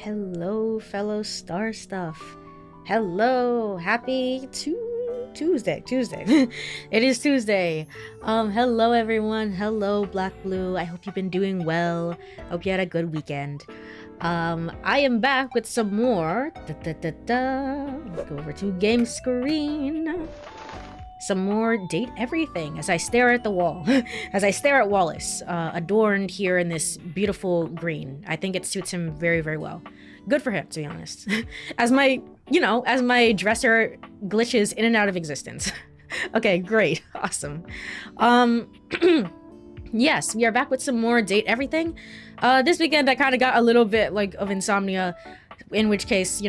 Hello, fellow star stuff. Hello, happy Tuesday. It is Tuesday. Hello everyone. Hello, Black Blue. I hope you've been doing well. Hope you had a good weekend. I am back with some more. Go over to game screen. Some more Date Everything as I stare at the wall, as I stare at Wallace, adorned here in this beautiful green. I think it suits him very, very well. Good for him, to be honest. As my dresser glitches in and out of existence. Okay, great, awesome. Yes, we are back with some more Date Everything. This weekend I kind of got a little bit of insomnia, in which case,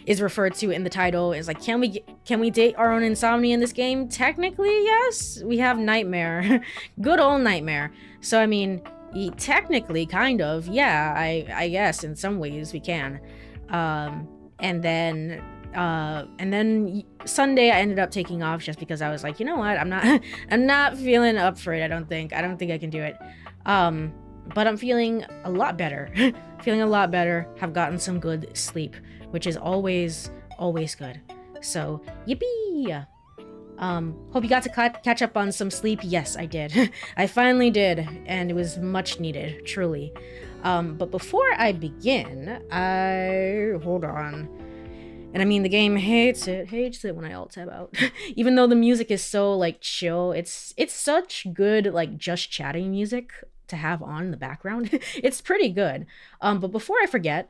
is referred to in the title. Is like, can we date our own insomnia in this game? Technically, yes. We have Nightmare. Good old Nightmare. So, I mean, technically, kind of, yeah, I guess in some ways we can. And then Sunday I ended up taking off just because I was like, you know what, I'm not feeling up for it. I don't think I can do it. But I'm feeling a lot better. Have gotten some good sleep, which is always good. So yippee! Hope you got to catch up on some sleep. Yes, I did. I finally did, and it was much needed, truly. But before I begin, hold on. And I mean, the game hates it when I alt tab out. Even though the music is so chill, it's such good just chatting music to have on in the background. It's pretty good. But before I forget,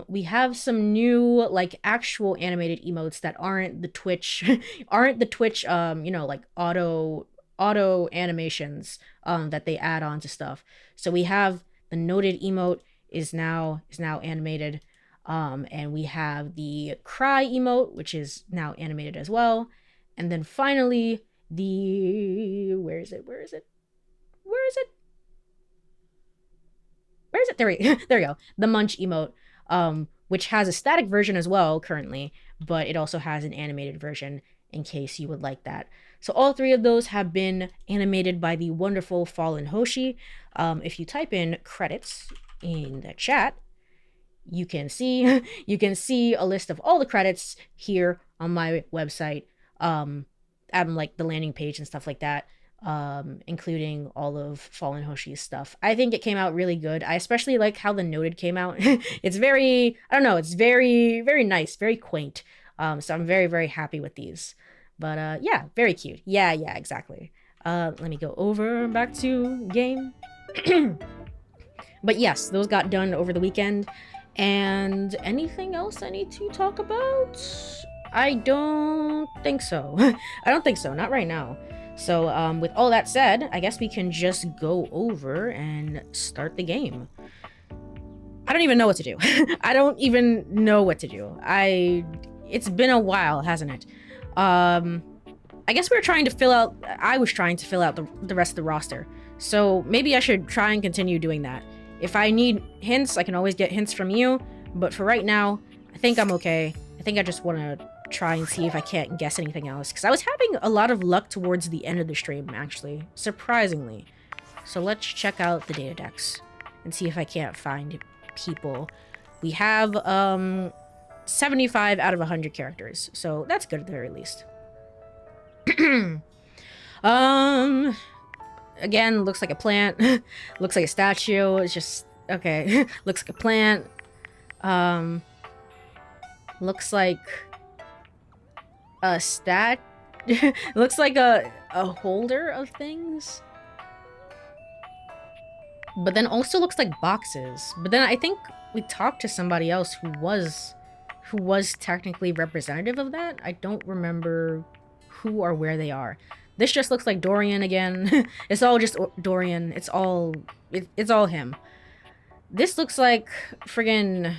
we have some new actual animated emotes that aren't the Twitch auto animations that they add on to stuff. So we have the noted emote is now animated. And we have the cry emote, which is now animated as well. And then finally the where is it? There we go. The munch emote, which has a static version as well currently, but it also has an animated version in case you would like that. So all three of those have been animated by the wonderful Fallen Hoshi. If you type in credits in the chat, you can see a list of all the credits here on my website. At the landing page and stuff like that. Including all of Fallen Hoshi's stuff. I think it came out really good. I especially like how the noted came out. It's very, I don't know, it's very, very nice, very quaint. So I'm very, very happy with these. But yeah, very cute. Yeah, exactly. Let me go over back to game. But yes, those got done over the weekend. And anything else I need to talk about? I don't think so. Not right now. So with all that said, I guess we can just go over and start the game. I don't even know what to do. It's been a while, hasn't it? I guess I was trying to fill out the rest of the roster. So maybe I should try and continue doing that. If I need hints, I can always get hints from you. But for right now, I think I'm okay. I think I just want to try and see if I can't guess anything else, because I was having a lot of luck towards the end of the stream, actually, surprisingly. So let's check out the data decks and see if I can't find people. We have 75 out of 100 characters, so that's good at the very least. Again, looks like a plant. Looks like a statue. It's just okay. Looks like a plant. Looks like a stat. Looks like a holder of things, but then also looks like boxes. But then I think we talked to somebody else who was technically representative of that. I don't remember who or where they are. This just looks like Dorian again. It's all just Dorian. It's all him. This looks like friggin',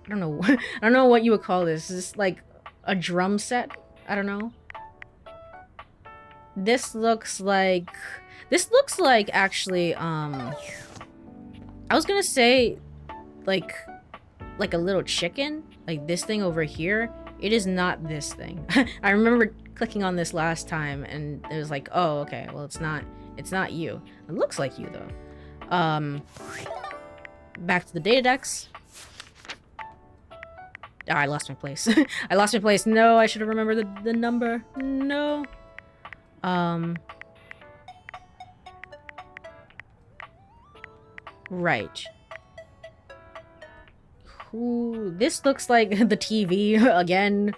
I don't know what you would call this. Is this like a drum set? I don't know. This looks like actually I was gonna say like a little chicken, like this thing over here. It is not this thing. I remember clicking on this last time and it was like, oh, okay, well it's not you. It looks like you though. Back to the data decks. Ah, I lost my place. I lost my place. No, I should have remembered the number. No. Right. Ooh, this looks like the TV again,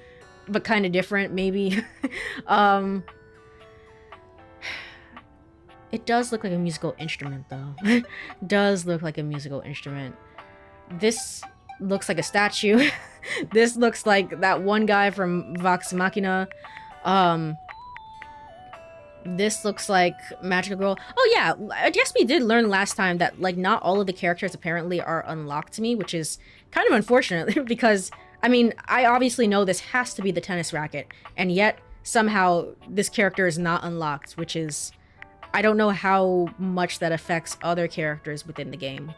but kind of different, maybe. It does look like a musical instrument, though. Does look like a musical instrument. This looks like a statue. This looks like that one guy from Vox Machina. This looks like Magical Girl. Oh yeah, I guess we did learn last time that like not all of the characters apparently are unlocked to me, which is kind of unfortunate because I mean, I obviously know this has to be the tennis racket, and yet somehow this character is not unlocked, which is I don't know how much that affects other characters within the game.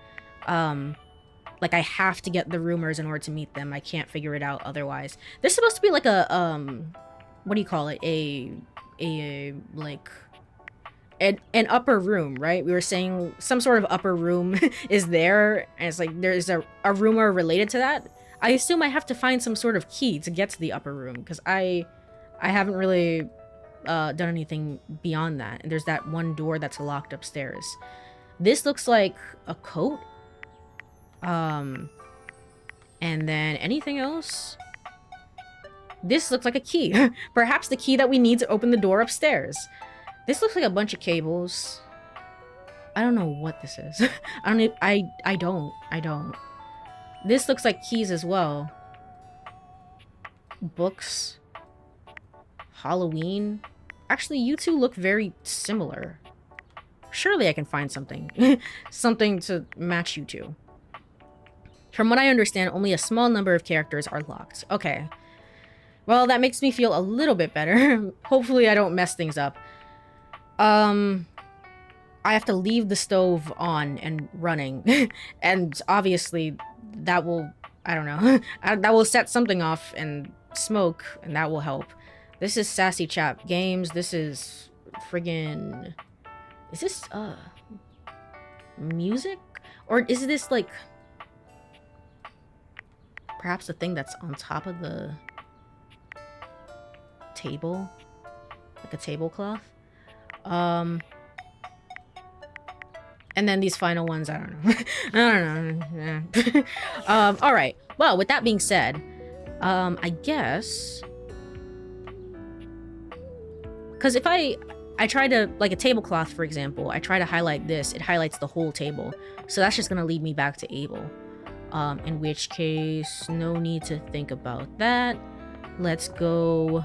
Like I have to get the rumors in order to meet them. I can't figure it out otherwise. There's supposed to be like a what do you call it? Like an upper room, right? We were saying some sort of upper room is there, and it's like there's a rumor related to that. I assume I have to find some sort of key to get to the upper room because I haven't really done anything beyond that. And there's that one door that's locked upstairs. This looks like a coat. And then anything else? This looks like a key. Perhaps the key that we need to open the door upstairs. This looks like a bunch of cables. I don't know what this is. I don't. This looks like keys as well. Books. Halloween. Actually, you two look very similar. Surely I can find something. Something to match you two. From what I understand, only a small number of characters are locked. Okay. Well, that makes me feel a little bit better. Hopefully I don't mess things up. I have to leave the stove on and running. And obviously that will, I don't know, that will set something off and smoke, and that will help. This is Sassy Chap Games. This is friggin'... Is this, music? Or is this, like... Perhaps the thing that's on top of the... table? Like a tablecloth? And then these final ones, I don't know. I don't know. Alright. Well, with that being said, I guess... Because if I try to, like a tablecloth, for example, I try to highlight this, it highlights the whole table. So that's just going to lead me back to Abel. In which case, no need to think about that. Let's go...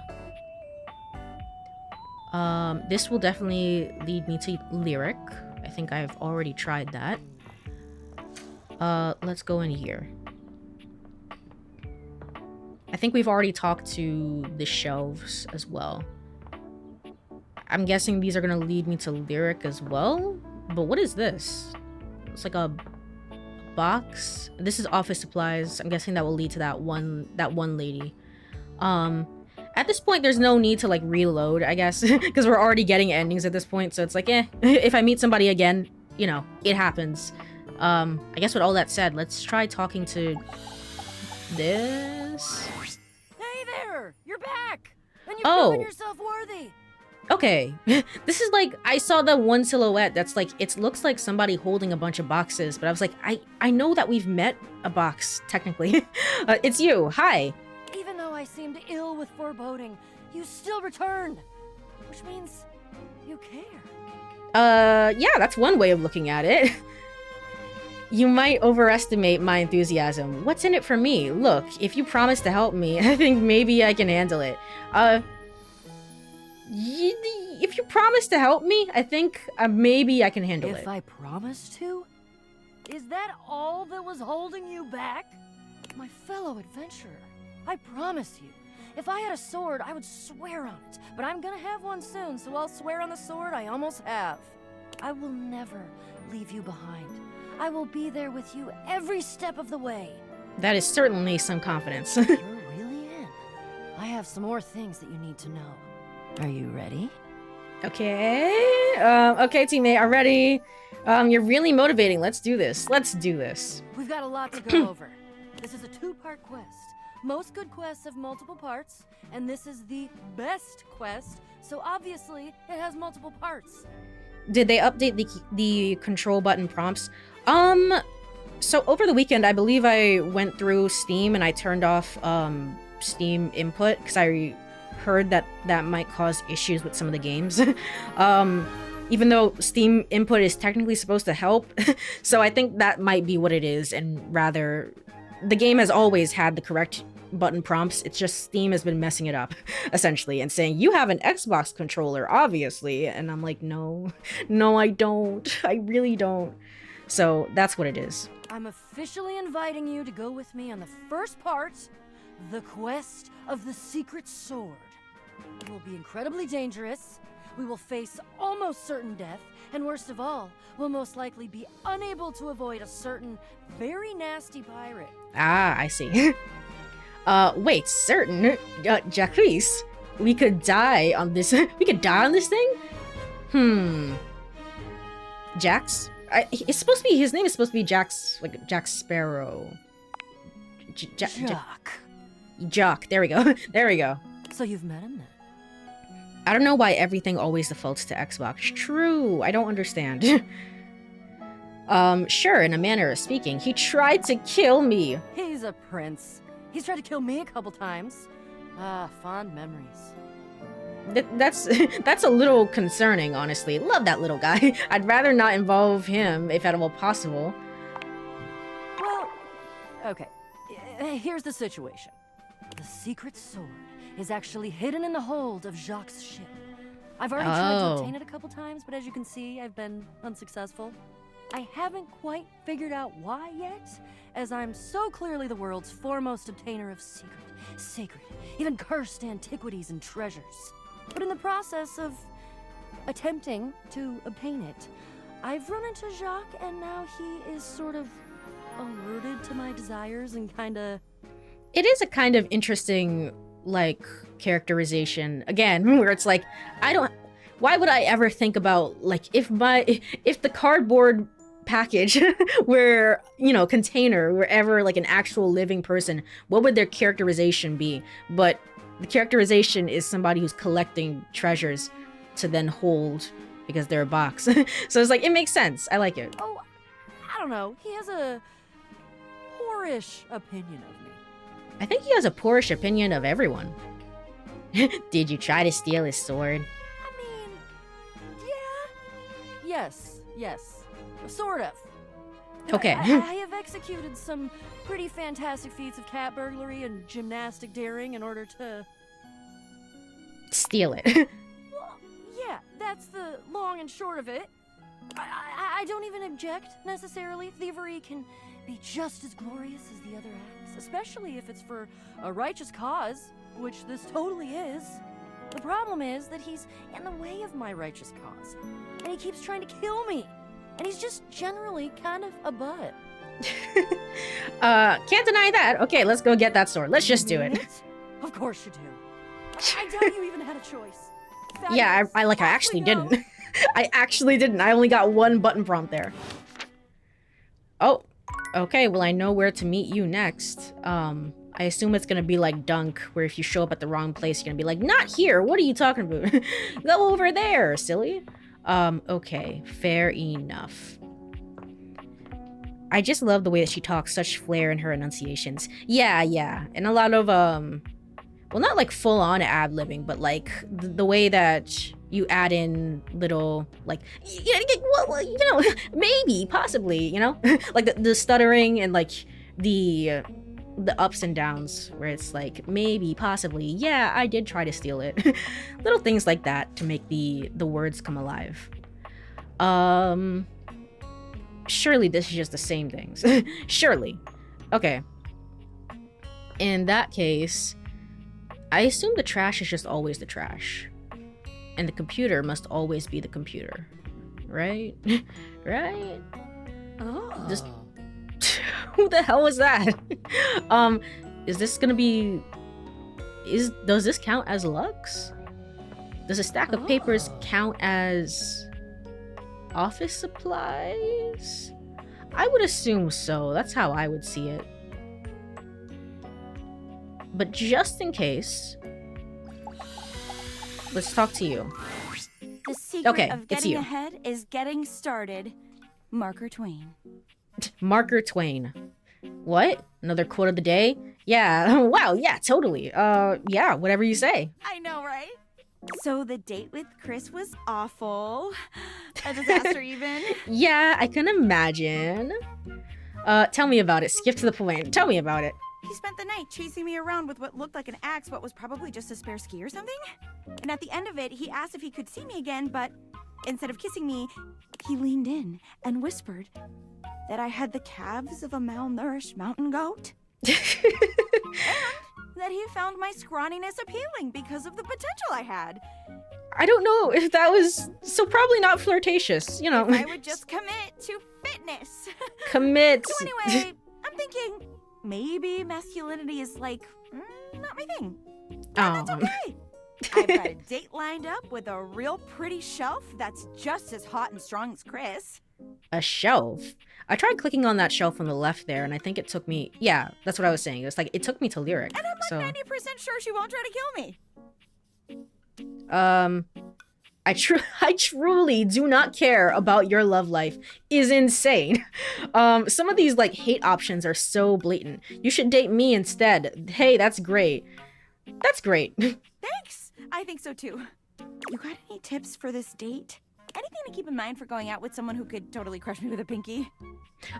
this will definitely lead me to Lyric. I think I've already tried that. Let's go in here. I think we've already talked to the shelves as well. I'm guessing these are gonna lead me to Lyric as well. But what is this? It's like a box. This is office supplies. I'm guessing that will lead to that one lady. At this point, there's no need to like reload, I guess, because we're already getting endings at this point. So it's like, if I meet somebody again, you know, it happens. I guess with all that said, let's try talking to this. Hey there, you're back, and you've Oh. proven yourself worthy. Okay, this is like, I saw the one silhouette that's like, it looks like somebody holding a bunch of boxes, but I was like, I know that we've met a box, technically. It's you, hi. Even though I seemed ill with foreboding, you still returned, which means you care. Yeah, that's one way of looking at it. You might overestimate my enthusiasm. What's in it for me? Look, if you promise to help me, I think maybe I can handle it. If you promise to help me, I think maybe I can handle it. If I promise to? Is that all that was holding you back? My fellow adventurer, I promise you, if I had a sword, I would swear on it. But I'm gonna have one soon, so I'll swear on the sword I almost have. I will never leave you behind. I will be there with you every step of the way. That is certainly some confidence. You're really in. I have some more things that you need to know. Are you ready? Okay. Okay, teammate, I'm ready. You're really motivating. Let's do this. Let's do this. We've got a lot to go over. This is a two-part quest. Most good quests have multiple parts, and this is the best quest, so obviously it has multiple parts. Did they update the control button prompts? So over the weekend, I believe I went through Steam and I turned off Steam input because I heard that that might cause issues with some of the games. Even though Steam input is technically supposed to help. So I think that might be what it is, and rather, the game has always had the correct button prompts. It's just Steam has been messing it up, essentially, and saying, you have an Xbox controller, obviously. And I'm like, no, I don't. I really don't. So that's what it is. I'm officially inviting you to go with me on the first part, the quest of the secret sword. It will be incredibly dangerous. We will face almost certain death, and worst of all, we'll most likely be unable to avoid a certain very nasty pirate. Ah, I see. Wait, certain? Jacques, we could die on this. We could die on this thing? Jax? It's supposed to be, his name is supposed to be Jax, like Jack Sparrow. Jock, there we go. There we go. So you've met him then? I don't know why everything always defaults to Xbox. True, I don't understand. Sure, in a manner of speaking, he tried to kill me. He's a prince. He's tried to kill me a couple times. Ah, fond memories. That's a little concerning, honestly. Love that little guy. I'd rather not involve him, if at all possible. Well, okay. Here's the situation. The secret sword is actually hidden in the hold of Jacques' ship. I've already tried to obtain it a couple times, but as you can see, I've been unsuccessful. I haven't quite figured out why yet, as I'm so clearly the world's foremost obtainer of secret, sacred, even cursed antiquities and treasures. But in the process of attempting to obtain it, I've run into Jacques, and now he is sort of alerted to my desires and kinda... It is a kind of interesting, like, characterization, again, where it's like, why would I ever think about, like, if the cardboard package where, you know, container were ever like an actual living person, what would their characterization be? But the characterization is somebody who's collecting treasures to then hold because they're a box. So it's like, it makes sense. I like it. Oh, I don't know. He has a poorish opinion of me. I think he has a poorish opinion of everyone. Did you try to steal his sword? I mean, yeah. Yes. Sort of. Okay. I have executed some pretty fantastic feats of cat burglary and gymnastic daring in order to... steal it. Well, yeah, that's the long and short of it. I don't even object, necessarily. Thievery can be just as glorious as the other acts, especially if it's for a righteous cause, which this totally is. The problem is that he's in the way of my righteous cause, and he keeps trying to kill me, and he's just generally kind of a butt. Can't deny that. Okay, let's go get that sword. Let's just do it. Of course you do. I doubt you even had a choice. Yeah, I actually didn't. I actually didn't. I only got one button prompt there. Oh, okay. Well, I know where to meet you next. I assume it's gonna be like Dunk, where if you show up at the wrong place, you're gonna be like, not here. What are you talking about? Go over there, silly. Okay, fair enough. I just love the way that she talks, such flair in her enunciations. Yeah, and a lot of well, not like full-on ad-libbing, but like the way that you add in little, like, well, you know, maybe, possibly, you know, like the stuttering and like the ups and downs, where it's like, maybe, possibly, yeah, I did try to steal it. Little things like that to make the words come alive. Surely this is just the same things. Surely. Okay. In that case, I assume the trash is just always the trash. And the computer must always be the computer. Right? Right? Oh. Just... Who the hell was that? Is this gonna be... Does this count as Lux? Does a stack of papers count as... office supplies? I would assume so. That's how I would see it. But just in case, let's talk to you. The secret Okay, of it's getting you. ahead is getting started. Marker Twain. Marker Twain. What? Another quote of the day? Yeah, wow, yeah, totally. Yeah, whatever you say. I know, right? So the date with Chris was awful. A disaster even. Yeah, I can imagine. Tell me about it. Skip to the point. Tell me about it. He spent the night chasing me around with what looked like an axe but was probably just a spare ski or something. And at the end of it, he asked if he could see me again, but instead of kissing me, he leaned in and whispered that I had the calves of a malnourished mountain goat. And that he found my scrawniness appealing because of the potential I had. I don't know if that was... So probably not flirtatious, you know. If I would just commit to fitness. Commit. So anyway, I'm thinking maybe masculinity is like, not my thing. And that's okay. I've got a date lined up with a real pretty shelf that's just as hot and strong as Chris. A shelf? I tried clicking on that shelf on the left there, and I think it took me... Yeah, that's what I was saying. It's like, it took me to Lyric. And I'm like so... 90% sure she won't try to kill me. I truly do not care about your love life is insane. Some of these like hate options are so blatant. You should date me instead. Hey, that's great. That's great. Thanks. I think so too. You got any tips for this date? Anything to keep in mind for going out with someone who could totally crush me with a pinky?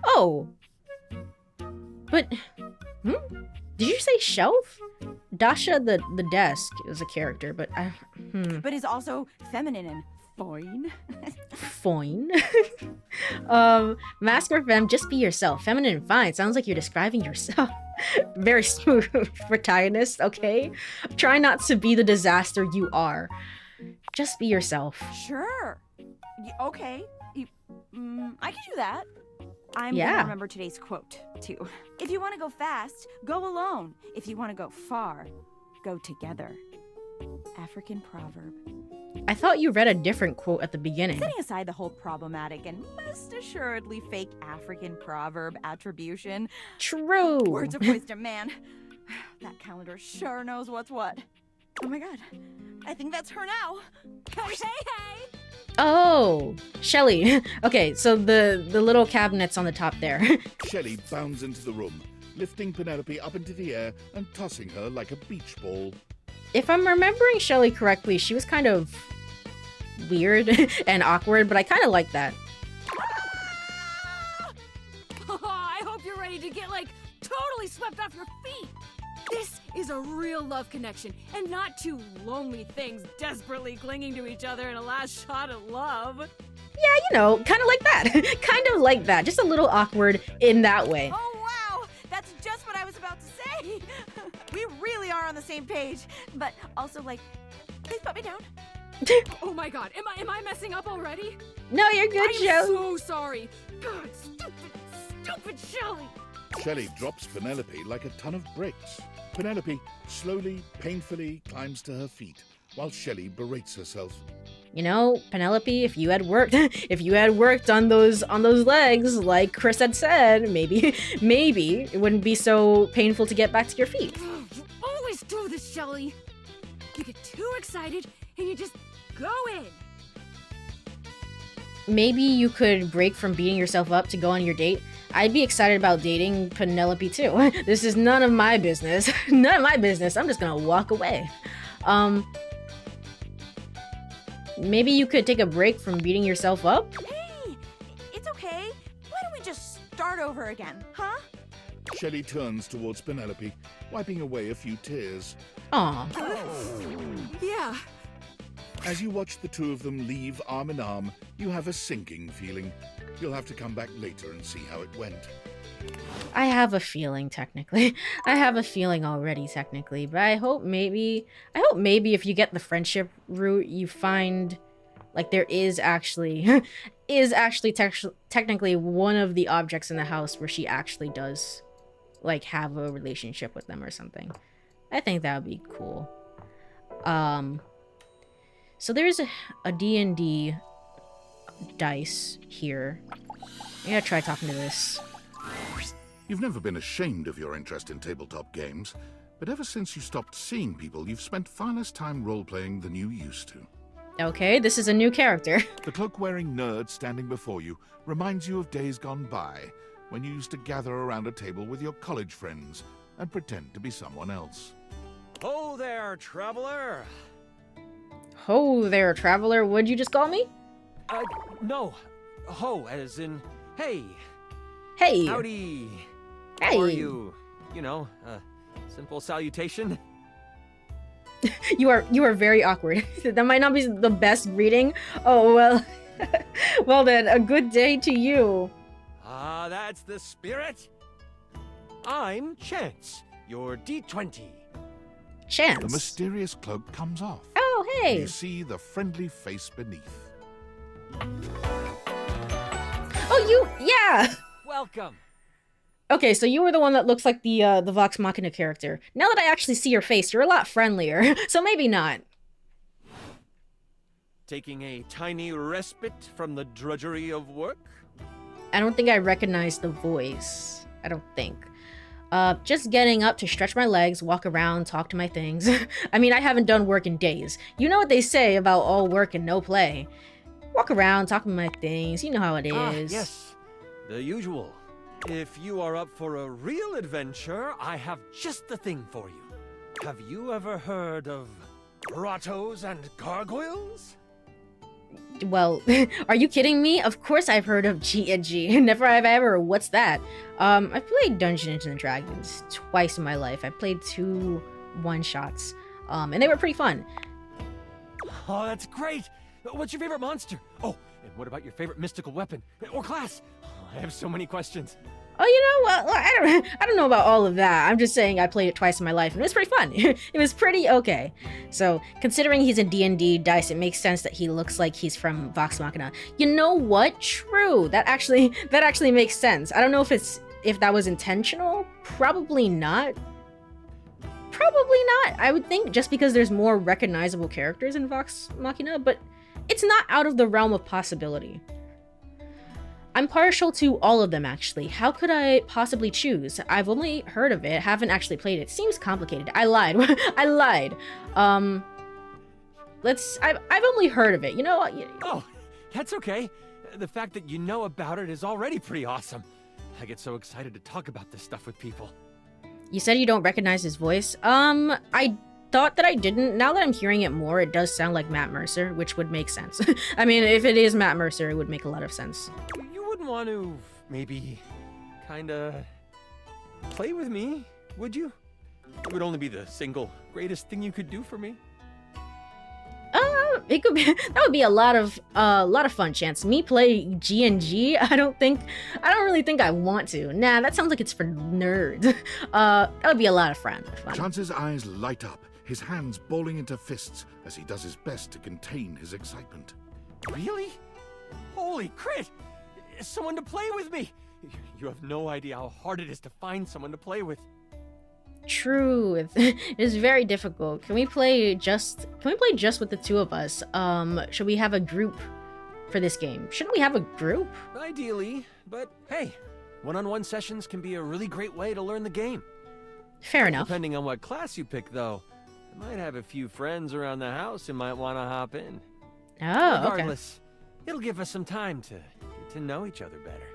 Oh. But, did you say shelf? Dasha the desk is a character, but But is also feminine and fine. Fine. Mask or femme, just be yourself. Feminine and fine. Sounds like you're describing yourself. Very smooth protagonist, okay? Try not to be the disaster you are. Just be yourself. Sure. Okay. I can do that. I'm Yeah. gonna remember today's quote, too. If you want to go fast, go alone. If you want to go far, go together. African proverb. I thought you read a different quote at the beginning. Setting aside the whole problematic and most assuredly fake African proverb attribution. True. Words of wisdom, man. That calendar sure knows what's what. Oh my god. I think that's her now. Hey, hey! Oh, Shelly. Okay, so the little cabinets on the top there. Shelley bounds into the room, lifting Penelope up into the air and tossing her like a beach ball. If I'm remembering Shelly correctly, she was kind of weird and awkward, but I kind of like that. I hope you're ready to get, like, totally swept off your feet. This is a real love connection, and not two lonely things desperately clinging to each other in a last shot at love. Yeah, you know, kind of like that. Kind of like that. Just a little awkward in that way. Oh, wow! That's just what I was about to say! We really are on the same page. But also, like, please put me down. Oh my god, am I messing up already? No, you're good, I'm Shelly. so sorry. God, stupid Shelly. Shelley drops Penelope like a ton of bricks. Penelope slowly, painfully climbs to her feet, while Shelley berates herself. You know, Penelope, if you had worked on those legs, like Chris had said, maybe it wouldn't be so painful to get back to your feet. You always do this, Shelly. You get too excited and you just go in. Maybe you could break from beating yourself up to go on your date. I'd be excited about dating Penelope too. This is none of my business. None of my business. I'm just gonna walk away. Maybe you could take a break from beating yourself up? Hey, it's okay. Why don't we just start over again, huh? Shelley turns towards Penelope, wiping away a few tears. Aw. Yeah. As you watch the two of them leave arm in arm, you have a sinking feeling. You'll have to come back later and see how it went. I have a feeling, technically. I have a feeling already, technically. But I hope maybe if you get the friendship route, you find, like, there is actually, technically one of the objects in the house where she actually does, like, have a relationship with them or something. I think that would be cool. So there's a D&D dice here. I'm gonna try talking to this. You've never been ashamed of your interest in tabletop games, but ever since you stopped seeing people, you've spent far less time role-playing than you used to. Okay, this is a new character. The cloak-wearing nerd standing before you reminds you of days gone by, when you used to gather around a table with your college friends and pretend to be someone else. Ho there, traveler! Ho there, traveler. What'd you just call me? No. Ho, as in, hey. Hey. Howdy. Hey. How are you? You know, simple salutation. You are very awkward. That might not be the best greeting. Oh, well. Well then, a good day to you. Ah, that's the spirit. I'm Chance, your D20. Chance. The mysterious cloak comes off. Oh, And hey. you see the friendly face beneath. Oh, yeah. Welcome. Okay, so you were the one that looks like the Vox Machina character. Now that I actually see your face, you're a lot friendlier. So maybe not. Taking a tiny respite from the drudgery of work? I don't think I recognize the voice. I don't think. Just getting up to stretch my legs, walk around, talk to my things. I mean, I haven't done work in days. You know what they say about all work and no play. Walk around, talk to my things. You know how it is. Ah, yes. The usual. If you are up for a real adventure, I have just the thing for you. Have you ever heard of grottos and gargoyles? Well, are you kidding me? Of course I've heard of G&G. Never have I ever. What's that? I've played Dungeons and Dragons twice in my life. I played 2 one-shots. And they were pretty fun. Oh, that's great! What's your favorite monster? Oh, and what about your favorite mystical weapon? Or class? Oh, I have so many questions. Oh, you know what? I don't know about all of that. I'm just saying I played it twice in my life, and it was pretty fun. It was pretty okay. So, considering he's a D&D dice, it makes sense that he looks like he's from Vox Machina. You know what? True. That actually makes sense. I don't know if that was intentional. Probably not. Probably not. I would think just because there's more recognizable characters in Vox Machina, but it's not out of the realm of possibility. I'm partial to all of them, actually. How could I possibly choose? I've only heard of it, haven't actually played it. Seems complicated. I lied. I lied. I've only heard of it. You know. Oh, that's okay. The fact that you know about it is already pretty awesome. I get so excited to talk about this stuff with people. You said you don't recognize his voice. I thought that I didn't. Now that I'm hearing it more, it does sound like Matt Mercer, which would make sense. I mean, if it is Matt Mercer, it would make a lot of sense. You wouldn't want to, maybe, kinda play with me, would you? It would only be the single greatest thing you could do for me. It could be. That would be a lot of fun. Chance. Me play G&G. I don't really think I want to. Nah, that sounds like it's for nerds. That would be a lot of fun. Chance's eyes light up, his hands balling into fists as he does his best to contain his excitement. Really? Holy crit! Someone to play with me! You have no idea how hard it is to find someone to play with. True. It is very difficult. Can we play just with the 2 of us? Should we have a group for this game? Shouldn't we have a group? Ideally, but hey, one-on-one sessions can be a really great way to learn the game. Fair enough. Depending on what class you pick, though, I might have a few friends around the house who might want to hop in. Oh, okay. Regardless, it'll give us some time to get to know each other better.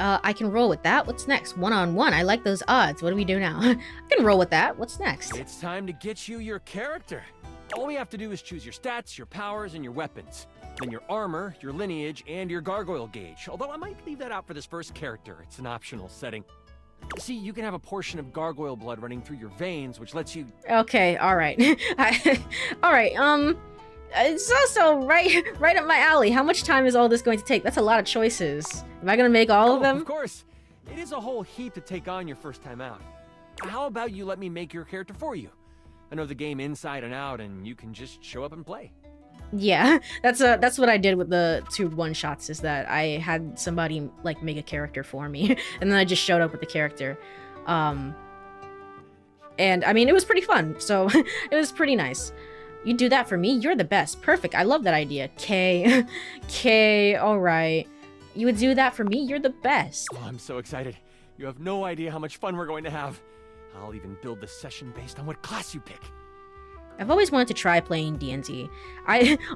I can roll with that. What's next? One-on-one. I like those odds. What do we do now? I can roll with that. What's next? It's time to get you your character. All we have to do is choose your stats, your powers, and your weapons. Then your armor, your lineage, and your gargoyle gauge. Although I might leave that out for this first character. It's an optional setting. See, you can have a portion of gargoyle blood running through your veins, which lets you... Okay, alright. Alright, it's also right up my alley. How much time is all this going to take? That's a lot of choices. Am I gonna make all of them? Of course. It is a whole heap to take on your first time out. How about you let me make your character for you? I know the game inside and out, and you can just show up and play. Yeah, that's what I did with the 2 one-shots, is that I had somebody like make a character for me, and then I just showed up with the character. And I mean, it was pretty fun, so it was pretty nice. You do that for me? You're the best. Perfect. I love that idea. K. Alright. You would do that for me? You're the best. Oh, I'm so excited. You have no idea how much fun we're going to have. I'll even build the session based on what class you pick. I've always wanted to try playing D&D.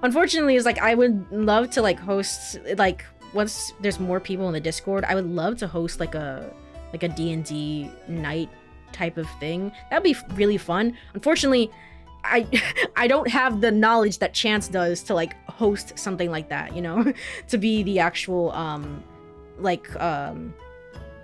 Unfortunately, it's like I would love to like host, like once there's more people in the Discord, I would love to host like a D&D night type of thing. That'd be really fun. Unfortunately, I don't have the knowledge that Chance does to like host something like that, you know, to be the actual I'm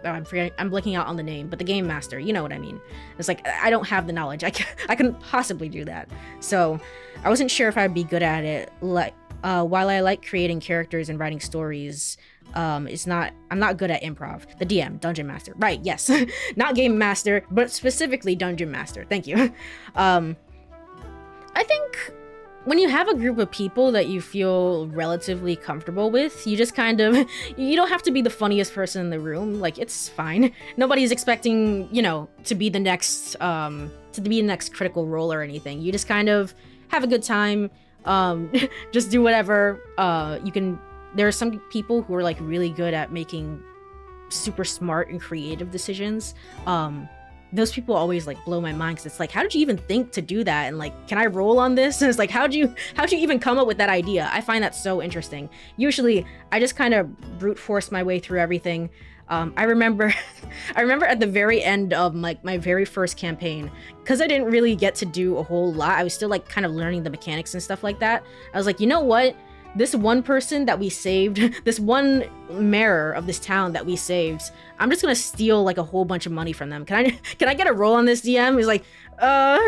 blanking out on the name, but the game master, you know what I mean. It's like I don't have the knowledge. I couldn't possibly do that. So I wasn't sure if I'd be good at it. Like while I like creating characters and writing stories, I'm not good at improv. The DM, dungeon master, right? Yes, not game master, but specifically dungeon master. Thank you. I think when you have a group of people that you feel relatively comfortable with, you just kind of, you don't have to be the funniest person in the room. Like, it's fine. Nobody's expecting, you know, to be the next Critical Role or anything. You just kind of have a good time. Just do whatever. There are some people who are like really good at making super smart and creative decisions. Those people always like blow my mind, because it's like, how did you even think to do that? And like, can I roll on this? And it's like, how'd you even come up with that idea? I find that so interesting. Usually I just kind of brute force my way through everything. I remember at the very end of like my very first campaign, because I didn't really get to do a whole lot, I was still like kind of learning the mechanics and stuff like that. I was like, you know what? This one person that we saved, this one mayor of this town that we saved, I'm just gonna steal like a whole bunch of money from them. Can I get a roll on this, DM? He's like,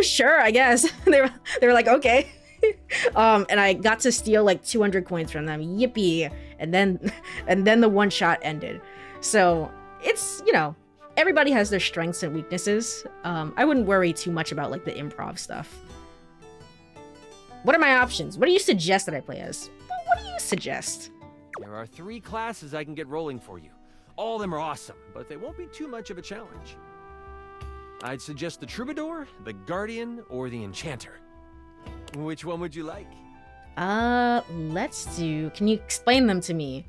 sure, I guess. they were like, okay. And I got to steal like 200 coins from them. Yippee! And then the one shot ended. So it's, you know, everybody has their strengths and weaknesses. I wouldn't worry too much about like the improv stuff. What are my options? What do you suggest that I play as? What do you suggest? There are 3 classes I can get rolling for you. All of them are awesome, but they won't be too much of a challenge. I'd suggest the Troubadour, the Guardian, or the Enchanter. Which one would you like? Let's do... Can you explain them to me?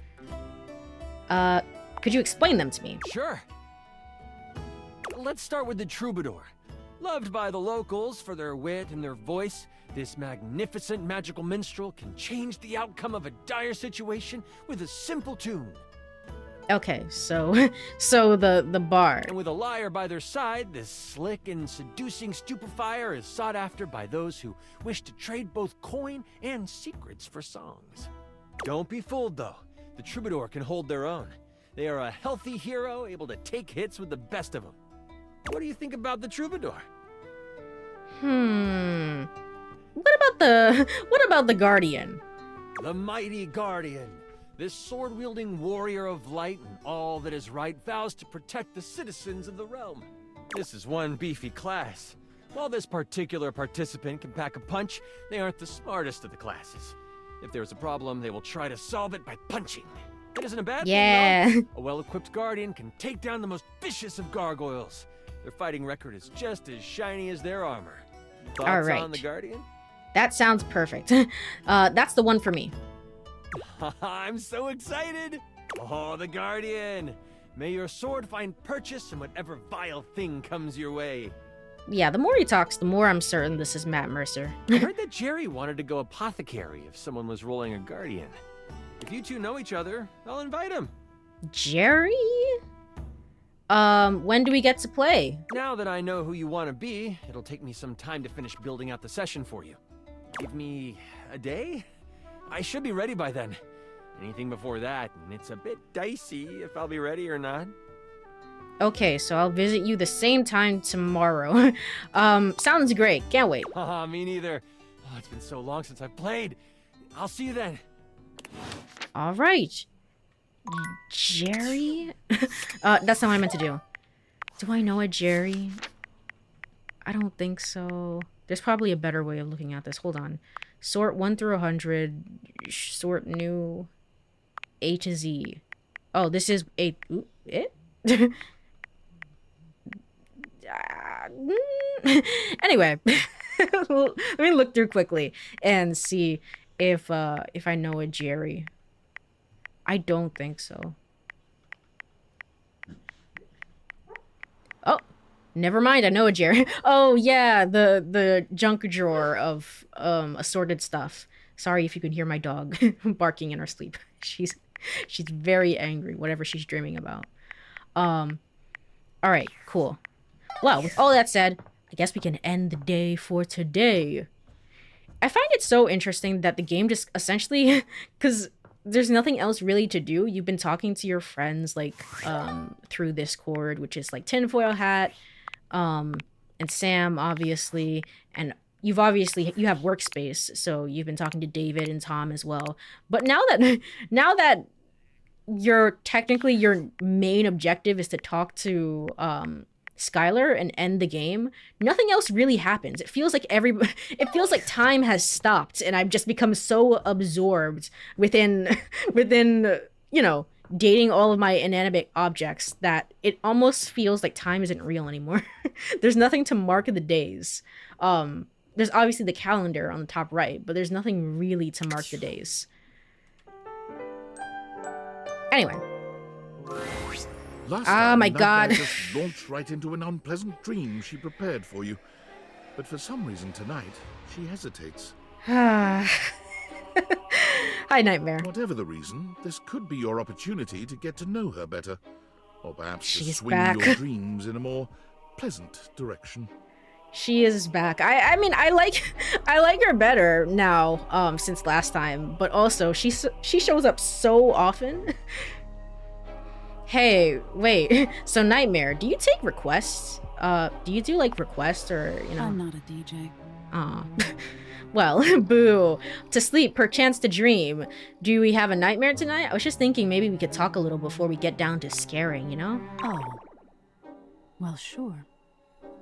Could you explain them to me? Sure. Let's start with the Troubadour. Loved by the locals for their wit and their voice, this magnificent magical minstrel can change the outcome of a dire situation with a simple tune. Okay, so the bard. And with a liar by their side, this slick and seducing stupefier is sought after by those who wish to trade both coin and secrets for songs. Don't be fooled, though. The Troubadour can hold their own. They are a healthy hero, able to take hits with the best of them. What do you think about the Troubadour? What about the Guardian? The mighty Guardian. This sword-wielding warrior of light and all that is right vows to protect the citizens of the realm. This is one beefy class. While this particular participant can pack a punch, they aren't the smartest of the classes. If there's a problem, they will try to solve it by punching. It isn't a bad thing, though. A well-equipped Guardian can take down the most vicious of gargoyles. Their fighting record is just as shiny as their armor. Thoughts all right. on the Guardian? That sounds perfect. That's the one for me. I'm so excited! Oh, the Guardian! May your sword find purchase in whatever vile thing comes your way. Yeah, the more he talks, the more I'm certain this is Matt Mercer. I heard that Jerry wanted to go apothecary if someone was rolling a Guardian. If you two know each other, I'll invite him. Jerry? When do we get to play? Now that I know who you want to be, it'll take me some time to finish building out the session for you. Give me a day? I should be ready by then. Anything before that, and it's a bit dicey if I'll be ready or not. Okay, so I'll visit you the same time tomorrow. Sounds great. Can't wait. Haha, me neither. Oh, it's been so long since I've played. I'll see you then. All right. Jerry? That's not what I meant to do. Do I know a Jerry? I don't think so. There's probably a better way of looking at this. Hold on. Sort 1 through 100. Sort new. A to Z. Oh, this is a... Ooh, it? Anyway. Let me look through quickly and see if I know a Jerry. I don't think so. Oh, Never mind, I know a Jerry. Oh yeah, the junk drawer of assorted stuff. Sorry if you can hear my dog barking in her sleep. She's very angry, whatever she's dreaming about. All right, cool. Well, with all that said, I guess we can end the day for today. I find it so interesting that the game just essentially, because there's nothing else really to do. You've been talking to your friends like through Discord, which is like Tinfoil Hat, and Sam obviously, and you have Workspace, so you've been talking to David and Tom as well. But now that your main objective is to talk to Skylar and end the game, nothing else really happens. It feels like time has stopped, and I've just become so absorbed within dating all of my inanimate objects that it almost feels like time isn't real anymore. There's nothing to mark the days. There's obviously the calendar on the top right, but there's nothing really to mark the days. Anyway. Last time, my Nightmare God. just launched right into an unpleasant dream she prepared for you. But for some reason tonight, she hesitates. Hi, Nightmare. Whatever the reason, this could be your opportunity to get to know her better. Or perhaps to She's swing back. your dreams in a more pleasant direction. She is back. I mean, I like her better now, since last time, but also she shows up so often. Hey, wait. So Nightmare, do you take requests? Do you do like requests or, you know? I'm not a DJ. Aw. Well, boo. To sleep, perchance to dream. Do we have a nightmare tonight? I was just thinking maybe we could talk a little before we get down to scaring, you know? Oh. Well, sure.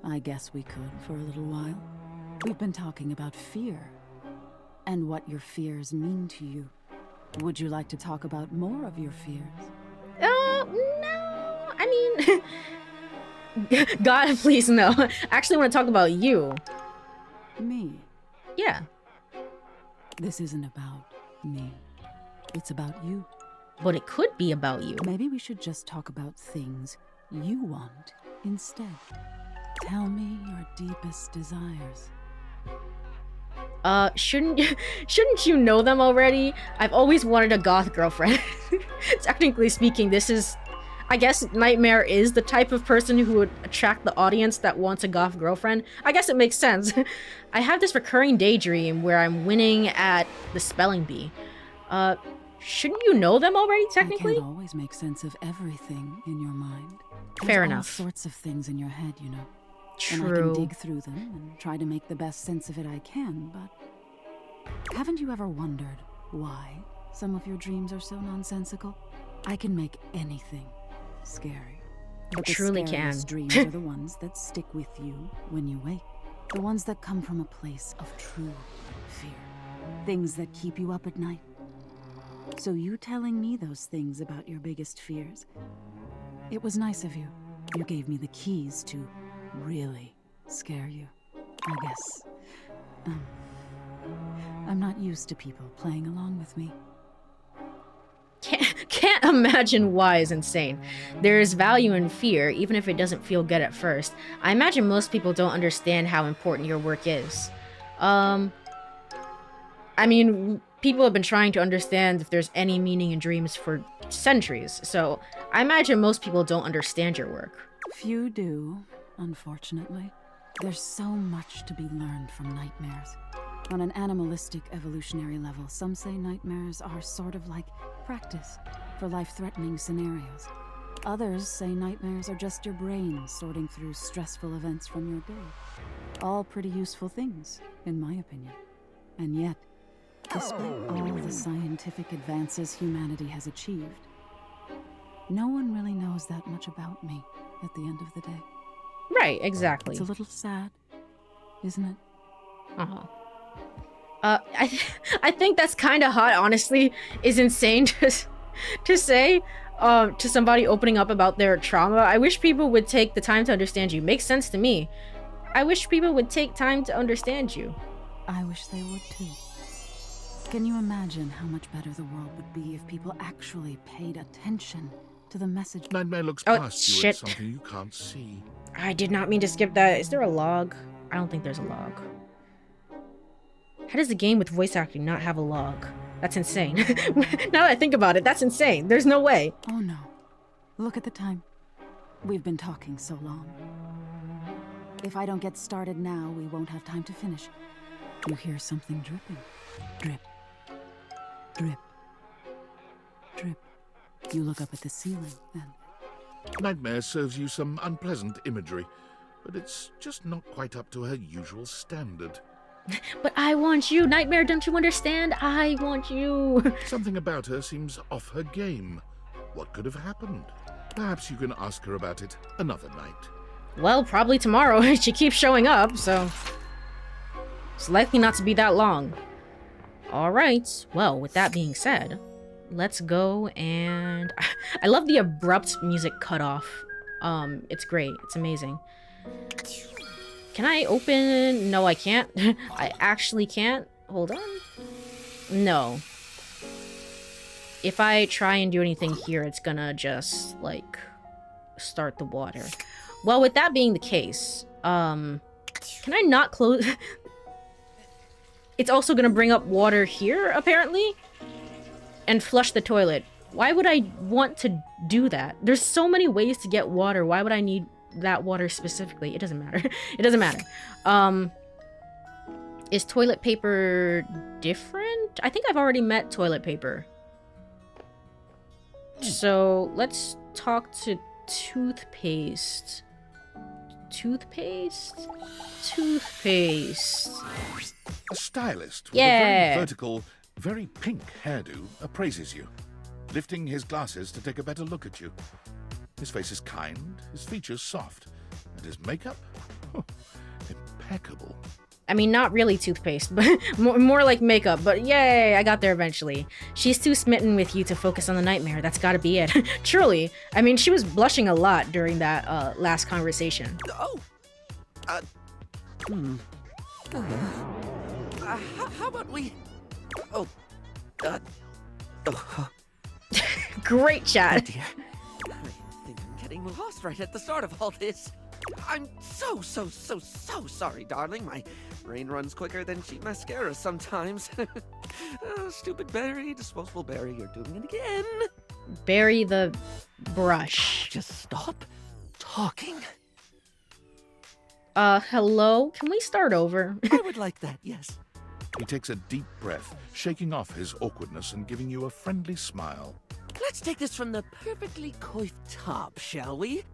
I guess we could for a little while. We've been talking about fear. And what your fears mean to you. Would you like to talk about more of your fears? No. I mean... God, please, no. I actually want to talk about you. Me? Yeah. This isn't about me. It's about you. But it could be about you. Maybe we should just talk about things you want instead. Tell me your deepest desires. Shouldn't you know them already? I've always wanted a goth girlfriend. Technically speaking, I guess Nightmare is the type of person who would attract the audience that wants a goth girlfriend. I guess it makes sense. I have this recurring daydream where I'm winning at the spelling bee. Shouldn't you know them already, technically? I can't always make sense of everything in your mind. Fair There's enough. all sorts of things in your head, you know. True. And I can dig through them and try to make the best sense of it I can, but haven't you ever wondered why some of your dreams are so nonsensical? I can make anything scary. But the truly scariest can. dreams are the ones that stick with you when you wake. The ones that come from a place of true fear. Things that keep you up at night. So you telling me those things about your biggest fears, it was nice of you. You gave me the keys to really scare you, I guess. I'm not used to people playing along with me. Can't imagine why is insane. There is value in fear, even if it doesn't feel good at first. I imagine most people don't understand how important your work is. I mean, people have been trying to understand if there's any meaning in dreams for centuries, so I imagine most people don't understand your work. Few do, unfortunately. There's so much to be learned from nightmares. On an animalistic evolutionary level, some say nightmares are sort of like practice for life-threatening scenarios. Others say nightmares are just your brain sorting through stressful events from your day. All pretty useful things, in my opinion. And yet, despite all the scientific advances humanity has achieved, no one really knows that much about me at the end of the day. Right, exactly. It's a little sad, isn't it? Uh-huh. I think that's kind of hot, honestly. Is insane to say to somebody opening up about their trauma. I wish people would take the time to understand you. Makes sense to me. I wish people would take time to understand you. I wish they would too. Can you imagine how much better the world would be if people actually paid attention to the message. Nightmare looks Oh, past you shit. at something you can't see. I did not mean to skip that. Is there a log? I don't think there's a log. How does a game with voice acting not have a log? That's insane. Now that I think about it, that's insane. There's no way. Oh no. Look at the time. We've been talking so long. If I don't get started now, we won't have time to finish. You hear something dripping. Drip. Drip. Drip. You look up at the ceiling, then. Nightmare serves you some unpleasant imagery, but it's just not quite up to her usual standard. But I want you, Nightmare, don't you understand? I want you. Something about her seems off her game. What could have happened? Perhaps you can ask her about it another night. Well, probably tomorrow. She keeps showing up, so it's likely not to be that long. Alright, well, with that being said, let's go and... I love the abrupt music cutoff. It's great. It's amazing. Can I open... No, I can't. I actually can't. Hold on. No. If I try and do anything here, it's gonna just, like, start the water. Well, with that being the case, can I not close... It's also gonna bring up water here, apparently? And flush the toilet. Why would I want to do that? There's so many ways to get water. Why would I need that water specifically? It doesn't matter. It doesn't matter. Is toilet paper different? I think I've already met toilet paper. So, let's talk to toothpaste. Toothpaste? Toothpaste. A stylist with Yeah. a very vertical, very pink hairdo appraises you, lifting his glasses to take a better look at you. His face is kind, his features soft, and his makeup? Impeccable. I mean, not really toothpaste, but more like makeup. But yay, I got there eventually. She's too smitten with you to focus on the nightmare. That's gotta be it. Truly. I mean, she was blushing a lot during that last conversation. Oh! How about we... Oh, Great oh chat. dear. I think I'm getting lost right at the start of all this. I'm so sorry, darling. My brain runs quicker than cheap mascara sometimes. Oh, stupid Barry, disposable Barry, you're doing it again. Bury the brush. Just stop talking. Hello? Can we start over? I would like that, yes. He takes a deep breath, shaking off his awkwardness and giving you a friendly smile. Let's take this from the perfectly coiffed top, shall we?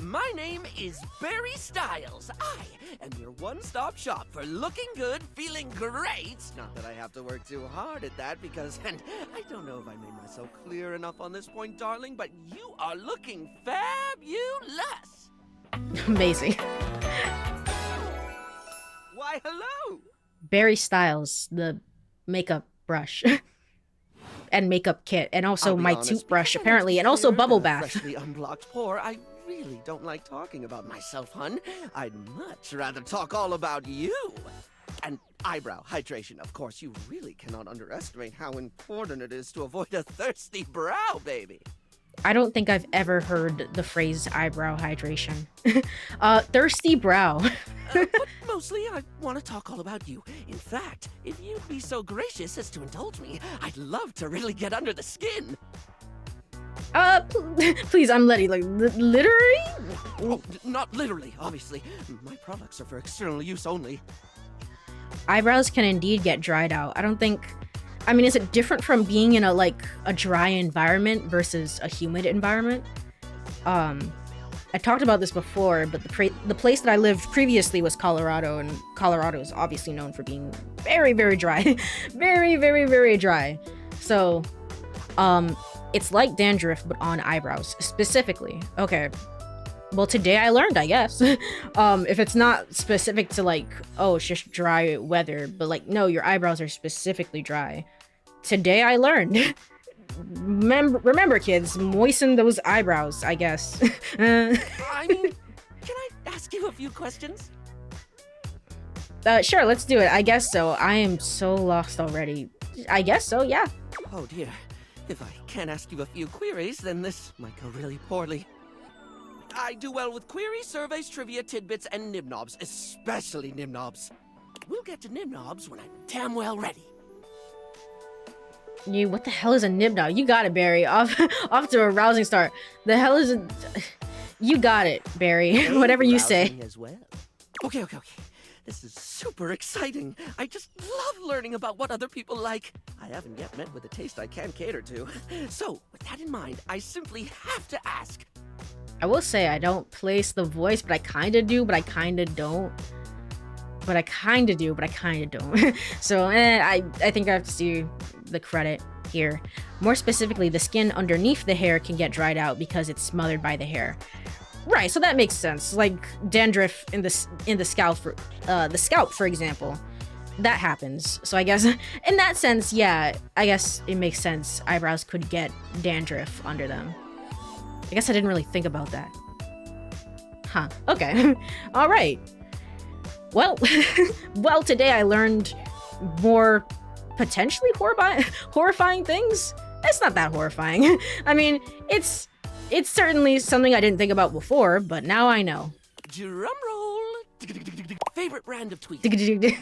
My name is Barry Styles. I am your one-stop shop for looking good, feeling great. Not that I have to work too hard at that because, and I don't know if I made myself clear enough on this point, darling, but you are looking fabulous. Amazing. Why, hello. Barry Styles, the makeup brush. And makeup kit. And also I'll be my honest, toothbrush, because I'm apparently. And also clear bubble and a bath. Freshly unblocked pore, I really don't like talking about myself, hun. I'd much rather talk all about you. And eyebrow hydration, of course. You really cannot underestimate how important it is to avoid a thirsty brow, baby. I don't think I've ever heard the phrase eyebrow hydration. Thirsty brow. But mostly, I want to talk all about you. In fact, if you'd be so gracious as to indulge me, I'd love to really get under the skin. Please, I'm ready. Like, literally? Oh, not literally, obviously. My products are for external use only. Eyebrows can indeed get dried out. I don't think... I mean, is it different from being in a dry environment versus a humid environment? I talked about this before, but the place that I lived previously was Colorado, and Colorado is obviously known for being very, very dry. Very, very, very dry. So, it's like dandruff, but on eyebrows, specifically. Okay. Well, today I learned, I guess. If it's not specific to it's just dry weather, but no, your eyebrows are specifically dry. Today I learned. Remember, kids, moisten those eyebrows, I guess. I mean, can I ask you a few questions? Sure, let's do it. I guess so. I am so lost already. I guess so, yeah. Oh dear. If I can't ask you a few queries, then this might go really poorly. I do well with queries, surveys, trivia, tidbits, and nimnobs, especially nimnobs. We'll get to nimnobs when I'm damn well ready. What the hell is a nibnob? You got it, Barry. Off to a rousing start. The hell is a... You got it, Barry. Whatever you say. Rousing as well. Okay. This is super exciting. I just love learning about what other people like. I haven't yet met with a taste I can cater to. So, with that in mind, I simply have to ask. I will say I don't place the voice, but I kind of do, but I kind of don't. But I kind of do, but I kind of don't. So, I think I have to see the credit here. More specifically, the skin underneath the hair can get dried out because it's smothered by the hair. Right, so that makes sense. Like dandruff in the scalp, for example, that happens. So I guess in that sense, yeah, I guess it makes sense. Eyebrows could get dandruff under them. I guess I didn't really think about that. Huh? Okay. All right. Well, today I learned more potentially horrifying things. It's not that horrifying. I mean, it's certainly something I didn't think about before, but now I know. Drum roll. Favorite brand of tweezers?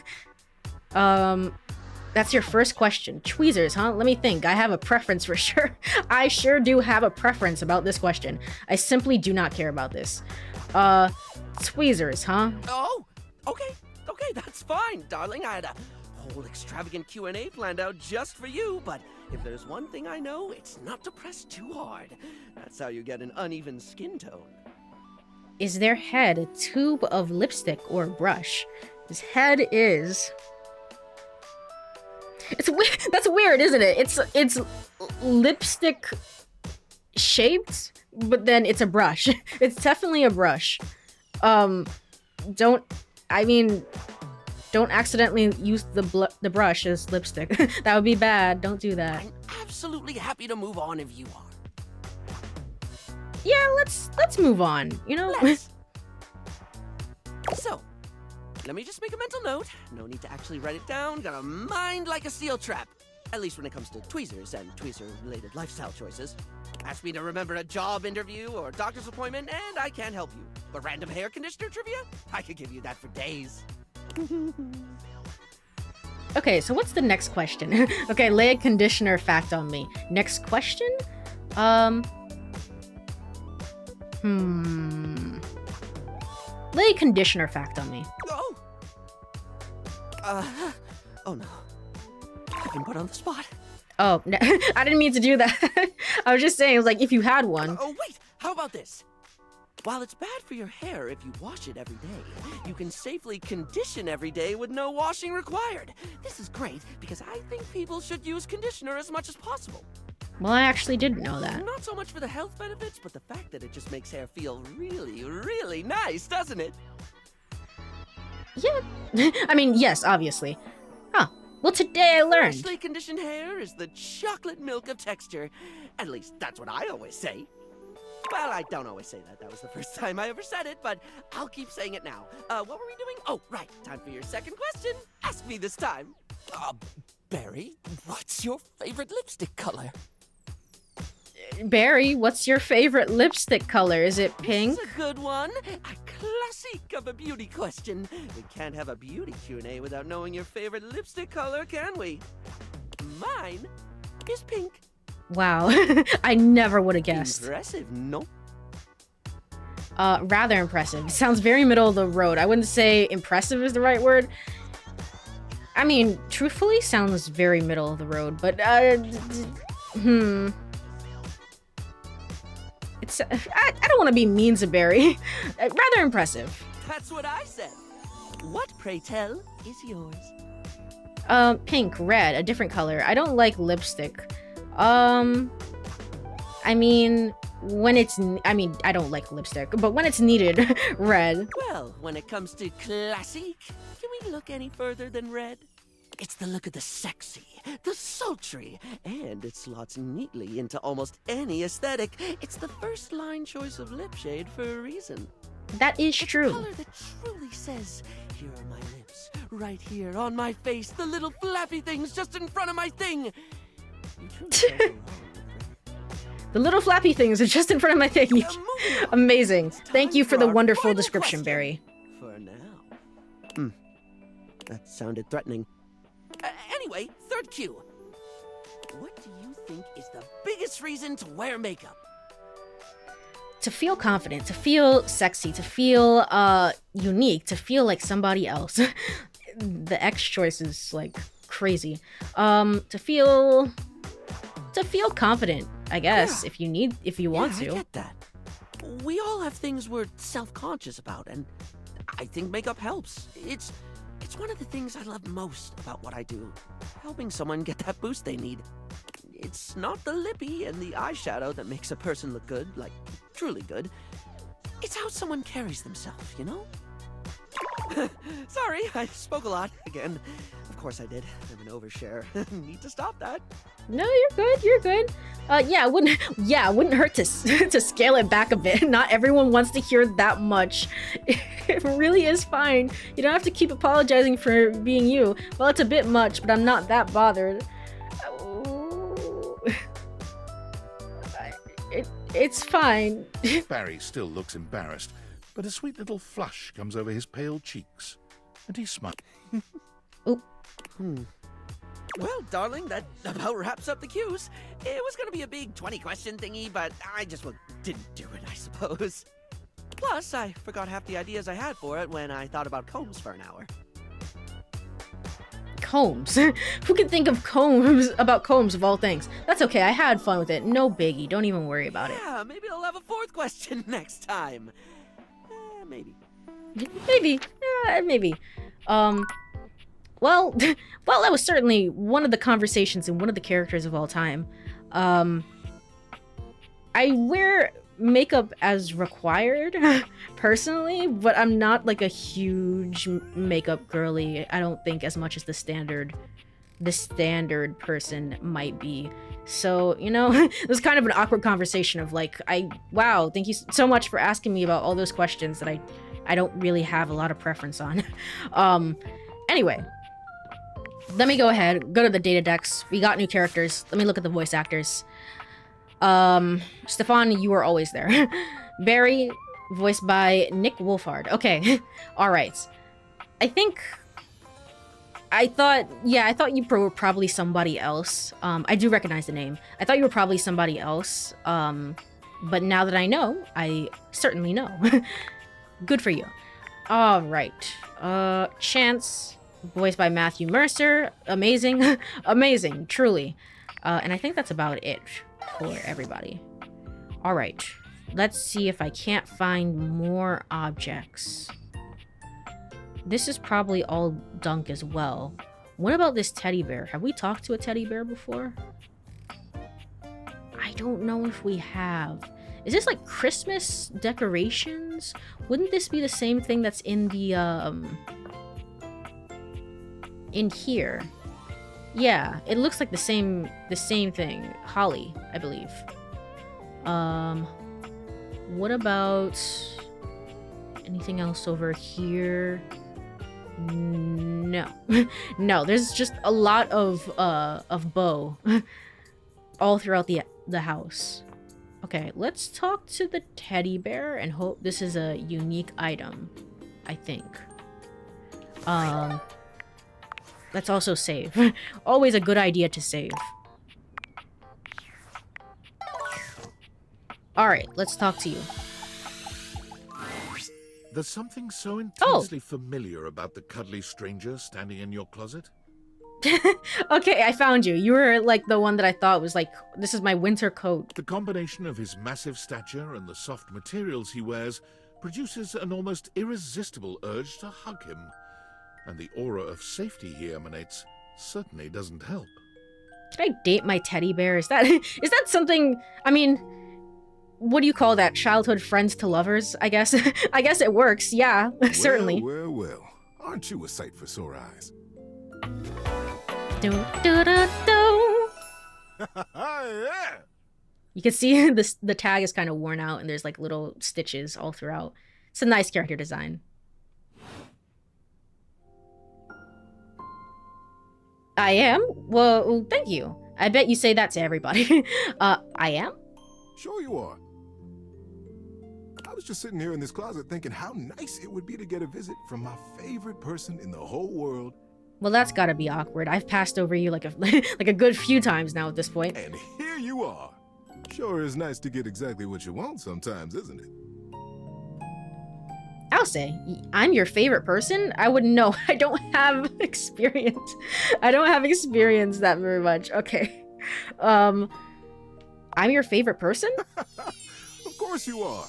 That's your first question. Tweezers, huh? Let me think. I have a preference for sure. I sure do have a preference about this question. I simply do not care about this. Tweezers, huh? Oh, okay, that's fine, darling. I had a whole extravagant Q&A planned out just for you, but if there's one thing I know, it's not to press too hard. That's how you get an uneven skin tone. Is their head a tube of lipstick or a brush? His head is... That's weird, isn't it? It's lipstick shaped, but then it's a brush. It's definitely a brush. Don't accidentally use the brush as lipstick. That would be bad. Don't do that. I'm absolutely happy to move on if you are. Yeah, let's move on. You know. Let's. So, let me just make a mental note. No need to actually write it down. Got a mind like a steel trap. At least when it comes to tweezers and tweezer-related lifestyle choices. Ask me to remember a job interview or doctor's appointment, and I can't help you. But random hair conditioner trivia? I could give you that for days. Okay, so what's the next question? Okay, lay a conditioner fact on me. Next question? Lay a conditioner fact on me. Oh no. I've been put on the spot. Oh, no, I didn't mean to do that. I was just saying, it was like, if you had one. Oh, wait, how about this? While it's bad for your hair if you wash it every day, you can safely condition every day with no washing required. This is great because I think people should use conditioner as much as possible. Well, I actually didn't know that. Not so much for the health benefits, but the fact that it just makes hair feel really, really nice, doesn't it? Yeah. I mean, yes, obviously. Huh. Well, today I learned. Freshly conditioned hair is the chocolate milk of texture. At least that's what I always say. Well, I don't always say that. That was the first time I ever said it, but I'll keep saying it now. What were we doing? Oh, right. Time for your second question. Ask me this time. Barry, what's your favorite lipstick color? Barry, what's your favorite lipstick color? Is it pink? This is a good one. A classic of a beauty question. We can't have a beauty Q&A without knowing your favorite lipstick color, can we? Mine is pink. Wow. I never would have guessed. Impressive, no? Rather impressive. It sounds very middle of the road. I wouldn't say impressive is the right word. I mean, truthfully, sounds very middle of the road, but, It's, I don't want to be mean to Barry. Rather impressive. That's what I said. What, pray tell, is yours? Pink, red, a different color. I don't like lipstick. I mean, I don't like lipstick, but when it's needed, red. Well, when it comes to classic, can we look any further than red? It's the look of the sexy, the sultry, and it slots neatly into almost any aesthetic. It's the first line choice of lip shade for a reason. That is true. It's a color that truly says, here are my lips, right here on my face, the little flappy things just in front of my thing. You truly can't go wrong with The little flappy things are just in front of my thing. Amazing. Thank you for the wonderful description, Barry. For now. That sounded threatening. Anyway, third cue. What do you think is the biggest reason to wear makeup? To feel confident, to feel sexy, to feel unique, to feel like somebody else. The X choice is like crazy. To feel confident, I guess, Yeah. if you want to. I get that. We all have things we're self-conscious about, and I think makeup helps. It's one of the things I love most about what I do. Helping someone get that boost they need. It's not the lippy and the eyeshadow that makes a person look good, like truly good. It's how someone carries themselves, you know? Sorry, I spoke a lot again. Of course I did. I'm an overshare. Need to stop that. No, you're good. You're good. It wouldn't hurt to to scale it back a bit. Not everyone wants to hear that much. It really is fine. You don't have to keep apologizing for being you. Well, it's a bit much, but I'm not that bothered. It's fine. Barry still looks embarrassed, but a sweet little flush comes over his pale cheeks, and he smiles. Oop. Well, darling, that about wraps up the cues. It was gonna be a big 20-question thingy, but I just didn't do it, I suppose. Plus, I forgot half the ideas I had for it when I thought about combs for an hour. Combs. Who can think of combs of all things? That's okay. I had fun with it. No biggie. Don't even worry about it. Yeah, maybe I'll have a fourth question next time. Maybe. Maybe. Maybe. Well, that was certainly one of the conversations and one of the characters of all time. I wear makeup as required, personally, but I'm not like a huge makeup girly. I don't think as much as the standard person might be. So, you know, it was kind of an awkward conversation of like, wow, thank you so much for asking me about all those questions that I don't really have a lot of preference on. Anyway, let me go ahead, go to the data decks. We got new characters. Let me look at the voice actors. Stefan, you are always there. Barry, voiced by Nick Wolfhard. Okay, all right. I thought you were probably somebody else. I do recognize the name. I thought you were probably somebody else. But now that I know, I certainly know. Good for you. All right. Chance, voiced by Matthew Mercer. Amazing. Amazing, truly. And I think that's about it for everybody. All right. Let's see if I can't find more objects. This is probably all Dunk as well. What about this teddy bear? Have we talked to a teddy bear before? I don't know if we have. Is this like Christmas decorations? Wouldn't this be the same thing that's in the, in here? Yeah, it looks like the same thing. Holly, I believe. What about anything else over here? No. No, there's just a lot of bow all throughout the house. Okay, let's talk to the teddy bear and hope this is a unique item, I think. Let's also save. Always a good idea to save. Alright, let's talk to you. There's something so intensely familiar about the cuddly stranger standing in your closet. Okay, I found you. You were like the one that I thought was like, this is my winter coat. The combination of his massive stature and the soft materials he wears produces an almost irresistible urge to hug him. And the aura of safety he emanates certainly doesn't help. Can I date my teddy bear? Is that something, I mean, what do you call that? Childhood friends to lovers, I guess? I guess it works, yeah, certainly. Well. Aren't you a sight for sore eyes? Do, do, do, do. Yeah. You can see the tag is kind of worn out and there's like little stitches all throughout. It's a nice character design. I am? Well, thank you. I bet you say that to everybody. I am? Sure you are. I was just sitting here in this closet thinking how nice it would be to get a visit from my favorite person in the whole world. Well, that's gotta be awkward. I've passed over you like a like a good few times now at this point. And here you are. Sure is nice to get exactly what you want sometimes, isn't it? I'll say, I'm your favorite person? I wouldn't know. I don't have experience. I don't have experience that very much. Okay. I'm your favorite person? Of course you are.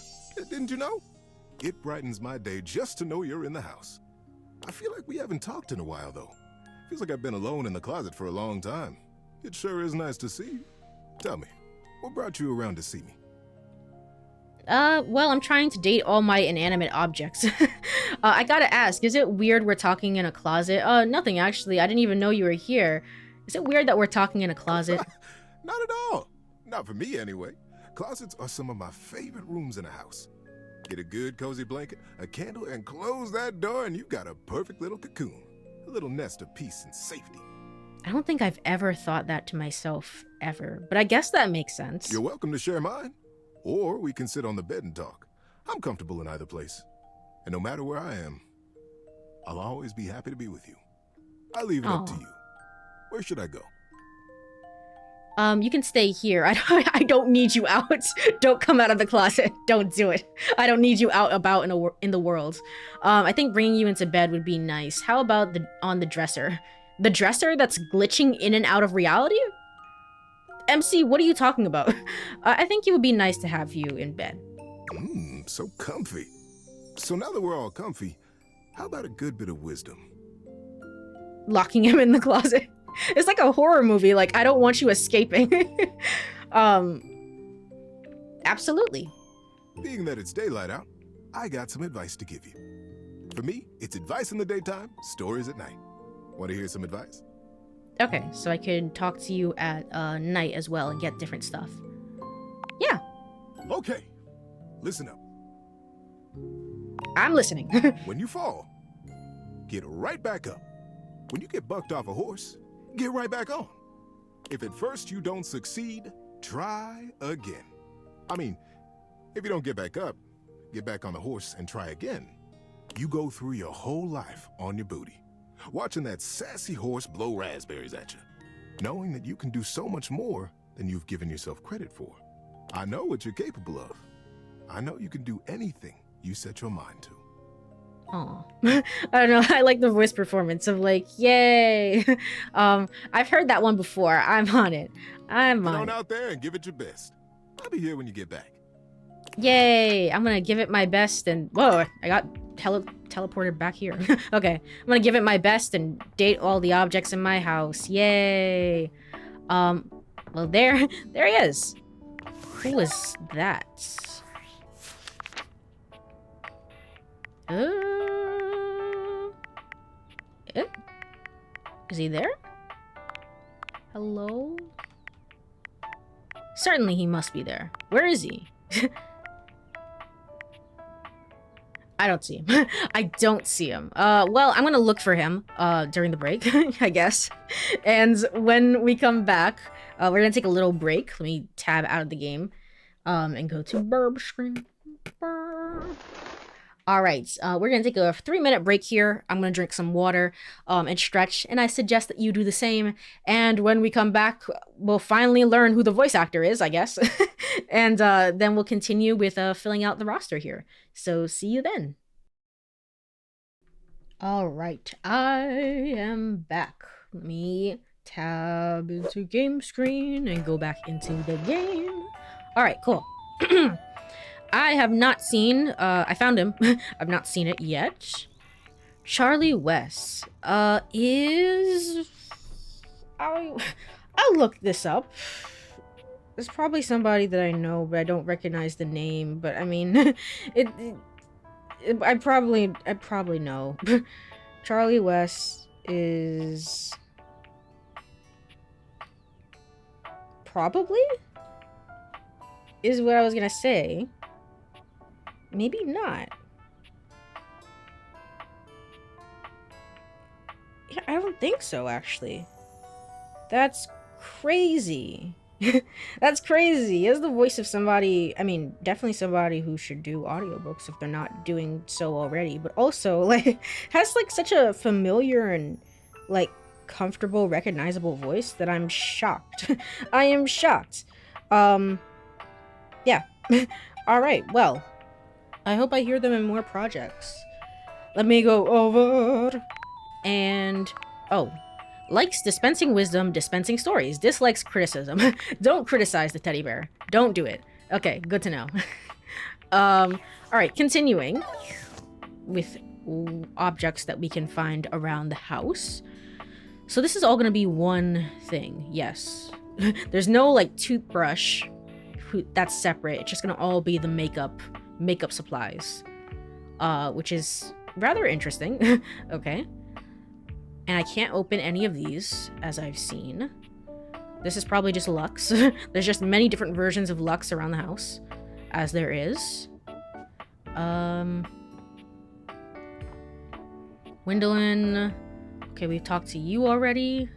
Didn't you know? It brightens my day just to know you're in the house. I feel like we haven't talked in a while, though. Feels like I've been alone in the closet for a long time. It sure is nice to see you. Tell me, what brought you around to see me? Well, I'm trying to date all my inanimate objects. I gotta ask, is it weird we're talking in a closet? Nothing actually. I didn't even know you were here. Is it weird that we're talking in a closet? Not at all. Not for me, anyway. Closets are some of my favorite rooms in a house. Get a good cozy blanket, a candle, and close that door, and you've got a perfect little cocoon. A little nest of peace and safety. I don't think I've ever thought that to myself, ever. But I guess that makes sense. You're welcome to share mine. Or we can sit on the bed and talk. I'm comfortable in either place. And no matter where I am, I'll always be happy to be with you. I'll leave it up to you. Where should I go? You can stay here. I don't need you out. Don't come out of the closet. Don't do it. I don't need you out about in the world. I think bringing you into bed would be nice. How about on the dresser? The dresser that's glitching in and out of reality? MC, what are you talking about? I think it would be nice to have you in bed. So comfy. So now that we're all comfy, how about a good bit of wisdom? Locking him in the closet. It's like a horror movie, like, I don't want you escaping. Absolutely. Being that it's daylight out, I got some advice to give you. For me, it's advice in the daytime, stories at night. Want to hear some advice? Okay, so I can talk to you at night as well and get different stuff. Yeah. Okay, listen up. I'm listening. When you fall, get right back up. When you get bucked off a horse, get right back on. If at first you don't succeed, try again. I mean, if you don't get back up, get back on the horse and try again. You go through your whole life on your booty, watching that sassy horse blow raspberries at you, knowing that you can do so much more than you've given yourself credit for. I know what you're capable of. I know you can do anything you set your mind to. Aw. I don't know, I like the voice performance of like, yay. I've heard that one before. I'm on it. I'm on it. Get on out there and give it your best. I'll be here when you get back. Yay. I'm gonna give it my best and... Whoa, I got teleported back here. Okay, I'm gonna give it my best and date all the objects in my house. Yay. Well, there he is. Who was that? Is he there? Hello? Certainly he must be there. Where is he? I don't see him. I don't see him. Well, I'm gonna look for him during the break, I guess. And when we come back, we're gonna take a little break. Let me tab out of the game and go to burb screen. All right, we're gonna take a 3-minute break here. I'm gonna drink some water and stretch, and I suggest that you do the same. And when we come back, we'll finally learn who the voice actor is, I guess. And then we'll continue with filling out the roster here. So see you then. All right, I am back. Let me tab into game screen and go back into the game. All right, cool. I have not seen, I found him. I've not seen it yet. Charlie West, I'll look this up. It's probably somebody that I know, but I don't recognize the name. But I mean, I probably know. Charlie West is probably is what I was gonna say. Maybe not. Yeah, I don't think so, actually. That's crazy. That's crazy. He has the voice of somebody, I mean, definitely somebody who should do audiobooks if they're not doing so already, but also, like, has, like, such a familiar and, like, comfortable, recognizable voice that I'm shocked. I am shocked. Yeah. Alright, well, I hope I hear them in more projects. Let me go over and... Oh. Likes dispensing wisdom, dispensing stories. Dislikes criticism. Don't criticize the teddy bear. Don't do it. Okay, good to know. Alright, continuing with objects that we can find around the house. So this is all gonna be one thing, yes. There's no, like, toothbrush that's separate. It's just gonna all be the makeup supplies. Which is rather interesting. Okay. And I can't open any of these, as I've seen. This is probably just Lux. There's just many different versions of Lux around the house, as there is. Windolin. Okay, we've talked to you already.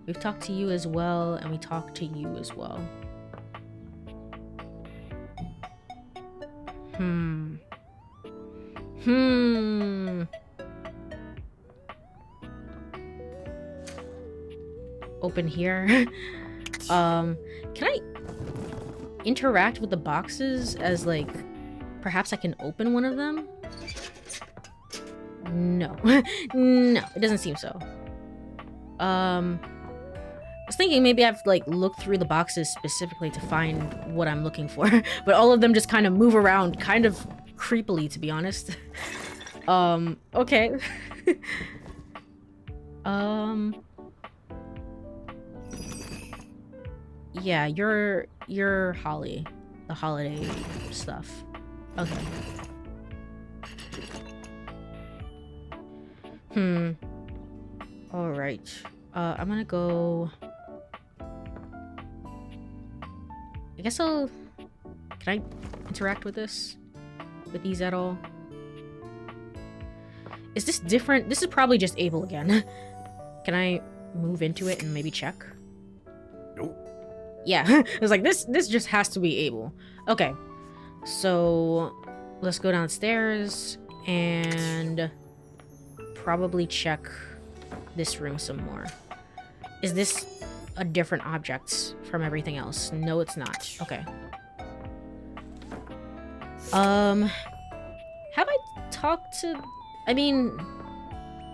We've talked to you as well, and we talked to you as well. Open here. Can I interact with the boxes as, like, perhaps I can open one of them? No. No, it doesn't seem so. I was thinking maybe I've, like, looked through the boxes specifically to find what I'm looking for, but all of them just kind of move around, kind of creepily, to be honest. Okay. Yeah, you're Holly. The holiday stuff. Okay. Alright. I'm gonna go... I guess I'll... Can I interact with this? With these at all? Is this different? This is probably just Abel again. Can I move into it and maybe check? Nope. Yeah, it was like, this just has to be Abel. Okay, so let's go downstairs and probably check this room some more. Is this a different object from everything else? No, it's not. Okay. Have I talked to... I mean,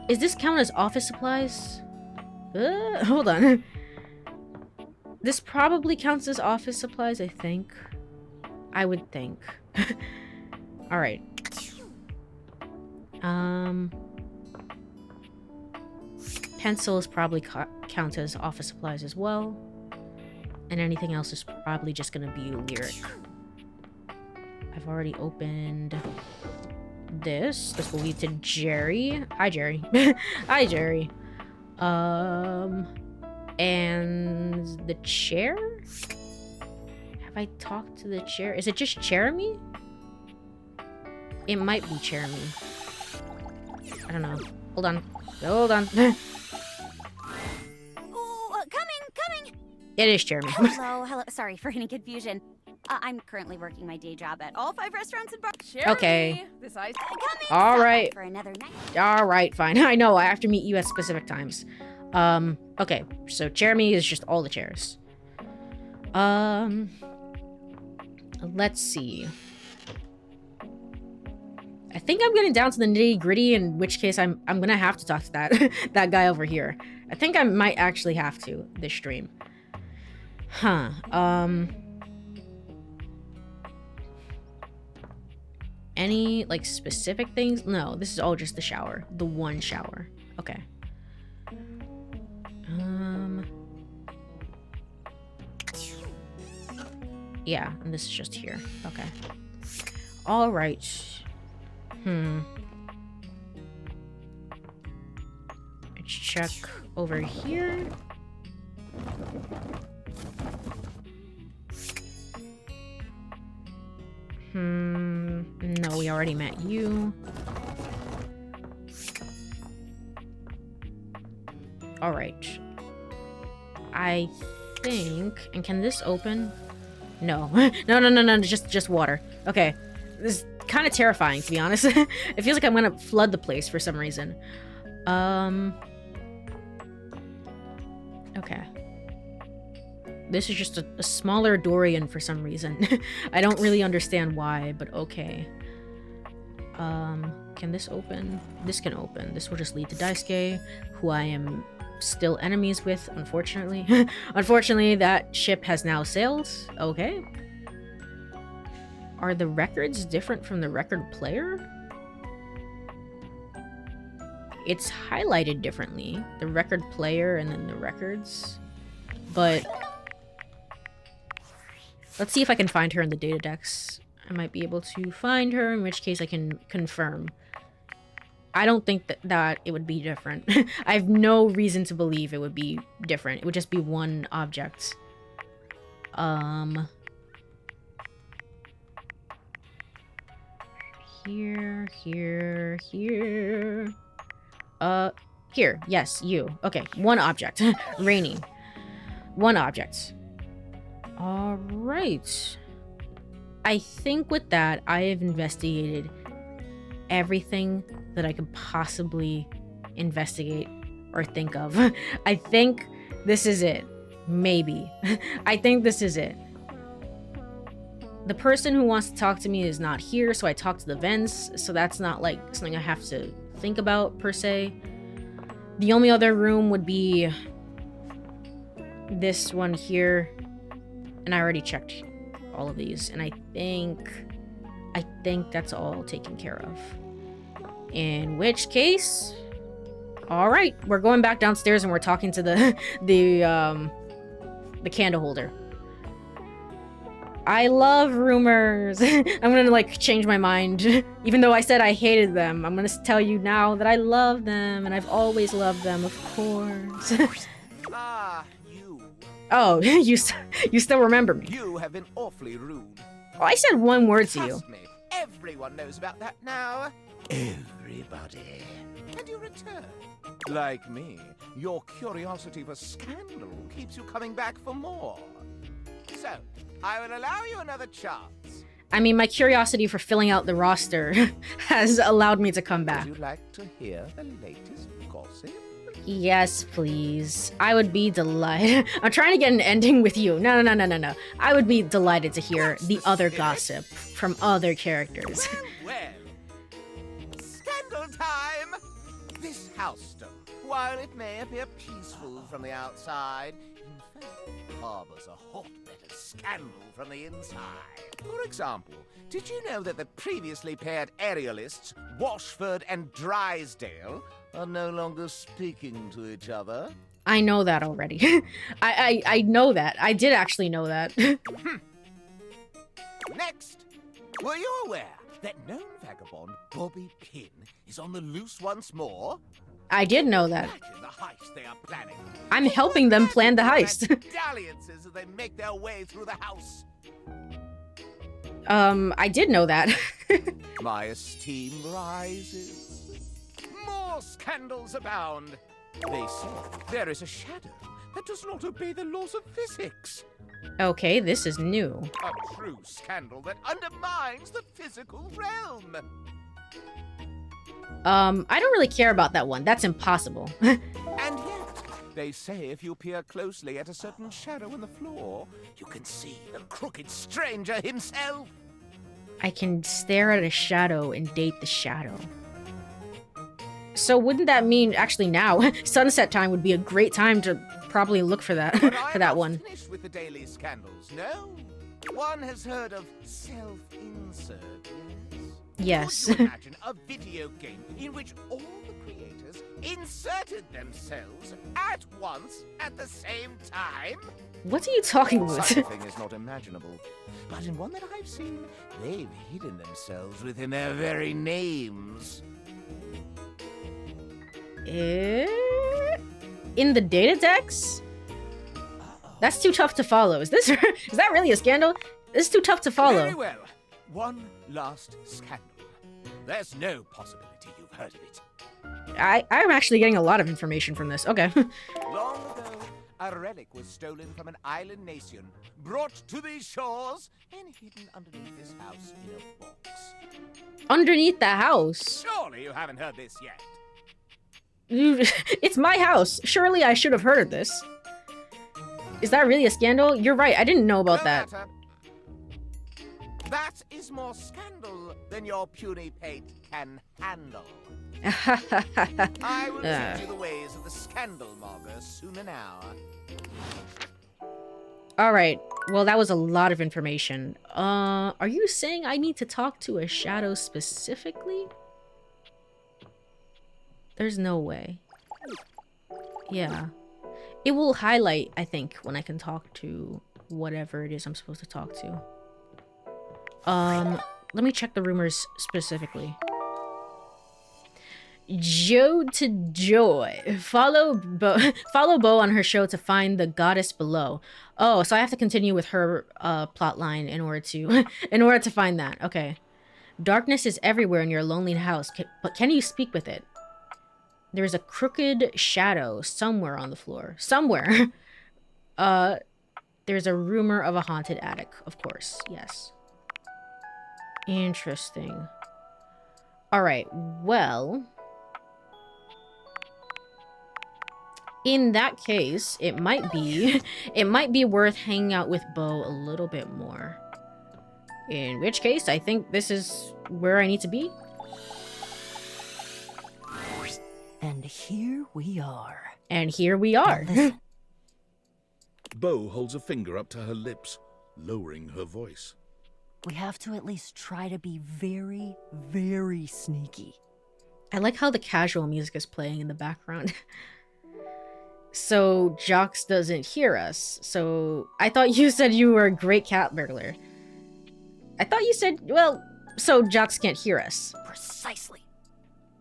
is this count as office supplies? Hold on. This probably counts as office supplies, I think. I would think. Alright. Pencils probably count as office supplies as well. And anything else is probably just gonna be lyric. I've already opened this. This will lead to Jerry. Hi, Jerry. Hi, Jerry. And the chair? Have I talked to the chair? Is it just Jeremy? It might be Jeremy. I don't know. Hold on. Hold on. Oh, coming! It is Jeremy. Hello. Sorry for any confusion. I'm currently working my day job at all 5 restaurants and bars. Okay. This ice. All right. For another night. All right, fine. I know. I have to meet you at specific times. Okay. So Jeremy is just all the chairs. Let's see. I think I'm getting down to the nitty gritty, in which case I'm gonna have to talk to that guy over here. I think I might actually have to this stream. Huh. Any, like, specific things? No, this is all just the shower. The one shower. Okay. Yeah, and this is just here. Okay. All right. Let's check over here. No, we already met you. All right. I think... And can this open? No. No, just water. Okay. This is kind of terrifying, to be honest. It feels like I'm gonna flood the place for some reason. Okay. This is just a smaller Dorian for some reason. I don't really understand why, but okay. Can this open? This can open. This will just lead to Daisuke, who I am still enemies with, unfortunately. Unfortunately, that ship has now sailed. Okay. Are the records different from the record player? It's highlighted differently. The record player and then the records. But let's see if I can find her in the data decks. I might be able to find her, in which case I can confirm. I don't think that it would be different. I have no reason to believe it would be different. It would just be one object. Here. Here. Yes, you. Okay, one object. Rainy. One object. Alright. I think with that, I have investigated everything that I could possibly investigate or think of. I think this is it. Maybe. I think this is it. The person who wants to talk to me is not here, so I talk to the vents, so that's not like something I have to think about per se. The only other room would be this one here, and I already checked all of these, and I think that's all taken care of. In which case, all right, we're going back downstairs and we're talking to the candle holder. I love rumors. I'm gonna like change my mind. Even though I said I hated them, I'm gonna tell you now that I love them, and I've always loved them, of course. Ah, you. Oh, you still remember me. You have been awfully rude. Oh, I said one word to you. Trust me, everyone knows about that now. Everybody. And you return. Like me, your curiosity for scandal keeps you coming back for more. So, I will allow you another chance. I mean, my curiosity for filling out the roster has allowed me to come back. Would you like to hear the latest gossip? Yes, please. I would be delighted. I'm trying to get an ending with you. No. I would be delighted to hear the other gossip from other characters. Well. Scandal time! This housestone, while it may appear peaceful from the outside, in fact, harbors a hotbed of scandal from the inside. For example, did you know that the previously paired aerialists, Washford and Drysdale, are no longer speaking to each other? I know that already. I know that. I did actually know that. Next, were you aware that known vagabond Bobby Pin is on the loose once more? I did know that. Imagine the heist they are planning. I'm helping them plan the heist. Dalliances as they make their way through the house. I did know that. My esteem rises. More scandals abound. They say there is a shadow that does not obey the laws of physics. Okay, this is new. A true scandal that undermines the physical realm. I don't really care about that one. That's impossible. And yet, they say if you peer closely at a certain shadow on the floor, you can see the crooked stranger himself. I can stare at a shadow and date the shadow. So wouldn't that mean, actually now, sunset time would be a great time to probably look for that, for that one. Finished with the daily scandals, no? One has heard of self-insert, yes? Yes. Could you imagine a video game in which all the creators inserted themselves at once at the same time? What are you talking about? Such a thing is not imaginable. But in one that I've seen, they've hidden themselves within their very names. In the data decks? That's too tough to follow. Is that really a scandal? This is too tough to follow. Very well. One last scandal. There's no possibility you've heard of it. I'm actually getting a lot of information from this. Okay. Long ago, A relic was stolen from an island nation, brought to these shores, and hidden underneath this house in a box. Underneath the house? Surely you haven't heard this yet. It's my house. Surely I should have heard of this. Is that really a scandal? You're right, I didn't know about that. Matter. That is more scandal than your puny pate can handle. I will teach you the ways of the scandal monger soon now. Alright, well that was a lot of information. Are you saying I need to talk to a shadow specifically? There's no way. Yeah. It will highlight, I think, when I can talk to whatever it is I'm supposed to talk to. Let me check the rumors specifically. Joe to Joy. Follow Bo on her show to find the goddess below. Oh, so I have to continue with her plot line in order to find that. Okay. Darkness is everywhere in your lonely house, but can you speak with it? There is a crooked shadow somewhere on the floor. Somewhere. There's a rumor of a haunted attic, of course. Yes. Interesting. Alright, well... in that case, it might be worth hanging out with Bo a little bit more. In which case, I think this is where I need to be. And here we are. And here we are. Bo holds a finger up to her lips, lowering her voice. We have to at least try to be very, very sneaky. I like how the casual music is playing in the background. So Jox doesn't hear us. So I thought you said you were a great cat burglar. I thought you said, well, so Jox can't hear us. Precisely.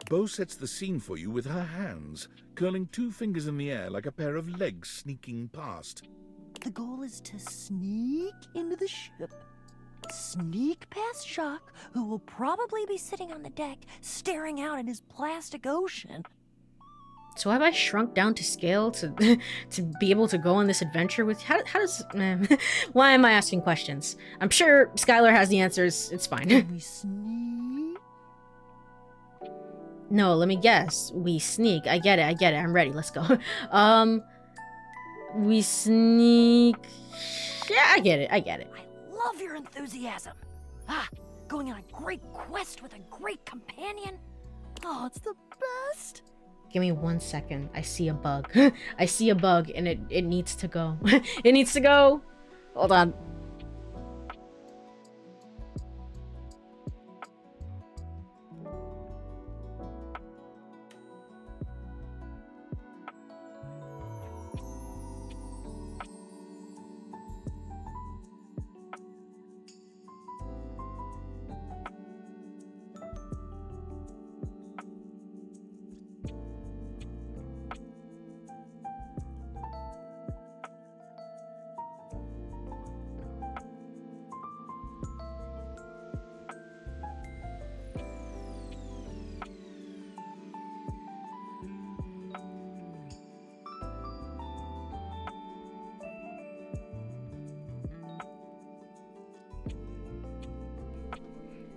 Bo sets the scene for you with her hands, curling two fingers in the air like a pair of legs sneaking past. The goal is to sneak into the ship, sneak past Jacques, who will probably be sitting on the deck staring out at his plastic ocean. So have I shrunk down to scale to be able to go on this adventure with... How does... why am I asking questions? I'm sure Skylar has the answers. It's fine. We sneak? No, let me guess. We sneak. I get it. I'm ready. Let's go. We sneak... Yeah, I get it. I love your enthusiasm. Going on a great quest with a great companion. Oh, it's the best. Give me 1 second. I see a bug. I see a bug and it needs to go. It needs to go. Hold on.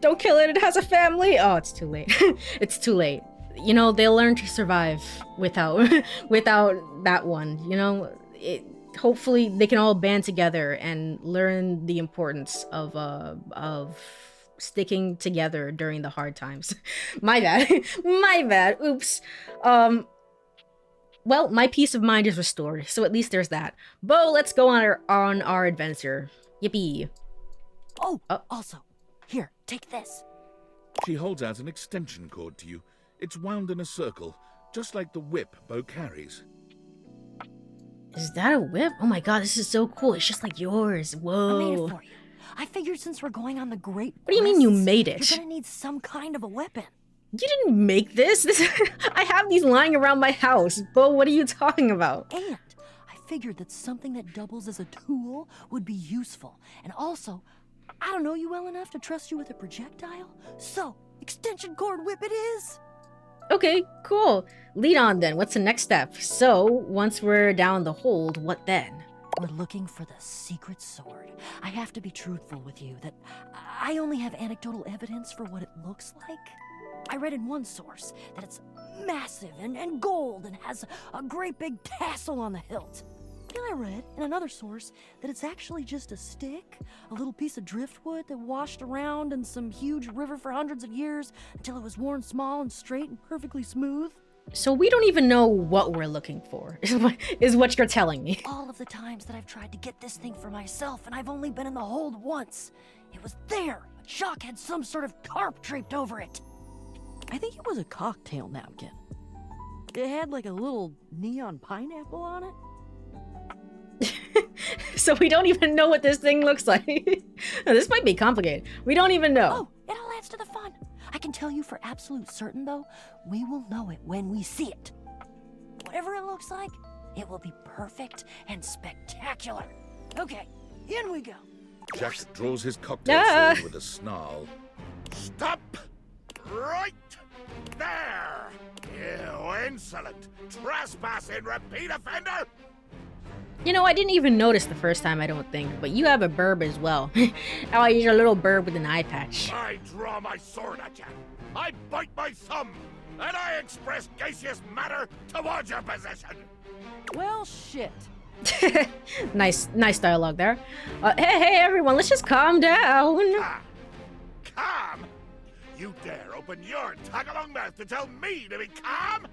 Don't kill it, it has a family! Oh, it's too late. It's too late. You know, they'll learn to survive without that one. You know, hopefully they can all band together and learn the importance of sticking together during the hard times. My bad. My bad. Oops. Well, my peace of mind is restored, so at least there's that. Bo, let's go on our adventure. Yippee. Oh, also, here, take this. She holds out an extension cord to you. It's wound in a circle, just like the whip Bo carries. Is that a whip? Oh my god, this is so cool. It's just like yours. Whoa. I made it for you. I figured since we're going on the great What do you mean you made it? You're gonna need some kind of a weapon. You didn't make this. I have these lying around my house. Bo, what are you talking about? And I figured that something that doubles as a tool would be useful. And also, I don't know you well enough to trust you with a projectile. So, extension cord whip it is. Okay, cool. Lead on then. What's the next step? So, once we're down the hold, what then? We're looking for the secret sword. I have to be truthful with you that I only have anecdotal evidence for what it looks like. I read in one source that it's massive and gold and has a great big tassel on the hilt. Then I read in another source that it's actually just a stick, a little piece of driftwood that washed around in some huge river for hundreds of years until it was worn small and straight and perfectly smooth. So we don't even know what we're looking for, is what you're telling me. All of the times that I've tried to get this thing for myself, and I've only been in the hold once. It was there, but Jacques had some sort of tarp draped over it. I think it was a cocktail napkin. It had like a little neon pineapple on it. So we don't even know what this thing looks like. This might be complicated. We don't even know. Oh, it all adds to the fun. I can tell you for absolute certain, though, we will know it when we see it. Whatever it looks like, it will be perfect and spectacular. Okay, in we go. Jack draws his cocktail sword with a snarl. Stop! Right there! You insolent, trespassing repeat offender! You know, I didn't even notice the first time, I don't think, but you have a burb as well. Oh, you're a little burb with an eye patch. I draw my sword at you. I bite my thumb, and I express gaseous matter towards your position. Well, shit. Nice dialogue there. Hey, everyone, let's just calm down. Calm? You dare open your tag-along mouth to tell me to be calm?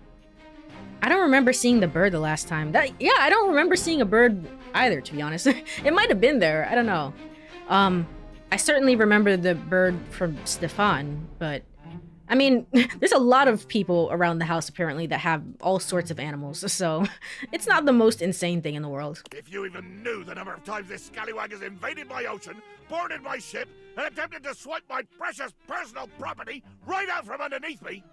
I don't remember seeing the bird the last time. I don't remember seeing a bird either, to be honest. It might have been there. I don't know. I certainly remember the bird from Stefan, but I mean, there's a lot of people around the house apparently that have all sorts of animals, so it's not the most insane thing in the world. If you even knew the number of times this scallywag has invaded my ocean, boarded my ship, and attempted to swipe my precious personal property right out from underneath me,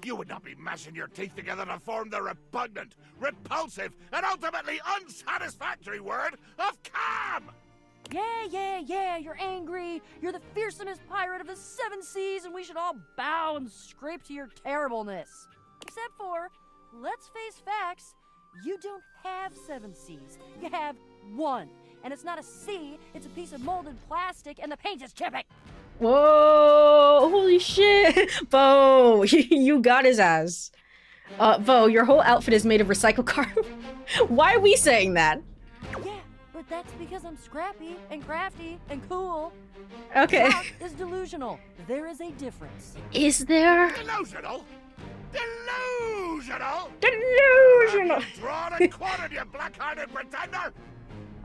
you would not be mashing your teeth together to form the repugnant, repulsive, and ultimately unsatisfactory word of calm! Yeah, you're angry. You're the fearsomest pirate of the 7 seas, and we should all bow and scrape to your terribleness. Except for, let's face facts, you don't have 7 seas. You have 1. And it's not a sea, it's a piece of molded plastic, and the paint is chipping. Whoa, holy shit. Bo, you got his ass. Bo, your whole outfit is made of recycled cardboard. Why are we saying that? Yeah, but that's because I'm scrappy and crafty and cool. Okay. Jacques is delusional. There is a difference. Is there? Delusional? Delusional? Delusional. Have you drawn and quartered, you black-hearted pretender?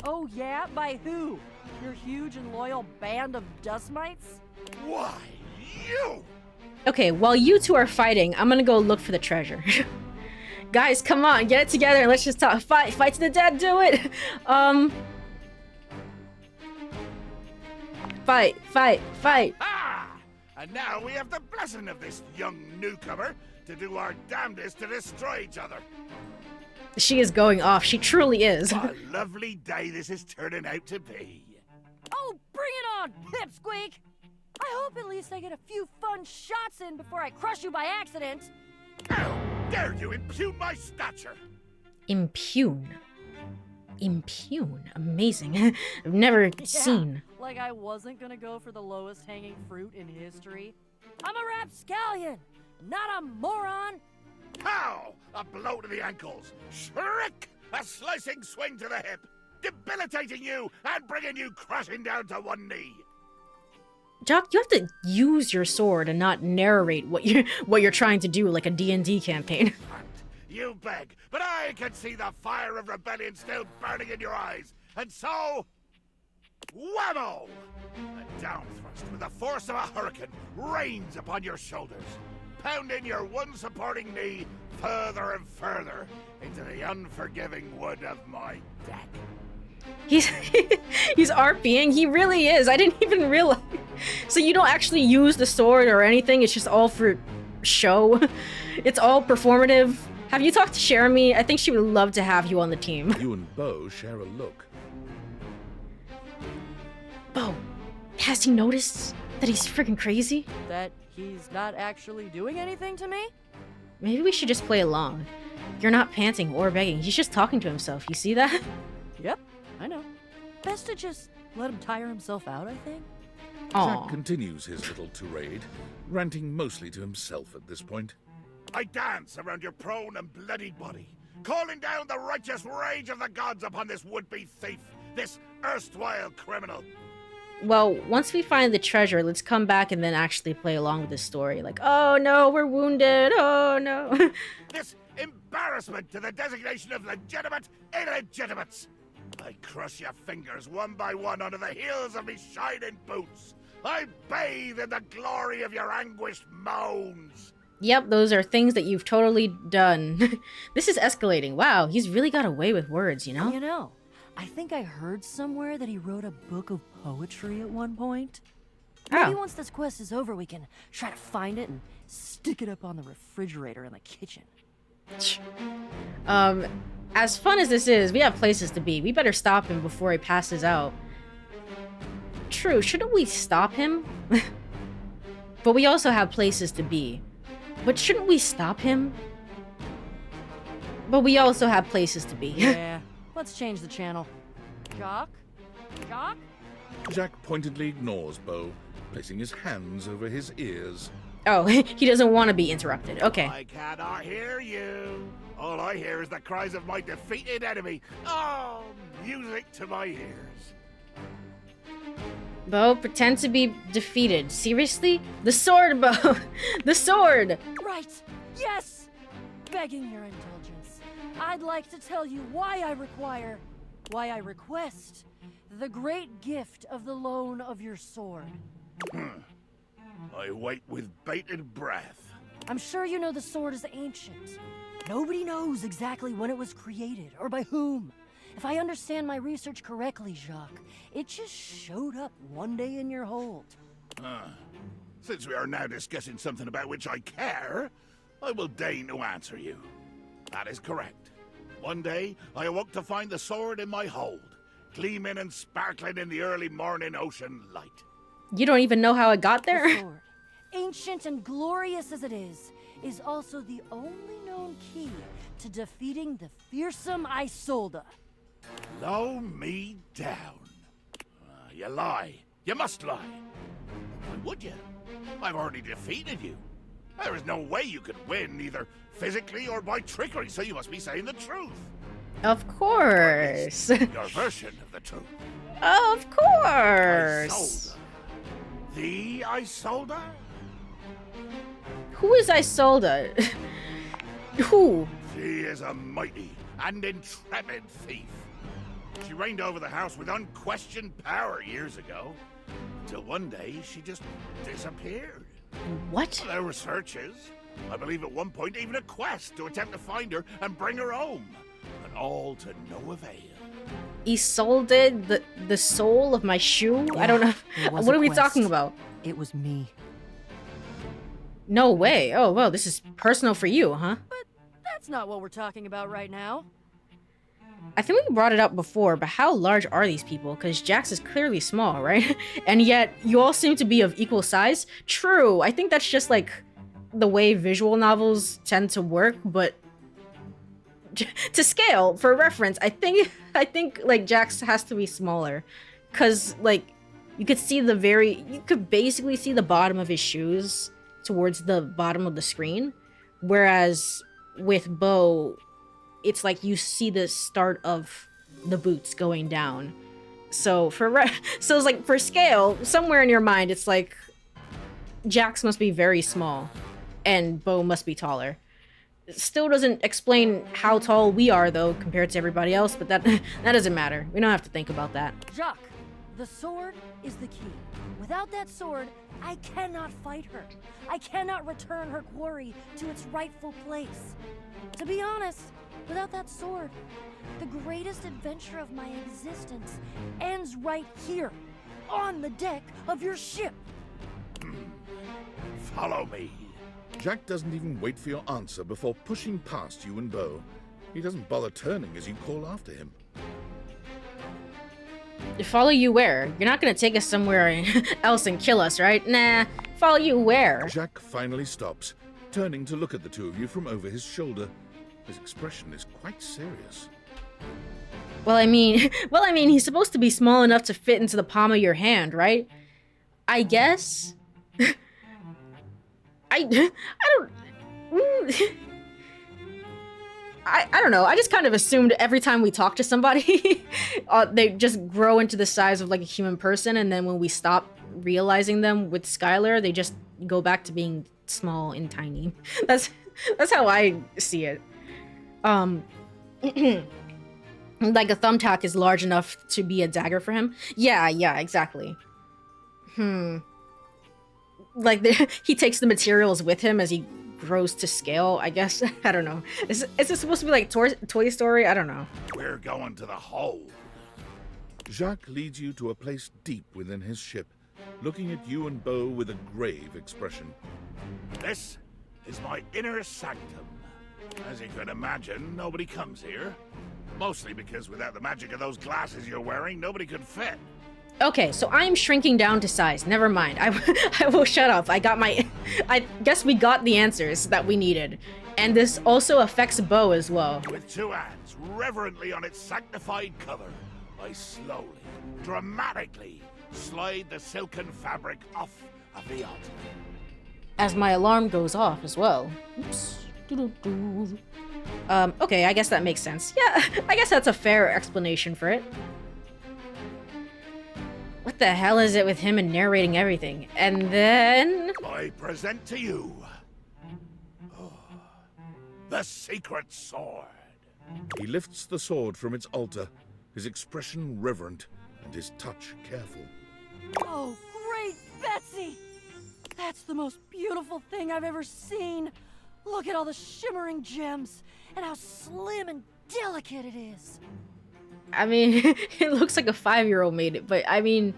Oh yeah? By who? Your huge and loyal band of dust mites? Why, you? Okay, while you two are fighting, I'm gonna go look for the treasure. Guys, come on, get it together and let's just talk. Fight to the death, do it! Fight! Ah! And now we have the blessing of this young newcomer to do our damnedest to destroy each other. She is going off, she truly is. What a lovely day this is turning out to be. Oh, bring it on, pipsqueak! I hope at least I get a few fun shots in before I crush you by accident. How dare you impugn my stature? Impugn. Amazing. I've never seen. Like I wasn't gonna go for the lowest hanging fruit in history. I'm a rapscallion, not a moron. How? A blow to the ankles. Shriek! A slicing swing to the hip. Debilitating you and bringing you crashing down to one knee. Jock, you have to use your sword and not narrate what you're trying to do like a D&D campaign. You beg, but I can see the fire of rebellion still burning in your eyes. And so, whammo! A down thrust with the force of a hurricane rains upon your shoulders, pounding your one supporting knee further and further into the unforgiving wood of my deck. He's RPing, he really is. I didn't even realize. So you don't actually use the sword or anything, it's just all for show. It's all performative. Have you talked to Jeremy? I think she would love to have you on the team. You and Bo share a look. Bo, has he noticed that he's freaking crazy? That he's not actually doing anything to me? Maybe we should just play along. You're not panting or begging. He's just talking to himself. You see that? Yep, I know. Best to just let him tire himself out, I think. Jack continues his little tirade, ranting mostly to himself at this point. I dance around your prone and bloodied body, calling down the righteous rage of the gods upon this would-be thief, this erstwhile criminal. Well, once we find the treasure, let's come back and then actually play along with this story. Like, oh no, we're wounded. Oh no. This embarrassment to the designation of legitimate illegitimates. I crush your fingers one by one under the heels of me shining boots. I bathe in the glory of your anguished moans. Yep, those are things that you've totally done. This is escalating. Wow, he's really got away with words, you know? You know, I think I heard somewhere that he wrote a book of poetry at one point. Maybe once this quest is over, we can try to find it and stick it up on the refrigerator in the kitchen. As fun as this is, we have places to be. We better stop him before he passes out. True, shouldn't we stop him? But we also have places to be. But shouldn't we stop him? But we also have places to be. Yeah, let's change the channel. Jock? Jock? Jack pointedly ignores Bo, placing his hands over his ears. Oh, he doesn't want to be interrupted. Okay. I cannot hear you. All I hear is the cries of my defeated enemy. Oh, music to my ears. Bo, pretend to be defeated. Seriously? The sword, Bo! The sword! Right! Yes! Begging your indulgence, I'd like to tell you why I request the great gift of the loan of your sword. I wait with bated breath. I'm sure you know the sword is ancient. Nobody knows exactly when it was created or by whom. If I understand my research correctly, Jacques, it just showed up one day in your hold. Since we are now discussing something about which I care, I will deign to answer you. That is correct. One day, I awoke to find the sword in my hold, gleaming and sparkling in the early morning ocean light. You don't even know how it got there? The sword, ancient and glorious as it is also the only known key to defeating the fearsome Isolde. Blow me down. You lie. You must lie. Why would you? I've already defeated you. There is no way you could win, either physically or by trickery, so you must be saying the truth. Of course. Your version of the truth. Of course. Isolde. The Isolde? Who is Isolde? Who? She is a mighty and intrepid thief. She reigned over the house with unquestioned power years ago, until one day she just disappeared. What? There were searches. I believe at one point even a quest to attempt to find her and bring her home, but all to no avail. Isolde, the soul of my shoe? Yeah, I don't know. What are we quest. talking about? It was me. No way. Oh, well, this is personal for you, huh? But that's not what we're talking about right now. I think we brought it up before, but how large are these people? Because Jax is clearly small, right? And yet, you all seem to be of equal size. True, I think that's just, like, the way visual novels tend to work, but... to scale, for reference, I think, like, Jax has to be smaller. Because, like, you could basically see the bottom of his shoes towards the bottom of the screen. Whereas, with Bo... it's like you see the start of the boots going down. So so it's like for scale, somewhere in your mind, it's like Jax must be very small and Bo must be taller. It still doesn't explain how tall we are though compared to everybody else, but that doesn't matter. We don't have to think about that. Jacques, the sword is the key. Without that sword, I cannot fight her. I cannot return her quarry to its rightful place. To be honest, without that sword, the greatest adventure of my existence ends right here, on the deck of your ship. Follow me. Jack doesn't even wait for your answer before pushing past you and Bo. He doesn't bother turning as you call after him. Follow you where? You're not gonna take us somewhere else and kill us, right? Nah, follow you where? Jack finally stops, turning to look at the two of you from over his shoulder. His expression is quite serious. Well, I mean, he's supposed to be small enough to fit into the palm of your hand, right? I guess. I don't. I don't know. I just kind of assumed every time we talk to somebody, they just grow into the size of like a human person, and then when we stop realizing them with Skylar, they just go back to being small and tiny. That's how I see it. Like a thumbtack is large enough to be a dagger for him. Yeah, exactly. Like he takes the materials with him as he grows to scale, I guess. I don't know. Is this supposed to be like Toy Story? I don't know. We're going to the hold. Jacques leads you to a place deep within his ship, looking at you and Beau with a grave expression. This is my inner sanctum. As you can imagine, nobody comes here. Mostly because without the magic of those glasses you're wearing, nobody could fit. Okay, so I'm shrinking down to size. Never mind. I will shut up. I guess we got the answers that we needed. And this also affects Beau as well. With two hands reverently on its sanctified cover, I slowly, dramatically slide the silken fabric off of the altar. As my alarm goes off as well. Oops. Doo-doo-doo. Okay, I guess that makes sense. Yeah, I guess that's a fair explanation for it. What the hell is it with him and narrating everything? And then... I present to you... the secret sword. He lifts the sword from its altar, his expression reverent and his touch careful. Oh, great Betsy! That's the most beautiful thing I've ever seen. Look at all the shimmering gems and how slim and delicate it is. I mean, it looks like a 5-year-old made it, but I mean,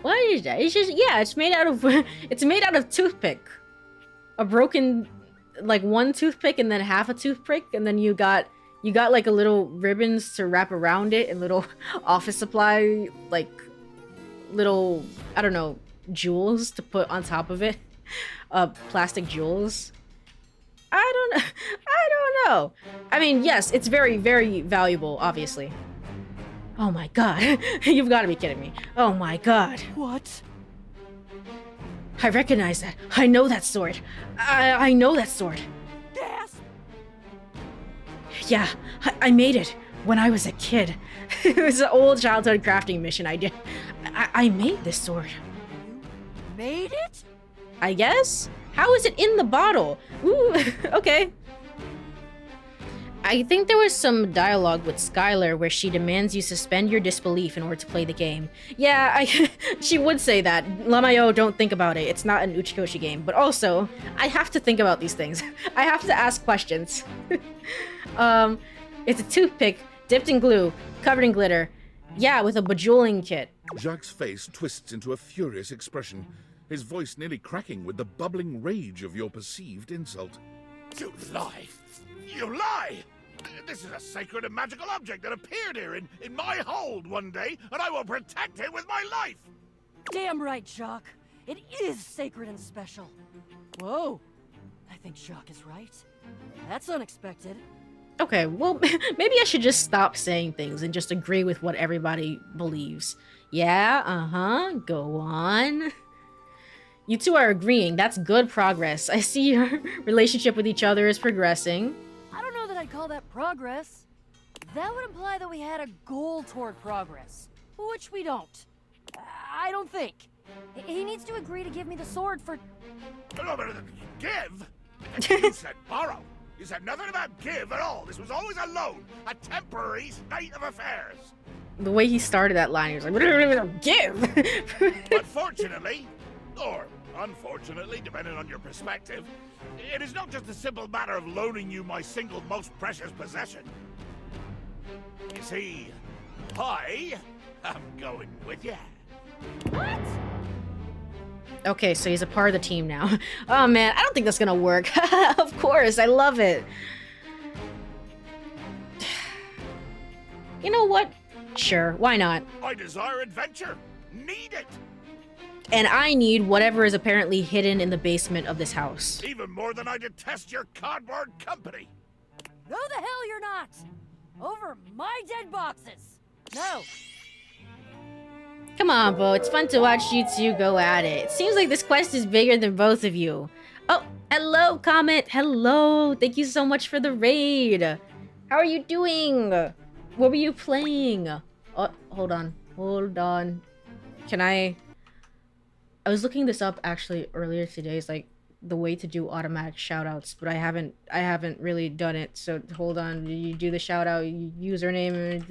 what is that? It's just, yeah, it's made out of toothpick. A broken, like one toothpick and then half a toothpick, and then you got like a little ribbons to wrap around it and little office supply, like little, I don't know, jewels to put on top of it. Plastic jewels. I don't know. I mean, yes, it's very, very valuable, obviously. Oh my god. You've got to be kidding me. Oh my god. What? I recognize that. I know that sword. I know that sword. Gasp! Yeah, I made it when I was a kid. It was an old childhood crafting mission I did. I made this sword. You made it? I guess? How is it in the bottle? Ooh, okay. I think there was some dialogue with Skylar where she demands you suspend your disbelief in order to play the game. Yeah, she would say that. Lamayo, don't think about it. It's not an Uchikoshi game. But also, I have to think about these things. I have to ask questions. It's a toothpick, dipped in glue, covered in glitter. Yeah, with a bejeweling kit. Jacques' face twists into a furious expression, his voice nearly cracking with the bubbling rage of your perceived insult. You lie! You lie! This is a sacred and magical object that appeared here in my hold one day, and I will protect it with my life! Damn right, Jacques. It is sacred and special. Whoa. I think Jacques is right. That's unexpected. Okay, well, maybe I should just stop saying things and just agree with what everybody believes. Yeah, go on. You two are agreeing. That's good progress. I see your relationship with each other is progressing. I don't know that I'd call that progress. That would imply that we had a goal toward progress, which we don't. I don't think. He needs to agree to give me the sword for... Give? You said borrow. You said nothing about give at all. This was always a loan, a temporary state of affairs. The way he started that line, he was like, give! But fortunately, or unfortunately, depending on your perspective, it is not just a simple matter of loaning you my single most precious possession. You see, I am going with you. What? Okay, so he's a part of the team now. Oh man, I don't think that's gonna work. Of course, I love it. You know what? Sure, why not? I desire adventure. Need it. And I need whatever is apparently hidden in the basement of this house. Even more than I detest your cardboard company. No, the hell you're not! Over my dead boxes! No! Come on, Bo. It's fun to watch you two go at it. It seems like this quest is bigger than both of you. Oh, hello, Comet. Hello. Thank you so much for the raid. How are you doing? What were you playing? Oh, hold on. Hold on. Can I was looking this up actually earlier today. It's like the way to do automatic shoutouts, but I haven't really done it. So hold on. You do the shoutout username.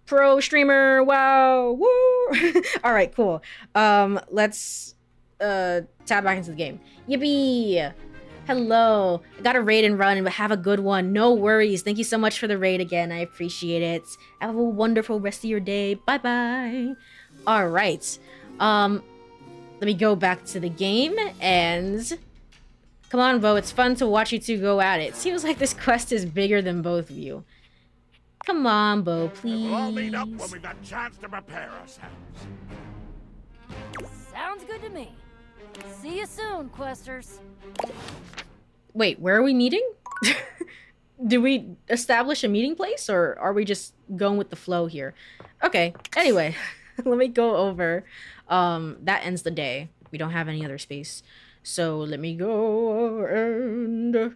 Pro streamer. Wow. Woo. All right, cool. Let's tab back into the game. Yippee. Hello. I got a raid and run, but have a good one. No worries. Thank you so much for the raid again. I appreciate it. Have a wonderful rest of your day. Bye-bye. All right. Let me go back to the game and come on, Bo. It's fun to watch you two go at it. Seems like this quest is bigger than both of you. Come on, Bo, please. We'll all meet up when we've got a chance to prepare ourselves. Sounds good to me. See you soon, questers. Wait, where are we meeting? Do we establish a meeting place, or are we just going with the flow here? Okay, anyway, let me go over. That ends the day. We don't have any other space. So let me go and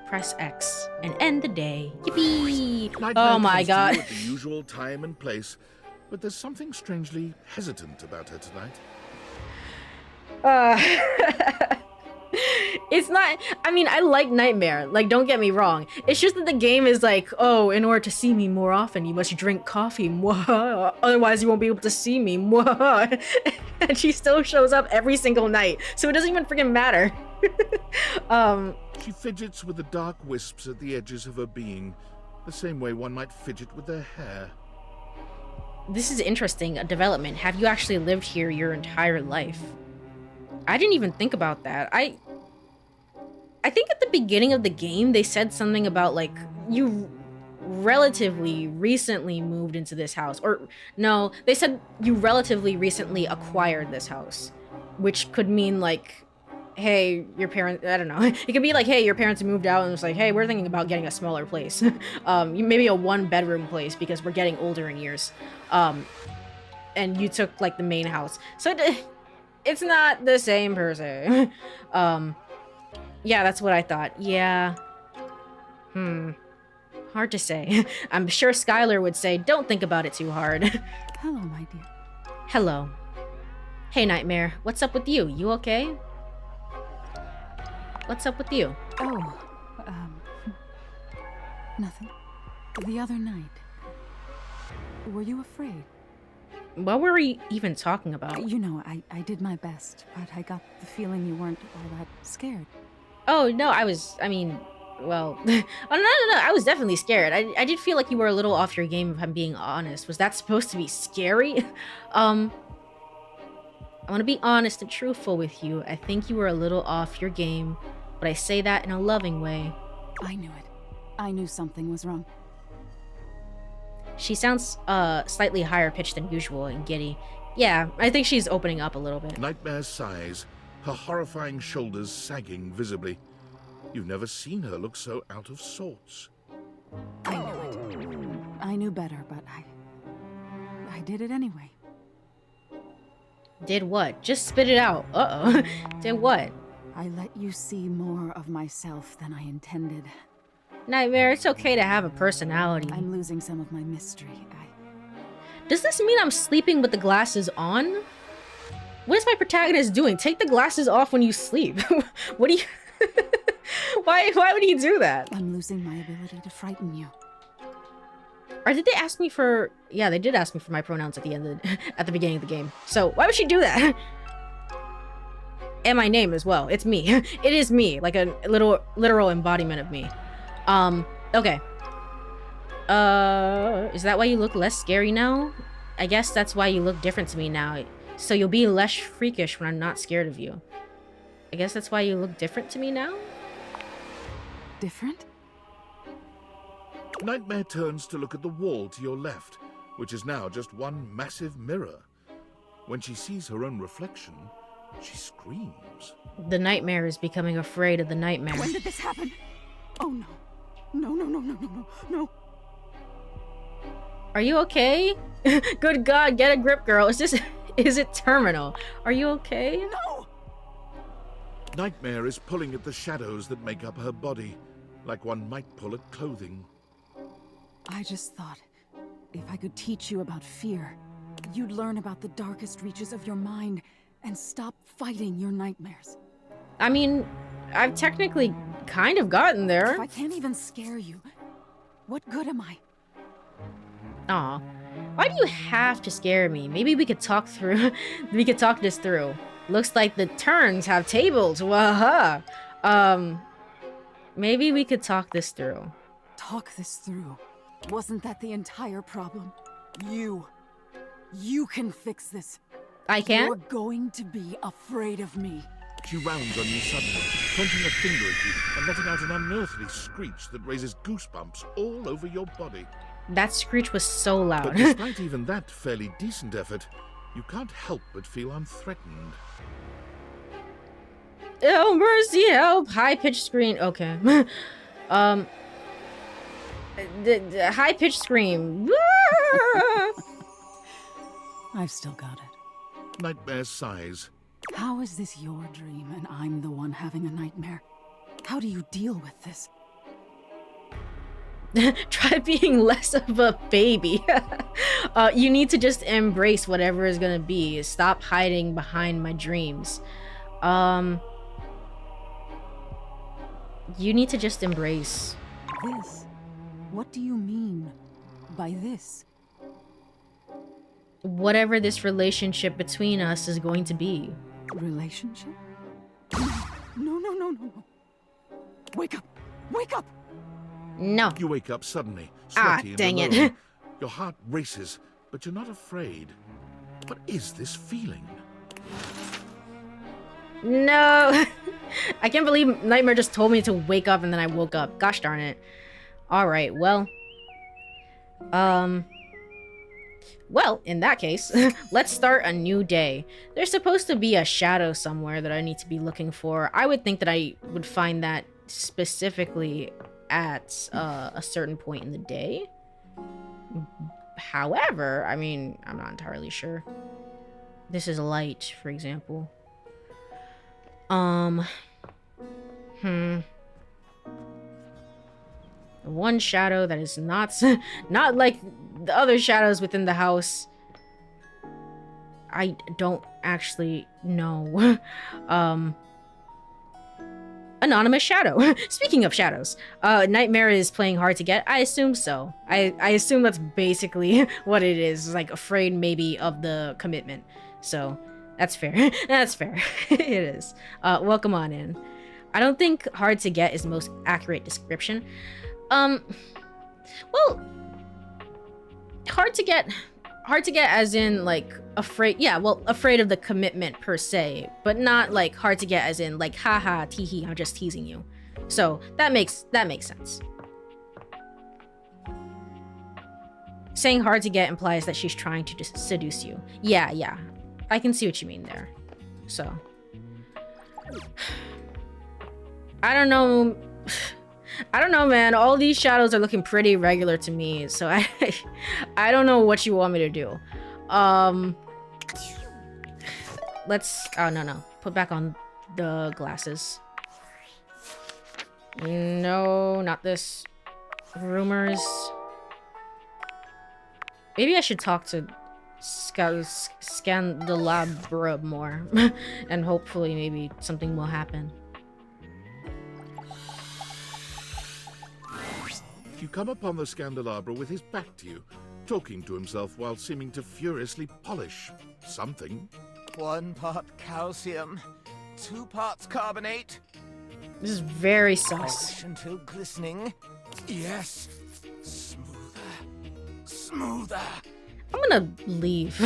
press X and end the day. Yippee! Oh my god. At the usual time and place, but there's something strangely hesitant about her tonight. It's not, I mean, I like Nightmare, like, don't get me wrong. It's just that the game is like, oh, in order to see me more often, you must drink coffee, otherwise you won't be able to see me, and she still shows up every single night, so it doesn't even freaking matter. She fidgets with the dark wisps at the edges of her being, the same way one might fidget with their hair. This is interesting, a development. Have you actually lived here your entire life? I didn't even think about that. I think at the beginning of the game, they said something about, like, you relatively recently moved into this house. Or, no, they said you relatively recently acquired this house. Which could mean, like, hey, your parents, I don't know. It could be like, hey, your parents moved out and it's like, hey, we're thinking about getting a smaller place. Maybe a one-bedroom place because we're getting older in years. And you took, like, the main house. So it's not the same per se. Yeah, that's what I thought. Yeah. Hard to say. I'm sure Skylar would say, don't think about it too hard. Hello, my dear. Hello. Hey, Nightmare. What's up with you? You okay? What's up with you? Oh, nothing. The other night, were you afraid? What were we even talking about? You know, I did my best, but I got the feeling you weren't all that scared. Oh, no, I mean, well, oh, no, I was definitely scared. I did feel like you were a little off your game, if I'm being honest. Was that supposed to be scary? I want to be honest and truthful with you. I think you were a little off your game, but I say that in a loving way. I knew it. I knew something was wrong. She sounds slightly higher pitched than usual and giddy. Yeah, I think she's opening up a little bit. Nightmare sighs, her horrifying shoulders sagging visibly. You've never seen her look so out of sorts. I knew it. I knew better, but I did it anyway. Did what? Just spit it out. Uh-oh. Did what? I let you see more of myself than I intended. Nightmare, it's okay to have a personality. I'm losing some of my mystery. Does this mean I'm sleeping with the glasses on? What is my protagonist doing? Take the glasses off when you sleep. What do you... Why would he do that? I'm losing my ability to frighten you. Or did they ask me for... Yeah, they did ask me for my pronouns at the at the beginning of the game. So why would she do that? And my name as well. It's me. It is me. Like a literal embodiment of me. Okay. Is that why you look less scary now? I guess that's why you look different to me now. So you'll be less freakish when I'm not scared of you. I guess that's why you look different to me now? Different? Nightmare turns to look at the wall to your left, which is now just one massive mirror. When she sees her own reflection, she screams. The nightmare is becoming afraid of the nightmare. When did this happen? Oh no. No, no, no, no, no, no, no. Are you okay? Good God, get a grip, girl. Is it terminal? Are you okay? No! Nightmare is pulling at the shadows that make up her body, like one might pull at clothing. I just thought, if I could teach you about fear, you'd learn about the darkest reaches of your mind and stop fighting your nightmares. I mean, I've technically kind of gotten there. If I can't even scare you, what good am I? Aw. Why do you have to scare me? Maybe we could talk through. We could talk this through. Looks like the turns have tables. Waha. Maybe we could talk this through. Talk this through. Wasn't that the entire problem? You can fix this. I can? You're going to be afraid of me. She rounds on you suddenly, pointing a finger at you and letting out an unearthly screech that raises goosebumps all over your body. That screech was so loud. But despite even that fairly decent effort, you can't help but feel unthreatened. Oh, mercy, help! High-pitched scream. Okay. The high-pitched scream. I've still got it. Nightmare sighs. How is this your dream and I'm the one having a nightmare? How do you deal with this? Try being less of a baby. You need to just embrace whatever is gonna be. Stop hiding behind my dreams. You need to just embrace. This? What do you mean by this? Whatever this relationship between us is going to be. Relationship? No, no, no, no, no. Wake up! Wake up! No. You wake up suddenly, sweaty dang and it. alone. Your heart races, but you're not afraid. What is this feeling? No. I can't believe Nightmare just told me to wake up and then I woke up. Gosh darn it. Alright, well. Well, in that case, let's start a new day. There's supposed to be a shadow somewhere that I need to be looking for. I would think that I would find that specifically at a certain point in the day. However, I mean, I'm not entirely sure. This is light, for example. One shadow that is not not like the other shadows within the house. I don't actually know. Anonymous shadow. Speaking of shadows, Nightmare is playing hard to get. I assume so. I assume that's basically what it is. Like afraid maybe of the commitment. So that's fair. That's fair. It is. Welcome on in. I don't think hard to get is the most accurate description. Well, hard to get as in like afraid, yeah, well, afraid of the commitment per se, but not like hard to get as in like haha teehee, I'm just teasing you. So that makes sense. Saying hard to get implies that she's trying to just seduce you. Yeah, I can see what you mean there. So I don't know, man. All these shadows are looking pretty regular to me, so I don't know what you want me to do. Let's... Oh, no. Put back on the glasses. No, not this. Rumors. Maybe I should talk to Scandelabra more. And hopefully maybe something will happen. You come upon the Scandelabra with his back to you, talking to himself while seeming to furiously polish something. 1 part calcium, 2 parts carbonate. This is very sus. Polish until glistening. Yes, smoother. I'm gonna leave.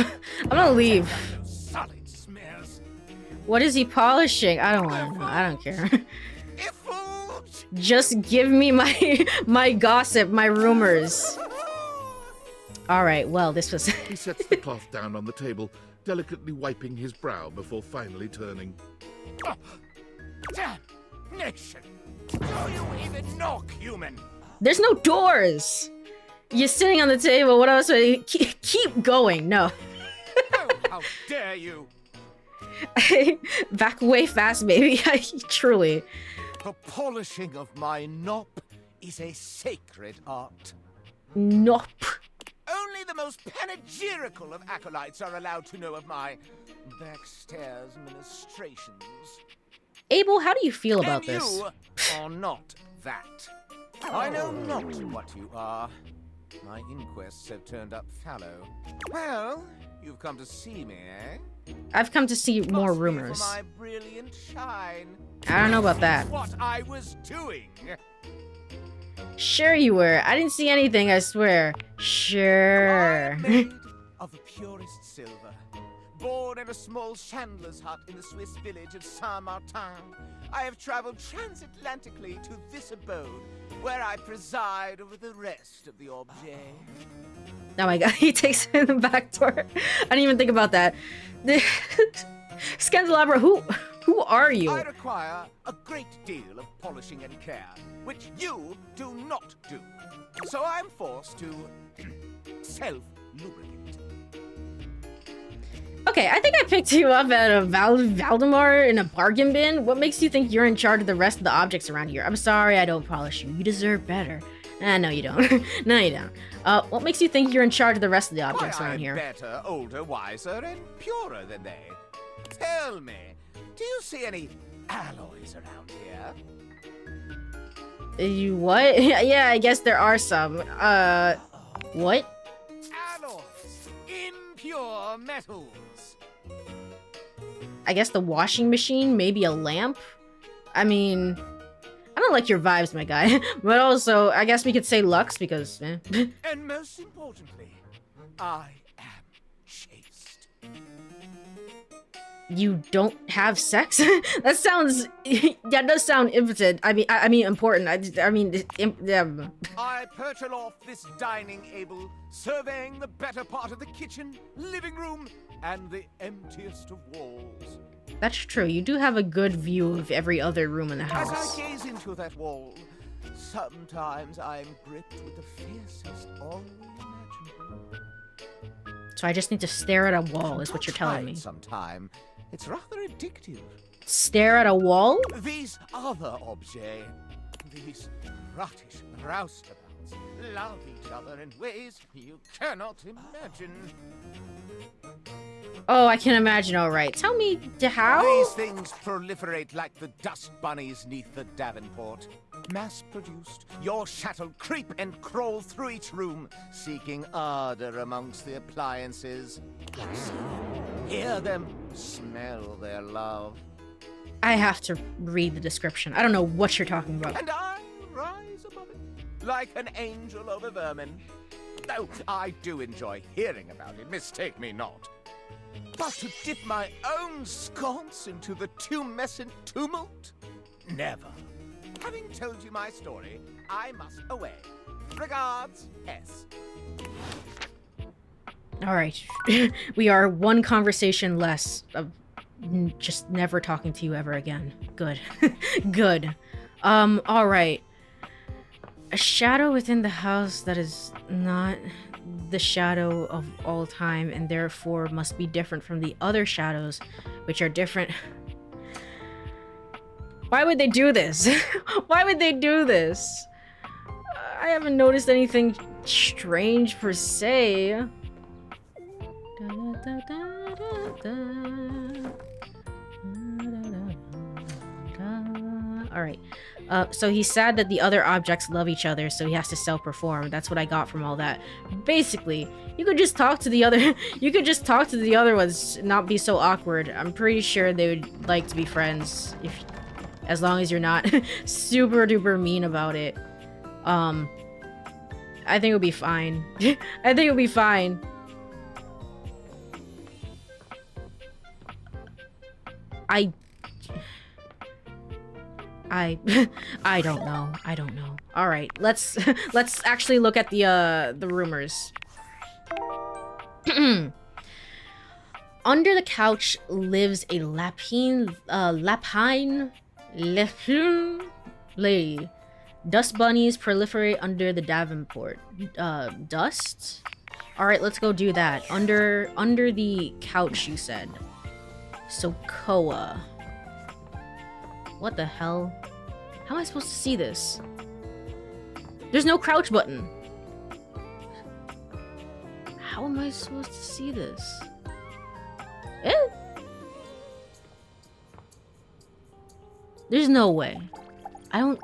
I'm gonna leave. Solid smears. What is he polishing? I don't want to know. I don't care. Just give me my gossip, my rumors. All right, well, this was... He sets the cloth down on the table, delicately wiping his brow before finally turning. Oh, damnation! Do you even knock, human? There's no doors! You're sitting on the table, what else? Keep going, no. Oh, how dare you! Back way fast, baby. Truly. The polishing of my nop is a sacred art. Nope. Only the most panegyrical of acolytes are allowed to know of my backstairs ministrations. Abel, how do you feel about And this? you are not that. I know not what you are. My inquests have turned up fallow. Well, you've come to see me, eh? I've come to see more Must be rumors. for my brilliant shine. I don't know about that. What I was doing. Sure you were. I didn't see anything, I swear. Sure. I'm made of the purest silver. Born in a small chandler's hut in the Swiss village of Saint-Martin, I have traveled transatlantically to this abode, where I preside over the rest of the objet. Oh my god, he takes it in the back door. I didn't even think about that. Scandelabra, who are you? I require a great deal of polishing and care, which you do not do. So I'm forced to self-lubricate. Okay, I think I picked you up at a Valdemar in a bargain bin. What makes you think you're in charge of the rest of the objects around here? I'm sorry I don't polish you. You deserve better. No, you don't. No, you don't. What makes you think you're in charge of the rest of the objects around here? Better, older, wiser, and purer than they. Tell me, do you see any alloys around here? You what? Yeah, I guess there are some. What? Alloys, impure metals. I guess the washing machine, maybe a lamp? I mean, I don't like your vibes, my guy. But also, I guess we could say Lux because, eh. And most importantly, I am chaste. You don't have sex? That sounds... that does sound impotent. I mean important. I perch aloft this dining able, surveying the better part of the kitchen, living room, and the emptiest of walls. That's true. You do have a good view of every other room in the As house. I gaze into that wall, sometimes I am gripped with the fiercest awe imaginable. So I just need to stare at a wall, is what you're telling me. Sometime. It's rather addictive. Stare at a wall? These other objets, these rottish roustabouts, love each other in ways you cannot imagine. Oh, I can imagine, alright. Tell me, how? These things proliferate like the dust bunnies neath the Davenport. Mass-produced, your shuttle creep and crawl through each room, seeking ardor amongst the appliances. See them, hear them, smell their love. I have to read the description. I don't know what you're talking about. And I rise above it, like an angel over vermin. Though I do enjoy hearing about it, mistake me not. But to dip my own sconce into the tumescent tumult? Never. Having told you my story, I must away. Regards, S. Alright. We are one conversation less of just never talking to you ever again. Good. Good. Alright. A shadow within the house that is not the shadow of all time and therefore must be different from the other shadows, which are different. Why would they do this? Why would they do this? I haven't noticed anything strange per se. Alright. So he's sad that the other objects love each other, so he has to self-perform. That's what I got from all that. Basically, you could just talk to the other you could just talk to the other ones, not be so awkward. I'm pretty sure they would like to be friends as long as you're not super duper mean about it. I think it'll be fine. I think it'll be fine. I don't know. I don't know. All right, let's actually look at the rumors. Under the couch lives a lapine lady. Dust bunnies proliferate under the Davenport. Dust? Alright, let's go do that. Under the couch, you said. So, Koa. What the hell? How am I supposed to see this? There's no crouch button. How am I supposed to see this? Eh? There's no way. I don't...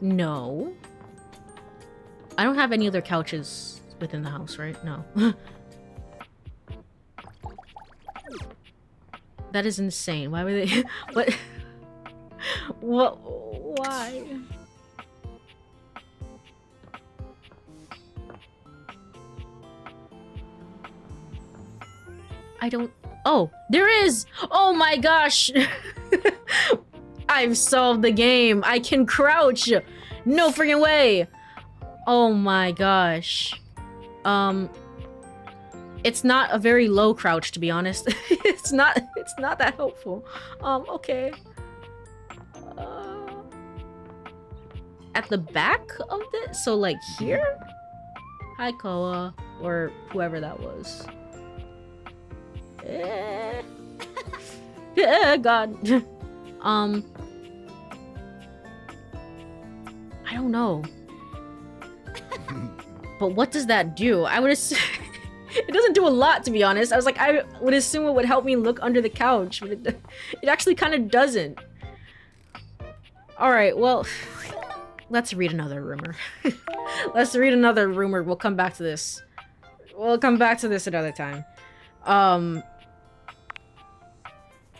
No. I don't have any other couches within the house, right? No. That is insane. Why were they... What? What? Why? I don't... Oh, there is! Oh my gosh! I've solved the game. I can crouch! No freaking way! Oh my gosh. It's not a very low crouch, to be honest. it's not that helpful. Okay. At the back of this? So like here? Hi, Koa. Or whoever that was. Yeah, God. I don't know. But what does that do? I would assume... It doesn't do a lot, to be honest. I was like, I would assume it would help me look under the couch, but it actually kind of doesn't. Alright, well... Let's read another rumor. Let's read another rumor. We'll come back to this. We'll come back to this another time.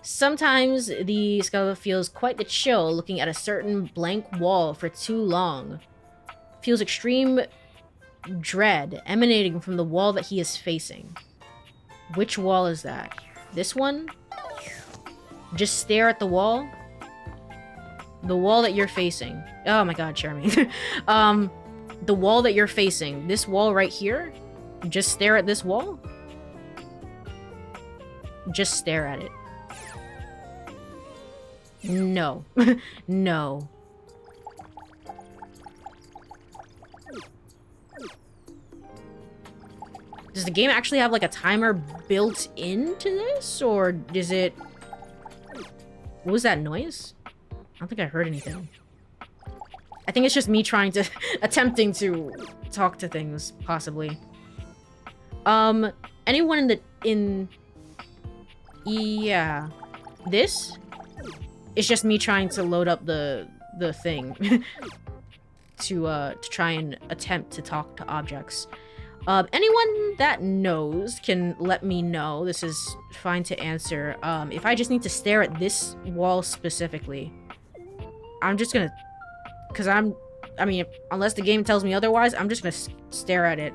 Sometimes the skeleton feels quite the chill looking at a certain blank wall for too long. Feels extreme dread emanating from the wall that he is facing. Which wall is that? This one? Just stare at the wall? The wall that you're facing. Oh my god, Charmaine. The wall that you're facing. This wall right here? Just stare at this wall? Just stare at it. No. No. Does the game actually have like a timer built into this? Or is it... What was that noise? I don't think I heard anything. I think it's just me trying to... attempting to talk to things, possibly. Anyone yeah. This is just me trying to load up the thing. to try and attempt to talk to objects. Anyone that knows can let me know. This is fine to answer. If I just need to stare at this wall specifically, I'm just gonna... I mean, unless the game tells me otherwise, I'm just gonna stare at it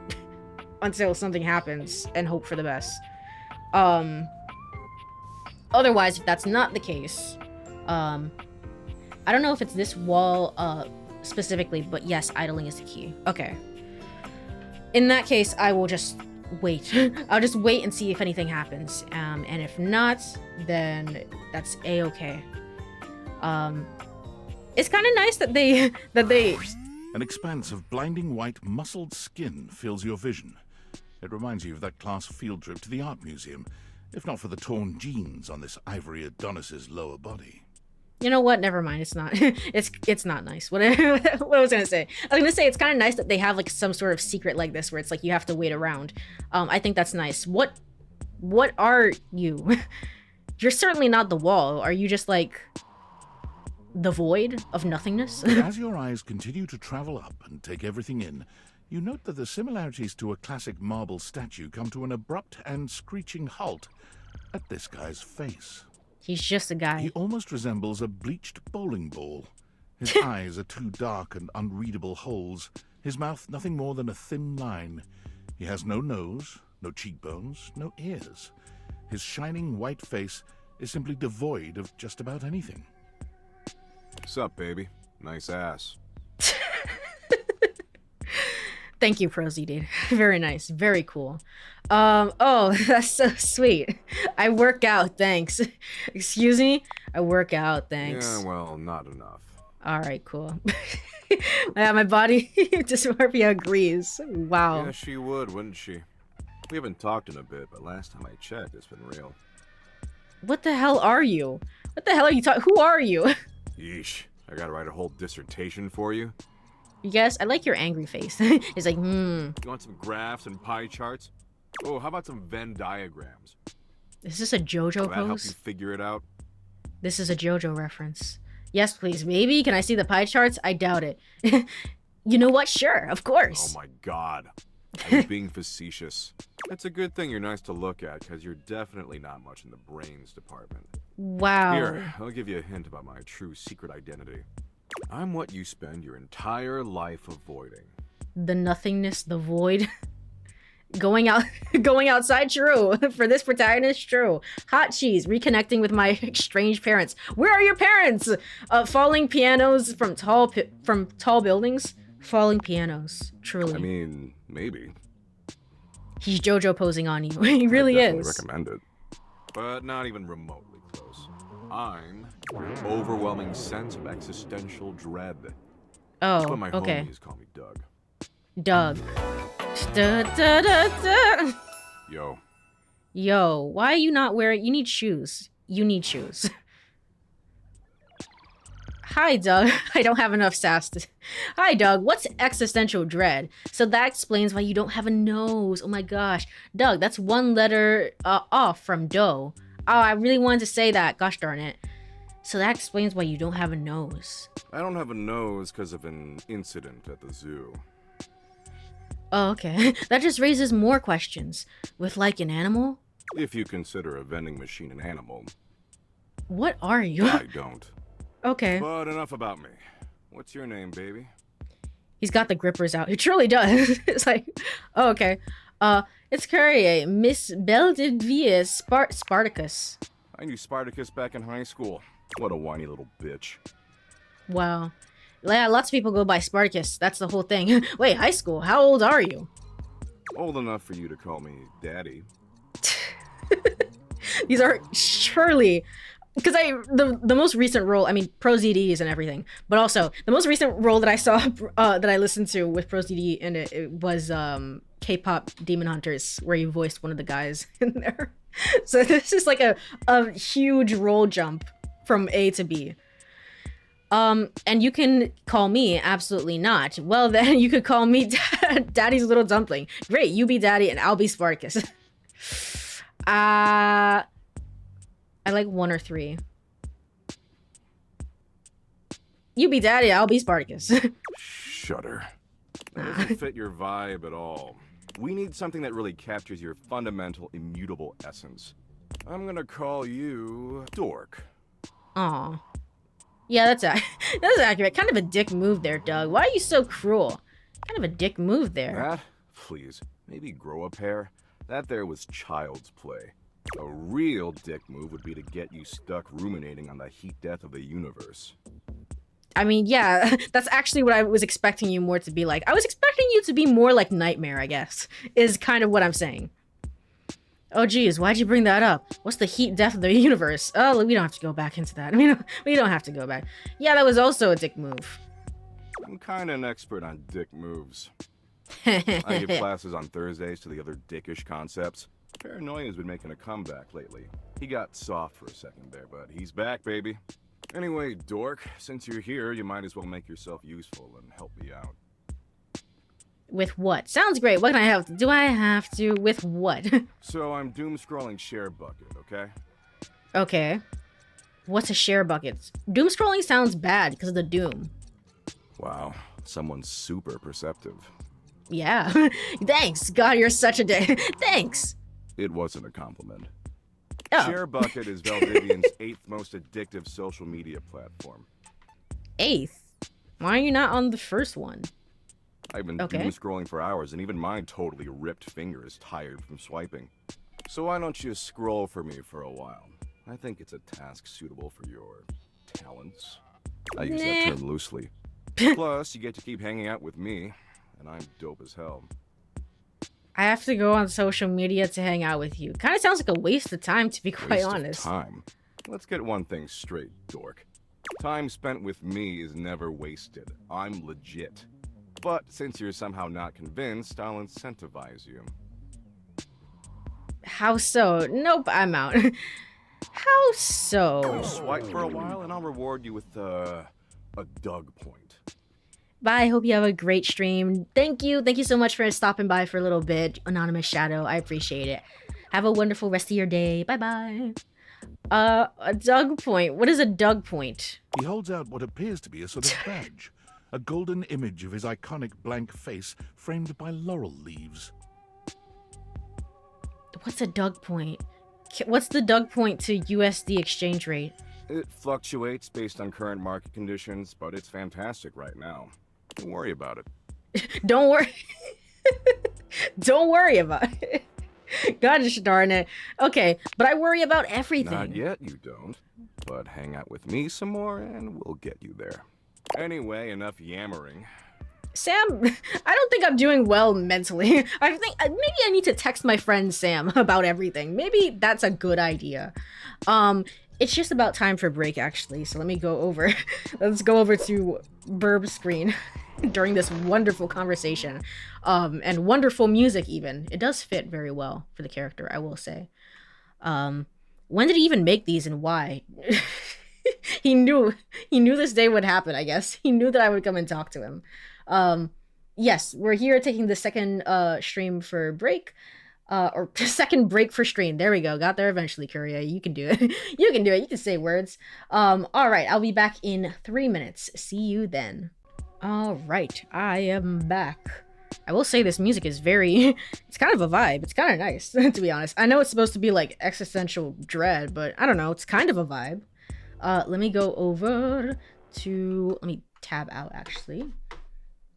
until something happens and hope for the best. Otherwise, if that's not the case, I don't know if it's this wall specifically, but yes, idling is the key. Okay. In that case, I will just wait. I'll just wait and see if anything happens. And if not, then that's a-okay. It's kind of nice that they... An expanse of blinding white muscled skin fills your vision. It reminds you of that class field trip to the art museum, if not for the torn jeans on this ivory Adonis's lower body. You know what? Never mind. It's not. it's not nice. What I was gonna say. I was gonna say it's kind of nice that they have like some sort of secret like this where it's like you have to wait around. I think that's nice. What are you? You're certainly not the wall. Are you just like the void of nothingness? But as your eyes continue to travel up and take everything in, you note that the similarities to a classic marble statue come to an abrupt and screeching halt at this guy's face. He's just a guy. He almost resembles a bleached bowling ball. His eyes are two dark and unreadable holes. His mouth nothing more than a thin line. He has no nose, no cheekbones, no ears. His shining white face is simply devoid of just about anything. Sup, baby? Nice ass. Thank you, Prosy, dude. Very nice. Very cool. Oh, that's so sweet. I work out, thanks. Excuse me? I work out, thanks. Yeah, well, not enough. Alright, cool. Yeah, my body dysmorphia agrees. Wow. Yeah, she would, wouldn't she? We haven't talked in a bit, but last time I checked, it's been real. What the hell are you? What the hell are you talking? Who are you? Yeesh. I gotta write a whole dissertation for you? Yes, I like your angry face. It's like, You want some graphs and pie charts? Oh, how about some Venn diagrams? Is this a JoJo Will that help pose? you figure it out? This is a JoJo reference. Yes, please. Maybe? Can I see the pie charts? I doubt it. You know what? Sure, of course. Oh my god. I was being facetious. It's a good thing you're nice to look at, because you're definitely not much in the brains department. Wow. Here, I'll give you a hint about my true secret identity. I'm what you spend your entire life avoiding. The nothingness, the void. Going outside, true. For this protagonist, true. Hot cheese, reconnecting with my estranged parents. Where are your parents? Falling pianos from tall buildings. Falling pianos, truly. I mean, maybe. He's JoJo posing on you. He really I definitely is. recommend it. But not even remotely close. I'm your overwhelming sense of existential dread. That's what my homies call me Doug. Doug. Da, da, da, da. Yo. Yo, why are you not wearing... You need shoes. You need shoes. Hi, Doug. I don't have enough sass to... Hi, Doug. What's existential dread? So that explains why you don't have a nose. Oh my gosh. Doug, that's one letter off from dough. Oh, I really wanted to say that. Gosh darn it. So that explains why you don't have a nose. I don't have a nose because of an incident at the zoo. Oh, okay. That just raises more questions. With, like, an animal? If you consider a vending machine an animal. What are you? I don't. Okay. But enough about me. What's your name, baby? He's got the grippers out. He truly does. It's like, oh, okay. It's Courie, Miss Beldivier Spartacus. I knew Spartacus back in high school. What a whiny little bitch. Wow. Yeah, lots of people go by Spartacus. That's the whole thing. Wait, high school? How old are you? Old enough for you to call me Daddy. These are surely... Because the most recent role, I mean, Pro ZDs and everything, but also the most recent role that I saw, that I listened to with Pro ZD in it, it was K-pop Demon Hunters, where you voiced one of the guys in there. So this is like a huge role jump from A to B. And you can call me absolutely not. Well, then you could call me Daddy's Little Dumpling. Great, you be Daddy and I'll be Spartacus. I like 1 or 3. You be Daddy, I'll be Spartacus. Shudder. That doesn't fit your vibe at all. We need something that really captures your fundamental, immutable essence. I'm gonna call you Dork. Aw. Yeah, that's accurate. Kind of a dick move there, Doug. Why are you so cruel? Kind of a dick move there. That? Please. Maybe grow a pair? That there was child's play. A real dick move would be to get you stuck ruminating on the heat death of the universe. I mean, yeah, that's actually what I was expecting you more to be like. I was expecting you to be more like Nightmare, I guess, is kind of what I'm saying. Oh, geez, why'd you bring that up? What's the heat death of the universe? Oh, we don't have to go back into that. I mean, we don't have to go back. Yeah, that was also a dick move. I'm kind of an expert on dick moves. I give classes on Thursdays to the other dickish concepts. Paranoia's been making a comeback lately. He got soft for a second there, but he's back, baby. Anyway, Dork, since you're here, you might as well make yourself useful and help me out. With what? Sounds great. What can I have to? Do I have to? With what? So I'm doom-scrolling share bucket, okay? Okay. What's a share bucket? Doom scrolling sounds bad because of the doom. Wow, someone's super perceptive. Yeah. Thanks. God, you're such a dick. Thanks. It wasn't a compliment. Oh. ShareBucket is Valdivian's 8th most addictive social media platform. 8th? Why are you not on the first one? I've been doom scrolling for hours, and even my totally ripped finger is tired from swiping. So why don't you scroll for me for a while? I think it's a task suitable for your talents. I use that term loosely. Plus, you get to keep hanging out with me, and I'm dope as hell. I have to go on social media to hang out with you. Kind of sounds like a waste of time, to be quite honest. Waste of time? Let's get one thing straight, dork. Time spent with me is never wasted. I'm legit. But since you're somehow not convinced, I'll incentivize you. How so? Nope, I'm out. How so? You swipe for a while and I'll reward you with a Doug point. Bye, hope you have a great stream. Thank you so much for stopping by for a little bit, Anonymous Shadow. I appreciate it. Have a wonderful rest of your day. Bye-bye. A Doug point. What is a Doug point? He holds out what appears to be a sort of badge. A golden image of his iconic blank face framed by laurel leaves. What's a Doug point? What's the Doug point to USD exchange rate? It fluctuates based on current market conditions, but it's fantastic right now. Don't worry about it. Don't worry. Don't worry about it. Gosh darn it. Okay, but I worry about everything. Not yet, you don't. But hang out with me some more and we'll get you there. Anyway, enough yammering. Sam, I don't think I'm doing well mentally. I think maybe I need to text my friend Sam about everything. Maybe that's a good idea. It's just about time for break, actually. So let me go over. Let's go over to Burb's screen during this wonderful conversation. And wonderful music, even. It does fit very well for the character, I will say. When did he even make these and why? He knew this day would happen, I guess. He knew that I would come and talk to him. Yes, we're here taking the second stream for break. Or second break for stream. There we go. Got there eventually, Courie. You can do it. You can do it. You can say words. All right. I'll be back in 3 minutes. See you then. All right. I am back. I will say this music is very... It's kind of a vibe. It's kind of nice, to be honest. I know it's supposed to be like existential dread, but I don't know. It's kind of a vibe. Let me go over to... Let me tab out, actually.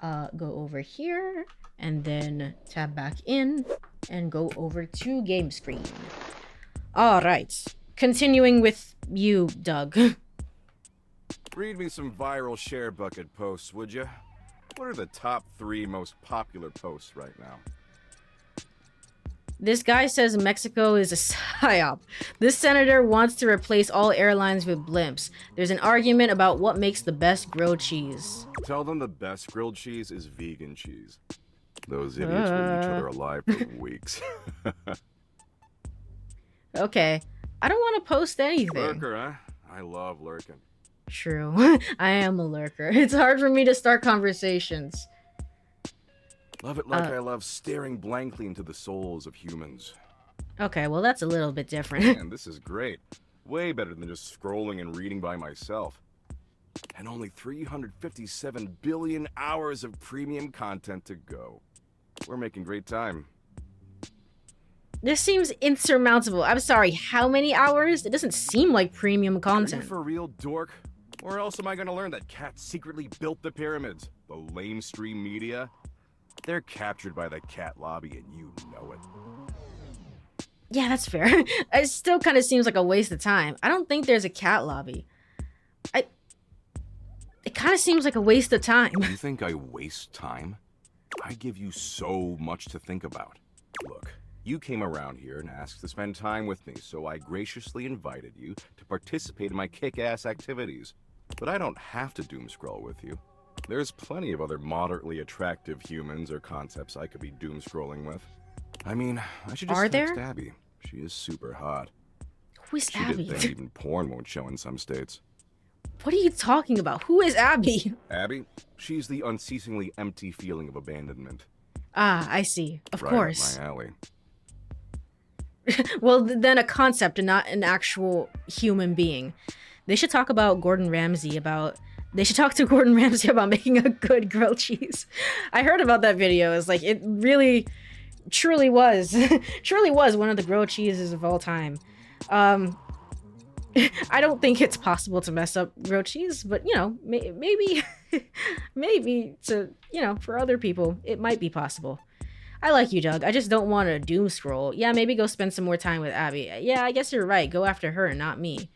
Go over here. And then tab back in and go over to game screen. All right. Continuing with you, Doug. Read me some viral share bucket posts, would you? What are the top 3 most popular posts right now? This guy says Mexico is a psyop. This senator wants to replace all airlines with blimps. There's an argument about what makes the best grilled cheese. Tell them the best grilled cheese is vegan cheese. Those idiots will eat each other alive for weeks. Okay. I don't want to post anything. Lurker, huh? I love lurking. True. I am a lurker. It's hard for me to start conversations. Love it like I love staring blankly into the souls of humans. Okay, well that's a little bit different. And this is great. Way better than just scrolling and reading by myself. And only 357 billion hours of premium content to go. We're making great time. This seems insurmountable. I'm sorry, how many hours? It doesn't seem like premium content. Are you for real, dork? Or else am I gonna learn that cats secretly built the pyramids? The lamestream media? They're captured by the cat lobby and you know it. Yeah, that's fair. It still kind of seems like a waste of time. I don't think there's a cat lobby. It kind of seems like a waste of time. You think I waste time? I give you so much to think about. Look, you came around here and asked to spend time with me, so I graciously invited you to participate in my kick-ass activities. But I don't have to doom scroll with you. There's plenty of other moderately attractive humans or concepts I could be doom scrolling with. I mean, I should just text Abby. She is super hot. Who is Abby? She did things even porn won't show in some states. What are you talking about? Who is Abby? Abby? She's the unceasingly empty feeling of abandonment. Ah, I see. Of course. Right up my alley. Well, then a concept and not an actual human being. They should talk about Gordon Ramsay about... They should talk to Gordon Ramsay about making a good grilled cheese. I heard about that video. It's like, it really, truly was one of the grilled cheeses of all time. I don't think it's possible to mess up grilled cheese, but, you know, maybe, maybe to, you know, for other people, it might be possible. I like you, Doug. I just don't want to doom scroll. Yeah, maybe go spend some more time with Abby. Yeah, I guess you're right. Go after her, not me.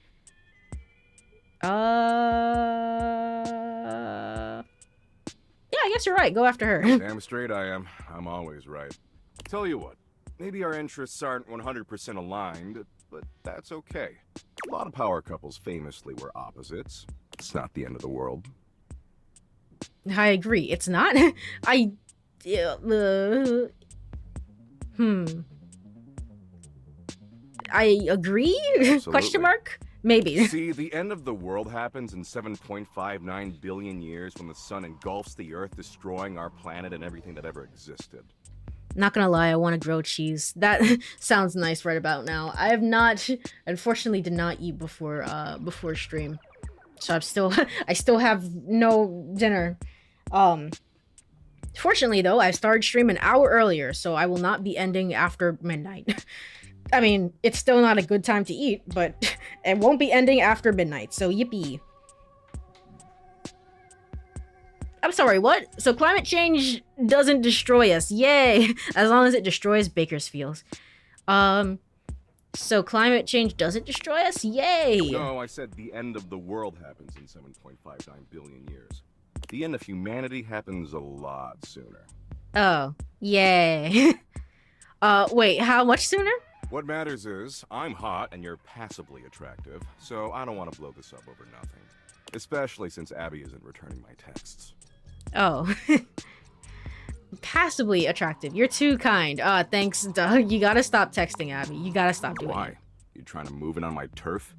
Yeah, I guess you're right. Go after her. Damn straight I am. I'm always right. Tell you what, maybe our interests aren't 100% aligned, but that's okay. A lot of power couples famously were opposites. It's not the end of the world. I agree. It's not. I agree? Question mark? Maybe. See, the end of the world happens in 7.59 billion years when the sun engulfs the Earth, destroying our planet and everything that ever existed. Not gonna lie, I want to grow cheese. That sounds nice right about now. I have not, unfortunately, did not eat before stream, so I still have no dinner. Fortunately though, I started stream an hour earlier, so I will not be ending after midnight. I mean, it's still not a good time to eat, but it won't be ending after midnight, so yippee. I'm sorry, what? So climate change doesn't destroy us. Yay! As long as it destroys Bakersfield. So climate change doesn't destroy us? Yay! No, I said the end of the world happens in 7.59 billion years. The end of humanity happens a lot sooner. Oh, yay. Wait, how much sooner? What matters is, I'm hot and you're passably attractive, so I don't want to blow this up over nothing. Especially since Abby isn't returning my texts. Oh. Passably attractive. You're too kind. Thanks, Doug. You gotta stop texting Abby. You gotta stop doing Why? it. You trying to move in on my turf?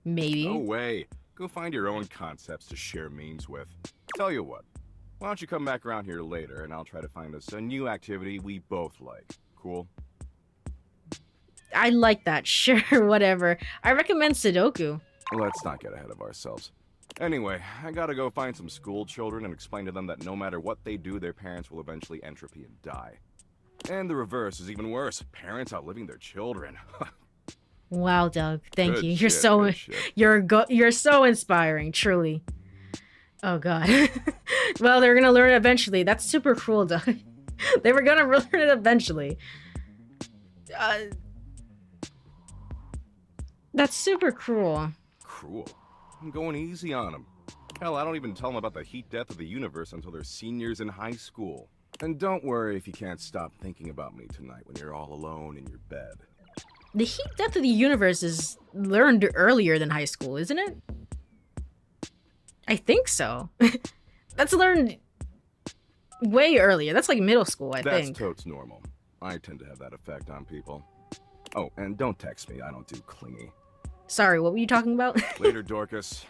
Maybe. No way. Go find your own concepts to share memes with. Tell you what, why don't you come back around here later and I'll try to find us a new activity we both like. Cool? I like that. Sure, whatever. I recommend Sudoku. Let's not get ahead of ourselves. Anyway, I gotta go find some school children and explain to them that no matter what they do, their parents will eventually entropy and die. And the reverse is even worse. Parents outliving their children. Wow, Doug. Thank Good you. You're shit, so good shit. you're so inspiring, truly. Oh god. Well, they're gonna learn it eventually. That's super cruel, Doug. They were gonna learn it eventually. That's super cruel. Cruel. I'm going easy on them. Hell, I don't even tell them about the heat death of the universe until they're seniors in high school. And don't worry if you can't stop thinking about me tonight when you're all alone in your bed. The heat death of the universe is learned earlier than high school, isn't it? I think so. That's learned way earlier. That's like middle school, I think. That's totes normal. I tend to have that effect on people. Oh, and don't text me. I don't do clingy. Sorry, what were you talking about? Later, Dorcas.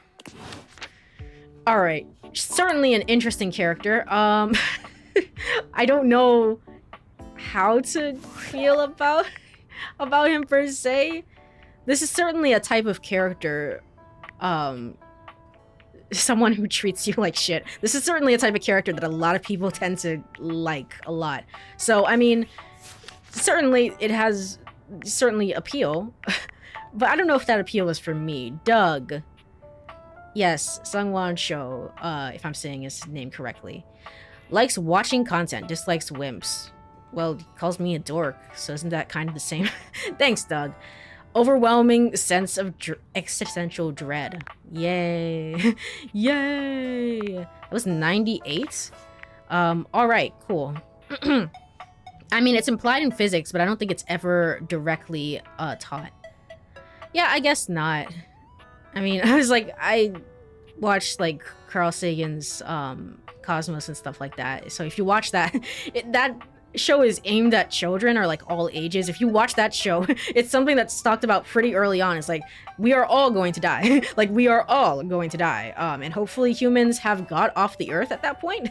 Alright. Certainly an interesting character. I don't know how to feel about him per se. This is certainly a type of character, someone who treats you like shit. This is certainly a type of character that a lot of people tend to like a lot. So, I mean, certainly it has appeal, but I don't know if that appeal is for me. Doug. Yes, Sungwon Cho, if I'm saying his name correctly. Likes watching content, dislikes wimps. Well, he calls me a dork, so isn't that kind of the same? Thanks, Doug. Overwhelming sense of existential dread. Yay. Yay. That was 98? Alright, cool. I mean, it's implied in physics, but I don't think it's ever directly taught. Yeah, I guess not. I mean, I watched, like, Carl Sagan's Cosmos and stuff like that. So if you watch that, that show is aimed at children or, like, all ages. If you watch that show, it's something that's talked about pretty early on. It's like, we are all going to die. Like, we are all going to die. And hopefully humans have got off the earth at that point.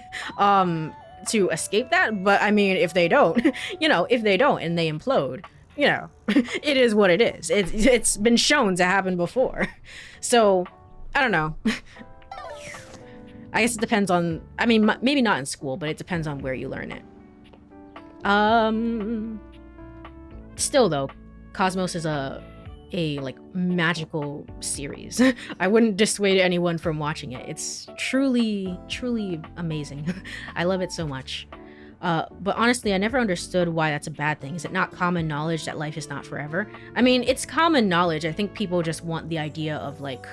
To escape that, but I mean, if they don't, you know, if they don't and they implode, you know, it is what it is. It's been shown to happen before. So, I don't know. I guess it depends on, I mean, maybe not in school, but it depends on where you learn it. Still though, Cosmos is a like magical series. I wouldn't dissuade anyone from watching it. It's truly amazing. I love it so much. But honestly, I never understood why that's a bad thing. Is it not common knowledge that life is not forever? I mean, it's common knowledge. I think people just want the idea of, like,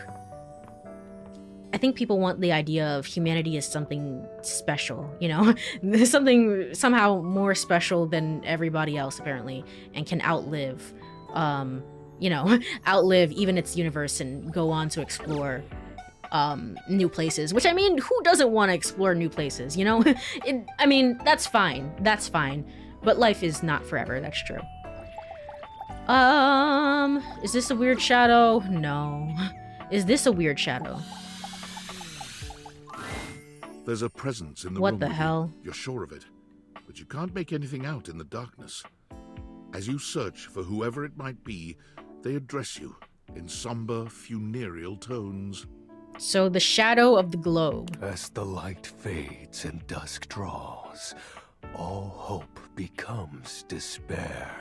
I think people want the idea of humanity as something special, you know, something somehow more special than everybody else apparently, and can outlive, you know, outlive even its universe and go on to explore new places. Which, I mean, who doesn't want to explore new places, you know? I mean, that's fine. That's fine. But life is not forever. That's true. Is this a weird shadow? No. Is this a weird shadow? There's a presence in the room. What the with hell? You. You're sure of it, but you can't make anything out in the darkness. As you search for whoever it might be, they address you in somber, funereal tones. So the shadow of the globe. As the light fades and dusk draws, all hope becomes despair.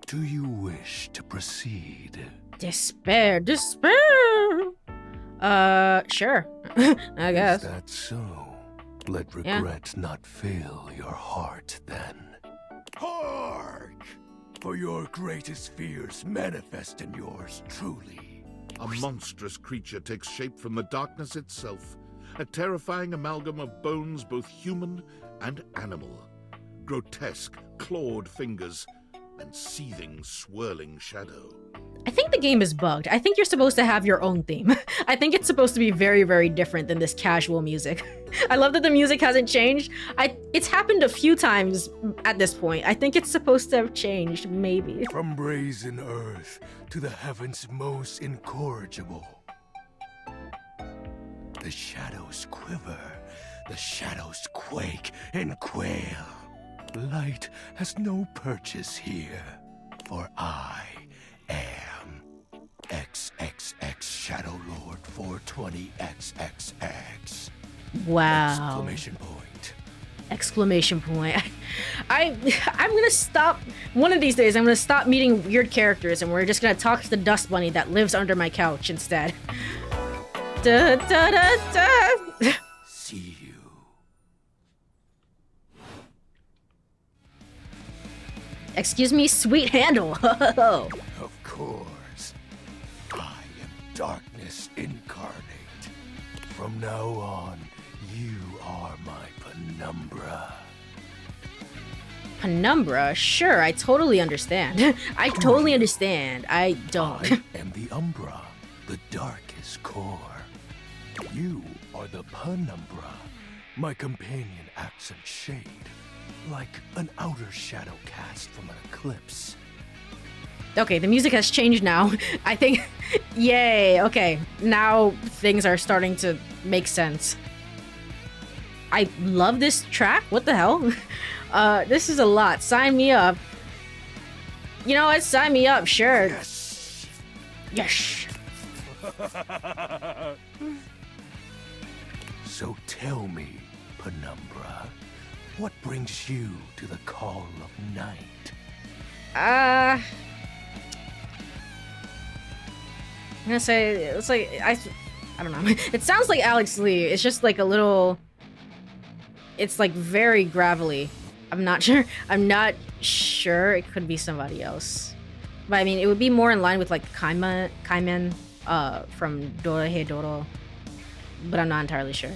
Do you wish to proceed? Despair, despair. Sure. I guess. Is that so? Let regret not fill your heart then. Hark! For your greatest fears manifest in yours truly. A monstrous creature takes shape from the darkness itself, a terrifying amalgam of bones both human and animal. Grotesque, clawed fingers, and seething, swirling shadow. I think the game is bugged. I think you're supposed to have your own theme. I think it's supposed to be very, very different than this casual music. I love that the music hasn't changed. It's happened a few times at this point. I think it's supposed to have changed, maybe. From brazen earth to the heavens most incorrigible. The shadows quiver, the shadows quake and quail. Light has no purchase here, for I am XXX ShadowLord 420XXX. Wow. Exclamation point. Exclamation point. I'm gonna stop, one of these days I'm gonna stop meeting weird characters and we're just gonna talk to the dust bunny that lives under my couch instead. Da, da, da, da. See you. Excuse me, sweet handle. Of course. I am darkness incarnate. From now on, you are my penumbra. Penumbra? Sure, I totally understand. I totally understand. I don't. I am the umbra, the darkest core. You are the penumbra, my companion accent shade. Like an outer shadow cast from an eclipse. Okay, the music has changed now. I think, yay, okay. Now things are starting to make sense. I love this track. What the hell? This is a lot. Sign me up. You know what? Sign me up, sure. Yes. Yes. So tell me, penumbra, what brings you to the call of night? I'm gonna say, it's like, I don't know. It sounds like Alex Lee. It's just like a little, it's like very gravelly. I'm not sure. I'm not sure. It could be somebody else. But I mean, it would be more in line with like Kaiman from Dorohedoro. But I'm not entirely sure.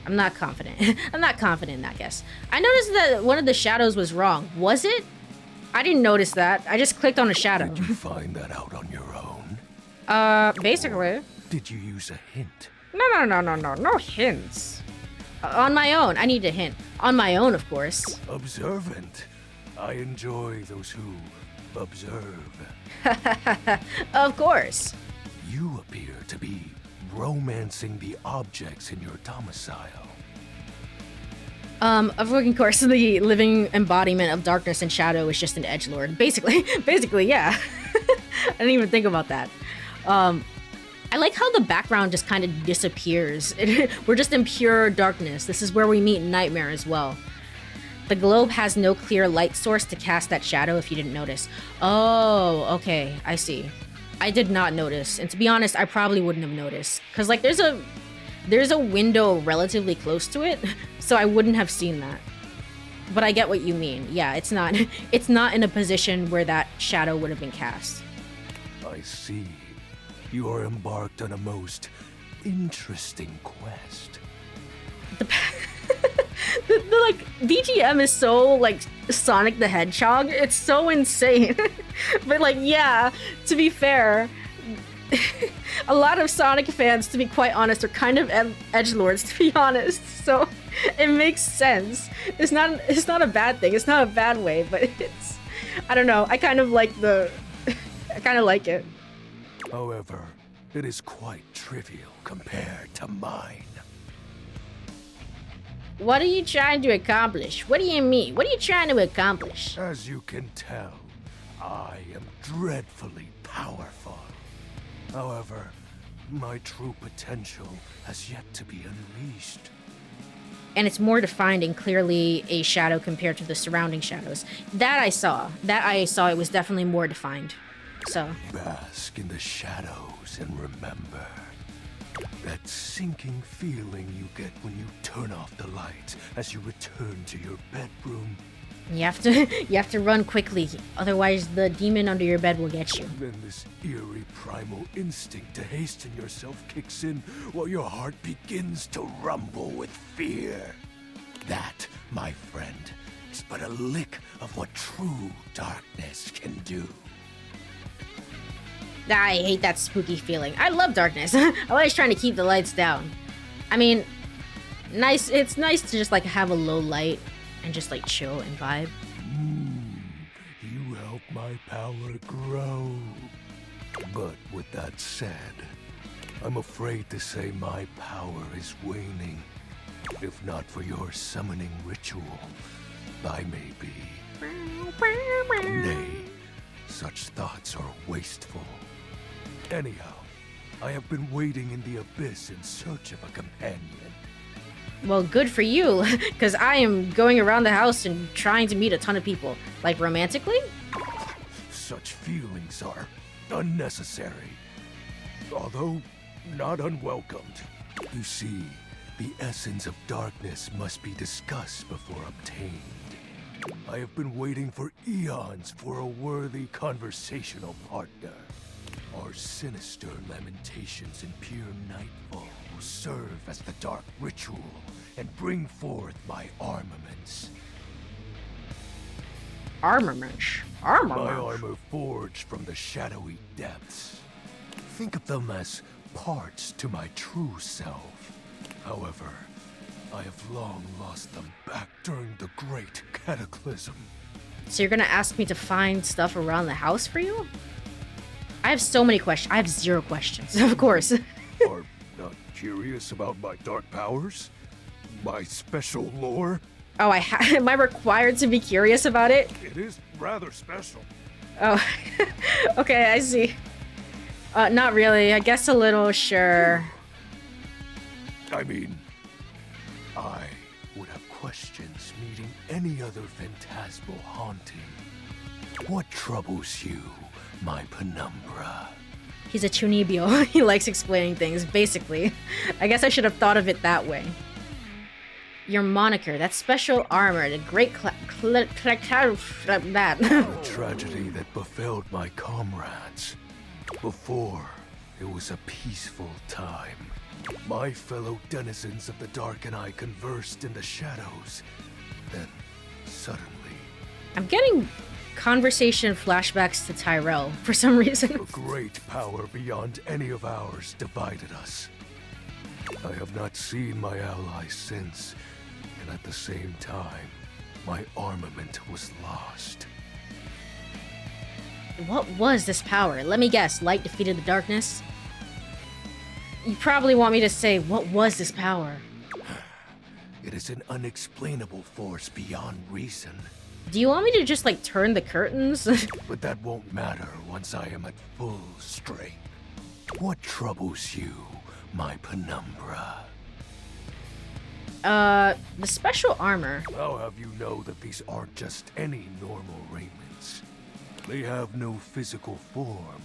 I'm not confident. I'm not confident in that guess. I noticed that one of the shadows was wrong. Was it? I didn't notice that. I just clicked on a shadow. Did you find that out on your own? Basically. Did you use a hint? No hints. On my own. I need a hint. On my own, of course. Observant. I enjoy those who observe. Of course. You appear to be romancing the objects in your domicile. Of course, the living embodiment of darkness and shadow is just an edgelord. Basically, yeah. I didn't even think about that. I like how the background just kind of disappears. We're just in pure darkness. This is where we meet Nightmare as well. The globe has no clear light source to cast that shadow if you didn't notice. Oh, okay, I see. I did not notice, and to be honest, I probably wouldn't have noticed. Cause like there's a window relatively close to it, so I wouldn't have seen that. But I get what you mean. Yeah, it's not in a position where that shadow would have been cast. I see. You are embarked on a most interesting quest. The like DGM is so like Sonic the Hedgehog. It's so insane. But like, yeah, to be fair, a lot of Sonic fans, to be quite honest, are kind of edgelords, to be honest. So it makes sense. It's not a bad thing. It's not a bad way, but it's, I don't know. I kind of like I kind of like it. However, it is quite trivial compared to mine. What are you trying to accomplish? What do you mean? What are you trying to accomplish? As you can tell, I am dreadfully powerful. However, my true potential has yet to be unleashed. And it's more defined and clearly a shadow compared to the surrounding shadows. That I saw. It was definitely more defined. So. Bask in the shadows and remember. That sinking feeling you get when you turn off the lights as you return to your bedroom. You have to run quickly, otherwise the demon under your bed will get you. Then this eerie primal instinct to hasten yourself kicks in while your heart begins to rumble with fear. That, my friend, is but a lick of what true darkness can do. I hate that spooky feeling. I love darkness. I'm always trying to keep the lights down. I mean, nice. It's nice to just like have a low light and just like chill and vibe. You help my power grow. But with that said, I'm afraid to say my power is waning. If not for your summoning ritual, I may be. Nay, such thoughts are wasteful. Anyhow, I have been waiting in the abyss in search of a companion. Well, good for you, because I am going around the house and trying to meet a ton of people. Like, romantically? Such feelings are unnecessary, although not unwelcomed. You see, the essence of darkness must be discussed before obtained. I have been waiting for eons for a worthy conversational partner. Our sinister lamentations in pure nightfall will serve as the dark ritual and bring forth my armaments. Armaments? My armor forged from the shadowy depths. Think of them as parts to my true self. However, I have long lost them back during the great cataclysm. So you're gonna ask me to find stuff around the house for you? I have so many questions. I have 0 questions, of course. Are not curious about my dark powers? My special lore? Oh, am I required to be curious about it? It is rather special. Oh, okay, I see. Not really. I guess a little, sure. I mean, I would have questions meeting any other phantasmal haunting. What troubles you, my penumbra? He's a Chunibyo. He likes explaining things, basically. I guess I should have thought of it that way. Your moniker, that special armor, the great that. The tragedy that befell my comrades. Before, it was a peaceful time. My fellow denizens of the dark and I conversed in the shadows. Then, suddenly... I'm getting conversation flashbacks to Tyrell, for some reason. A great power beyond any of ours divided us. I have not seen my allies since, and at the same time, my armament was lost. What was this power? Let me guess, light defeated the darkness? You probably want me to say, what was this power? It is an unexplainable force beyond reason. Do you want me to just, like, turn the curtains? But that won't matter once I am at full strength. What troubles you, my penumbra? The special armor. I'll have you know that these aren't just any normal raiments. They have no physical form.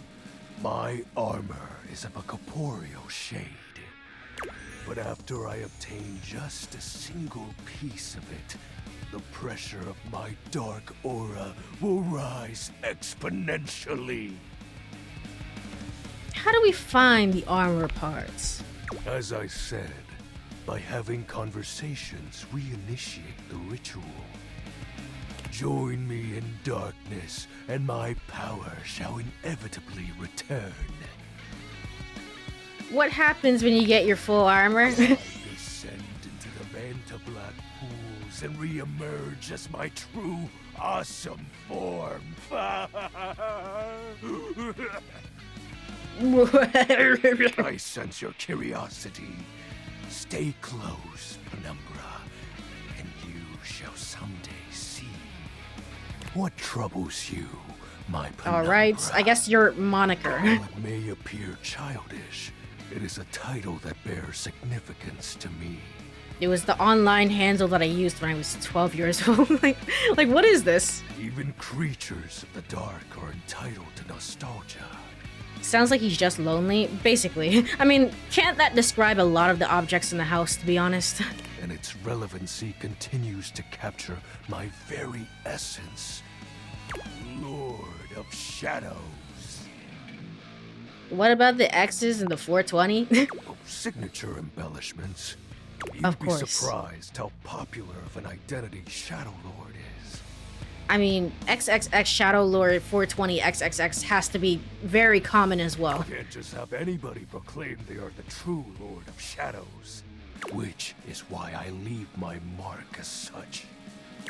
My armor is of a corporeal shade. But after I obtain just a single piece of it, the pressure of my dark aura will rise exponentially. How do we find the armor parts? As I said, by having conversations, we initiate the ritual. Join me in darkness, and my power shall inevitably return. What happens when you get your full armor? I descend into the Manta Black pools and re-emerge as my true, awesome form. I sense your curiosity. Stay close, Penumbra, and you shall someday see. What troubles you, my Penumbra? Alright, I guess your moniker. While it may appear childish, it is a title that bears significance to me. It was the online handle that I used when I was 12 years old. like, what is this? Even creatures of the dark are entitled to nostalgia. Sounds like he's just lonely, basically. I mean, can't that describe a lot of the objects in the house, to be honest? And its relevancy continues to capture my very essence. Lord of Shadows. What about the X's and the 420? Signature embellishments. Of You'd be course. surprised how popular of an identity ShadowLord is. I mean, XXX ShadowLord 420 XXX has to be very common as well. You can't just have anybody proclaim they are the true Lord of Shadows. Which is why I leave my mark as such.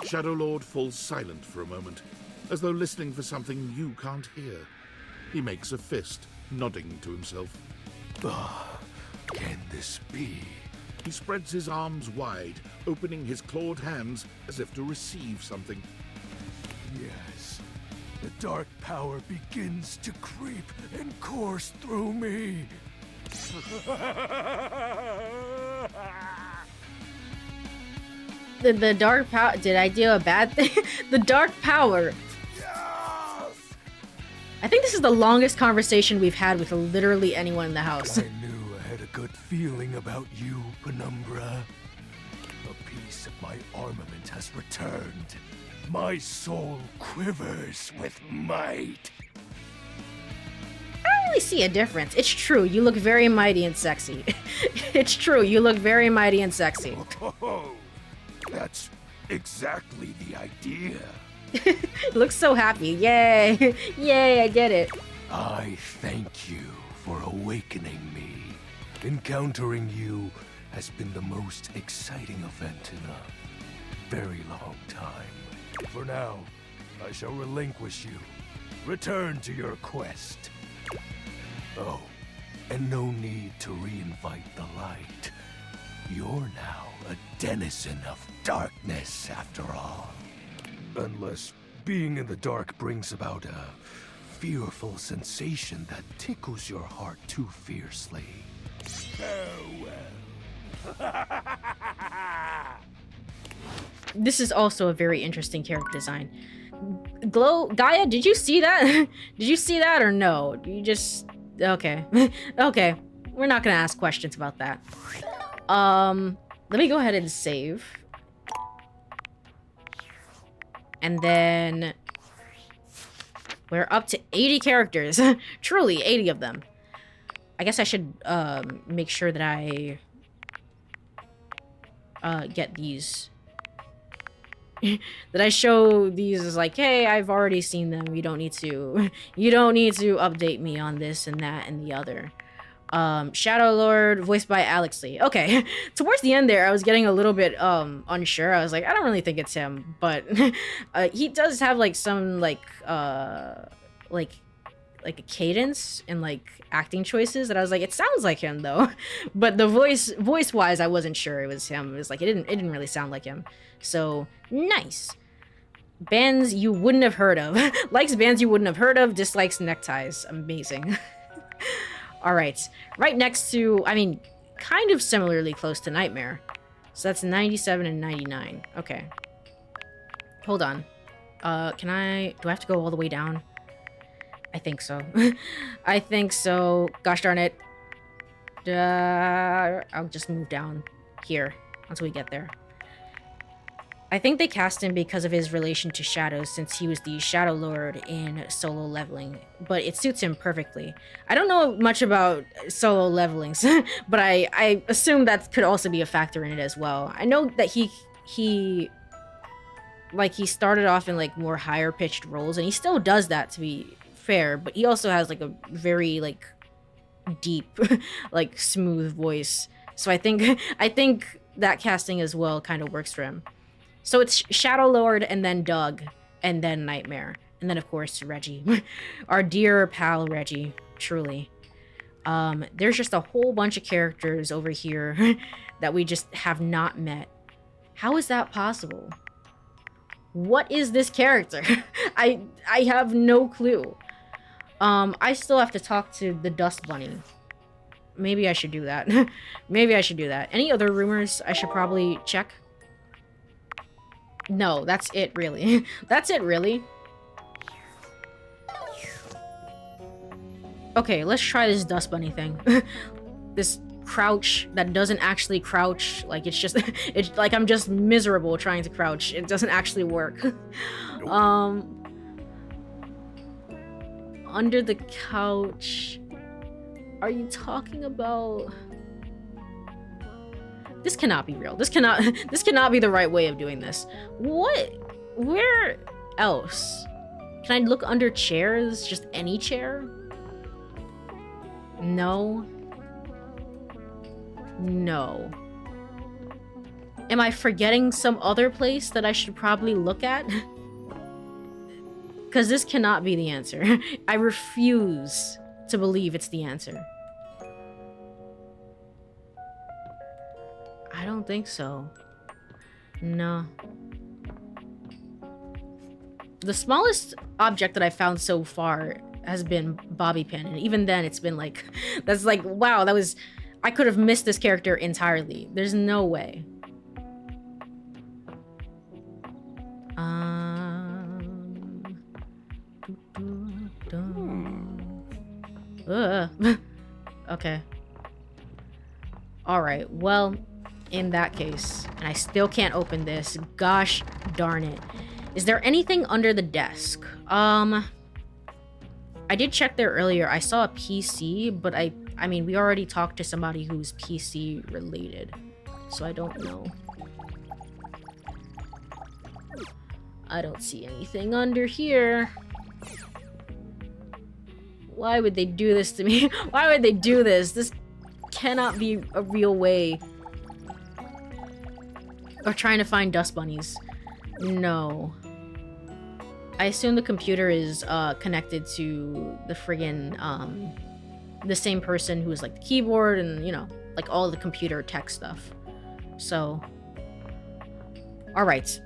ShadowLord falls silent for a moment, as though listening for something you can't hear. He makes a fist, nodding to himself. Can this be? He spreads his arms wide, opening his clawed hands as if to receive something. Yes. The dark power begins to creep and course through me. The dark power. Did I do a bad thing? The dark power. Yes! I think this is the longest conversation we've had with literally anyone in the house. I knew I had a good feeling about you, Penumbra. A piece of my armament has returned. My soul quivers with might. I don't really see a difference. It's true, you look very mighty and sexy. It's true, you look very mighty and sexy. Oh, that's exactly the idea. Looks so happy. Yay! Yay, I did it. I thank you for awakening me. Encountering you has been the most exciting event in a very long time. For now, I shall relinquish you. Return to your quest. Oh, and no need to reinvite the light. You're now a denizen of darkness, after all. Unless being in the dark brings about a fearful sensation that tickles your heart too fiercely. Farewell. This is also a very interesting character design. Gaia, did you see that? Did you see that or no? You just... Okay. Okay. We're not gonna ask questions about that. Let me go ahead and save. And then... we're up to 80 characters. Truly, 80 of them. I guess I should make sure that I get these. That I show these as like, hey, I've already seen them. You don't need to update me on this and that and the other. ShadowLord, voiced by Alex Lee. Okay, towards the end there, I was getting a little bit unsure. I was like, I don't really think it's him, but he does have like some like a cadence and like acting choices that I was like, it sounds like him though. But the voice wise, I wasn't sure it was him. It was like it didn't really sound like him. So nice. Bands you wouldn't have heard of. Likes bands you wouldn't have heard of. Dislikes neckties. Amazing. All right. Right next to, I mean, kind of similarly close to Nightmare. So that's 97 and 99. Okay. Hold on. Do I have to go all the way down? I think so. I think so. Gosh darn it. I'll just move down here until we get there. I think they cast him because of his relation to Shadow, since he was the ShadowLord in Solo Leveling, but it suits him perfectly. I don't know much about Solo Levelings, but I assume that could also be a factor in it as well. I know that he started off in like more higher pitched roles, and he still does that, to be fair, but he also has like a very like deep like smooth voice. So I think that casting as well kind of works for him. So it's ShadowLord, and then Doug, and then Nightmare, and then of course Reggie. Our dear pal Reggie, truly. There's just a whole bunch of characters over here that we just have not met. How is that possible? What is this character? I have no clue. I still have to talk to the Dust Bunny. Maybe I should do that. Maybe I should do that. Any other rumors I should probably check? No, that's it, really. That's it, really. Okay, let's try this Dust Bunny thing. This crouch that doesn't actually crouch. Like, it's just... it's like I'm just miserable trying to crouch. It doesn't actually work. Under the couch... Are you talking about... This cannot be real. This cannot be the right way of doing this. What? Where else? Can I look under chairs? Just any chair? No. No. Am I forgetting some other place that I should probably look at? Because this cannot be the answer. I refuse to believe it's the answer. I don't think so. No. The smallest object that I found so far has been bobby pin, and even then it's been like... That's like, wow, that was... I could have missed this character entirely. There's no way. Okay. Alright, well, in that case, and I still can't open this, gosh darn it. Is there anything under the desk? I did check there earlier. I saw a PC, but I mean, we already talked to somebody who's PC related, so I don't know. I don't see anything under here. Why would they do this to me? Why would they do this? This cannot be a real way of trying to find dust bunnies. No. I assume the computer is connected to the friggin' the same person who is like the keyboard and, you know, like all the computer tech stuff. So, all right,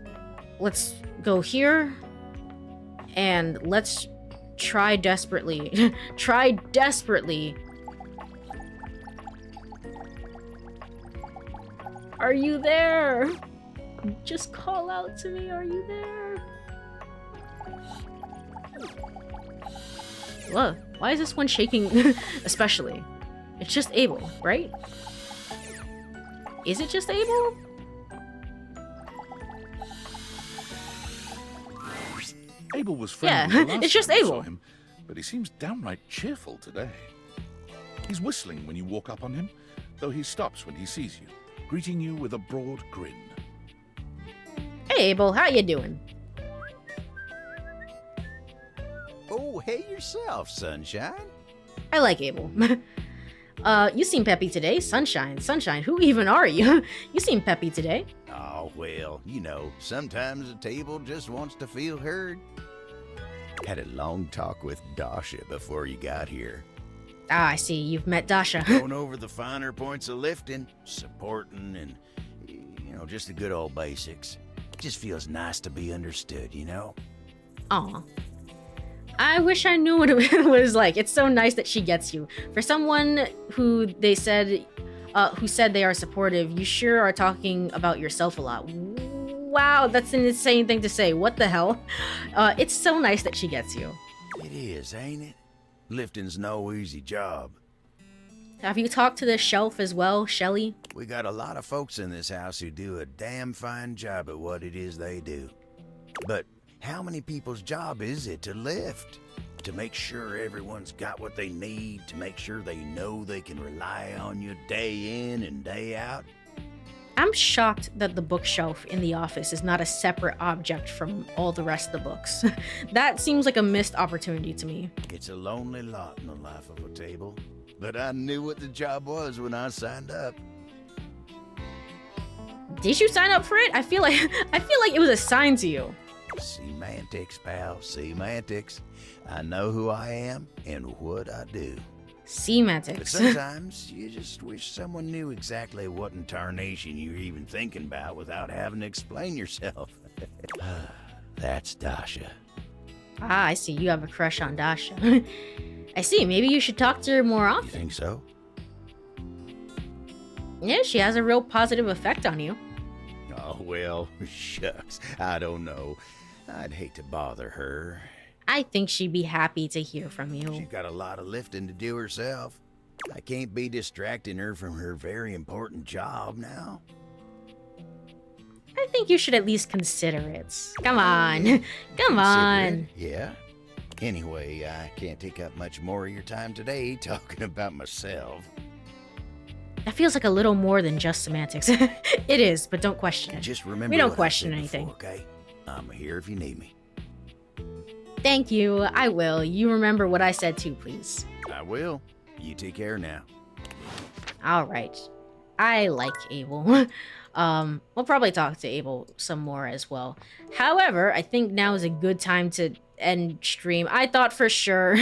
let's go here and let's try desperately. Try desperately. Are you there? Just call out to me. Are you there? Whoa, why is this one shaking especially? It's just Abel, right? Is it just Abel? Abel was friendly the last it's just time I Abel. saw him, but he seems downright cheerful today. He's whistling when you walk up on him, though he stops when he sees you, greeting you with a broad grin. Hey Abel, how you doing? Oh, hey yourself, Sunshine. I like Abel. You seem peppy today. Sunshine, Sunshine, who even are you? You seem peppy today. Oh, well, you know, sometimes a table just wants to feel heard. Had a long talk with Dasha before you got here. Ah, I see. You've met Dasha. Going over the finer points of lifting, supporting, and, you know, just the good old basics. Just feels nice to be understood, you know? Aw. I wish I knew what it was like. It's so nice that she gets you. For someone who they said, who said they are supportive, you sure are talking about yourself a lot. Wow, that's an insane thing to say. What the hell? It's so nice that she gets you. It is, ain't it? Lifting's no easy job. Have you talked to the shelf as well, Shelly? We got a lot of folks in this house who do a damn fine job at what it is they do. But how many people's job is it to lift? To make sure everyone's got what they need, to make sure they know they can rely on you day in and day out? I'm shocked that the bookshelf in the office is not a separate object from all the rest of the books. That seems like a missed opportunity to me. It's a lonely lot in the life of a table. But I knew what the job was when I signed up. Did you sign up for it? I feel like it was assigned to you. Semantics, pal, semantics. I know who I am and what I do. Semantics. But sometimes you just wish someone knew exactly what in tarnation you're even thinking about without having to explain yourself. That's Dasha. Ah, I see. You have a crush on Dasha. I see. Maybe you should talk to her more often. You think so? Yeah, she has a real positive effect on you. Oh, well, shucks. I don't know. I'd hate to bother her. I think she'd be happy to hear from you. She's got a lot of lifting to do herself. I can't be distracting her from her very important job now. I think you should at least consider it. Come on. Come on. Yeah? Anyway, I can't take up much more of your time today talking about myself. That feels like a little more than just semantics. It is, but don't question it. Just remember we don't what question I said anything. Before, okay? I'm here if you need me. Thank you. I will. You remember what I said too, please. I will. You take care now. All right. I like Abel. We'll probably talk to Abel some more as well. However, I think now is a good time to end stream. I thought for sure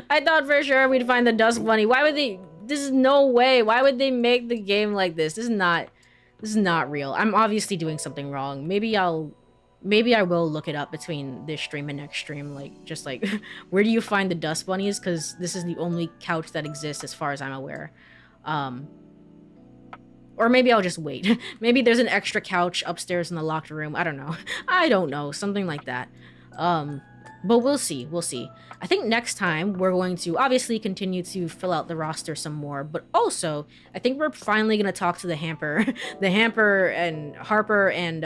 we'd find the Dust Bunny. Why would they? This is no way. Why would they make the game like this? This is not real. I'm obviously doing something wrong. Maybe I will look it up between this stream and next stream. Just where do you find the Dust Bunnies? Because this is the only couch that exists as far as I'm aware. Or maybe I'll just wait. Maybe there's an extra couch upstairs in the locked room. I don't know. I don't know. Something like that. But we'll see. We'll see. I think next time we're going to obviously continue to fill out the roster some more. But also, I think we're finally going to talk to the Hamper. The Hamper and Harper and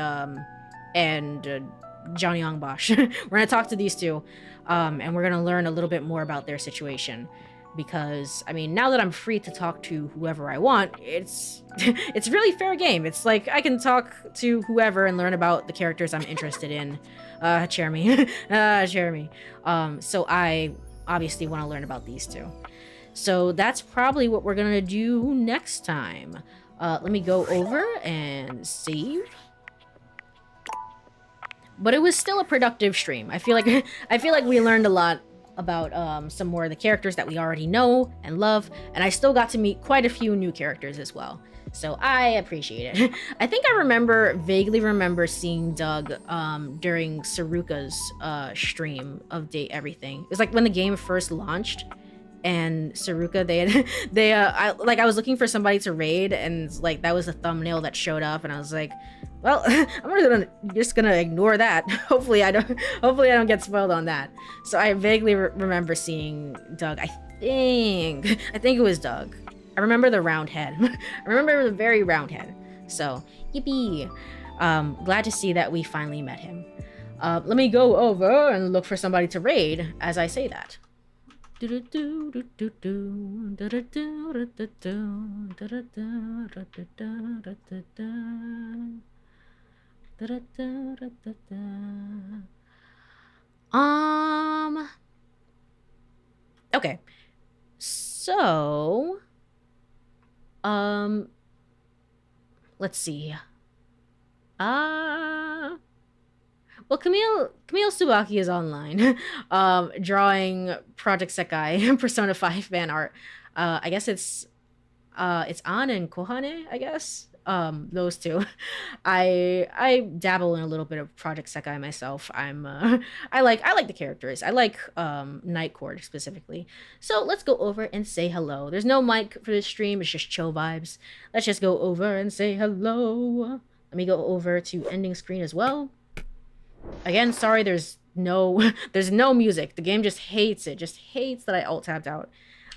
Johnny Yongbosh. We're going to talk to these two. And we're going to learn a little bit more about their situation. Because, I mean, now that I'm free to talk to whoever I want, it's really fair game. It's like I can talk to whoever and learn about the characters I'm interested in. Jeremy. Jeremy. So I obviously want to learn about these two. So that's probably what we're gonna do next time. Let me go over and save. But it was still a productive stream. I feel like we learned a lot about some more of the characters that we already know and love, and I still got to meet quite a few new characters as well. So I appreciate it. I think I vaguely remember seeing Doug during Saruka's stream of Date Everything. It was like when the game first launched, and Saruka, I was looking for somebody to raid, and like that was a thumbnail that showed up, and I was like, well, I'm just gonna ignore that. Hopefully I don't get spoiled on that. So I vaguely remember seeing Doug. I think it was Doug. I remember the round head. I remember the very round head. So, yippee. Glad to see that we finally met him. Let me go over and look for somebody to raid as I say that. Okay. So, let's see. Well, Camille Tsubaki is online, drawing Project Sekai Persona 5 fan art. I guess it's An and Kohane, I guess. Those two. I dabble in a little bit of Project Sekai myself. I like the characters. I like Night Court specifically. So let's go over and say hello. There's no mic for this stream, it's just chill vibes. Let's just go over and say hello. Let me go over to ending screen as well. Again, sorry, there's no music. The game just hates it. Just hates that I alt tabbed out.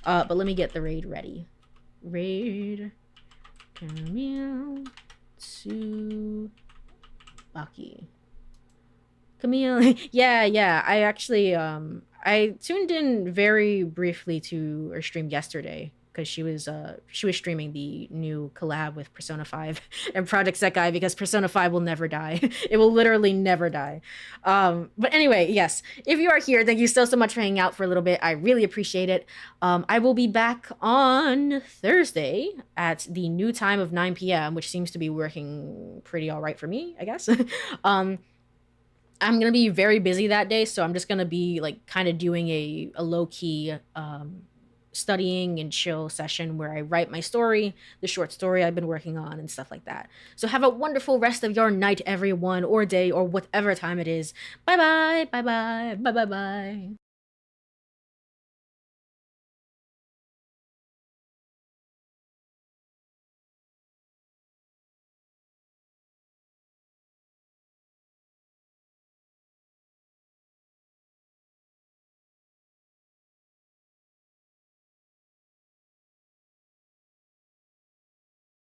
But let me get the raid ready. Raid. Camille to Baki. Camille, yeah. I actually, I tuned in very briefly to her stream yesterday because she was streaming the new collab with Persona 5 and Project Sekai because Persona 5 will never die. It will literally never die. But anyway, yes, if you are here, thank you so much for hanging out for a little bit. I really appreciate it. I will be back on Thursday at the new time of 9 p.m., which seems to be working pretty all right for me, I guess. I'm going to be very busy that day, so I'm just going to be like kind of doing a low-key studying and chill session where I write my story, the short story I've been working on and stuff like that. So have a wonderful rest of your night, everyone, or day, or whatever time it is. Bye-bye, bye-bye, bye-bye-bye.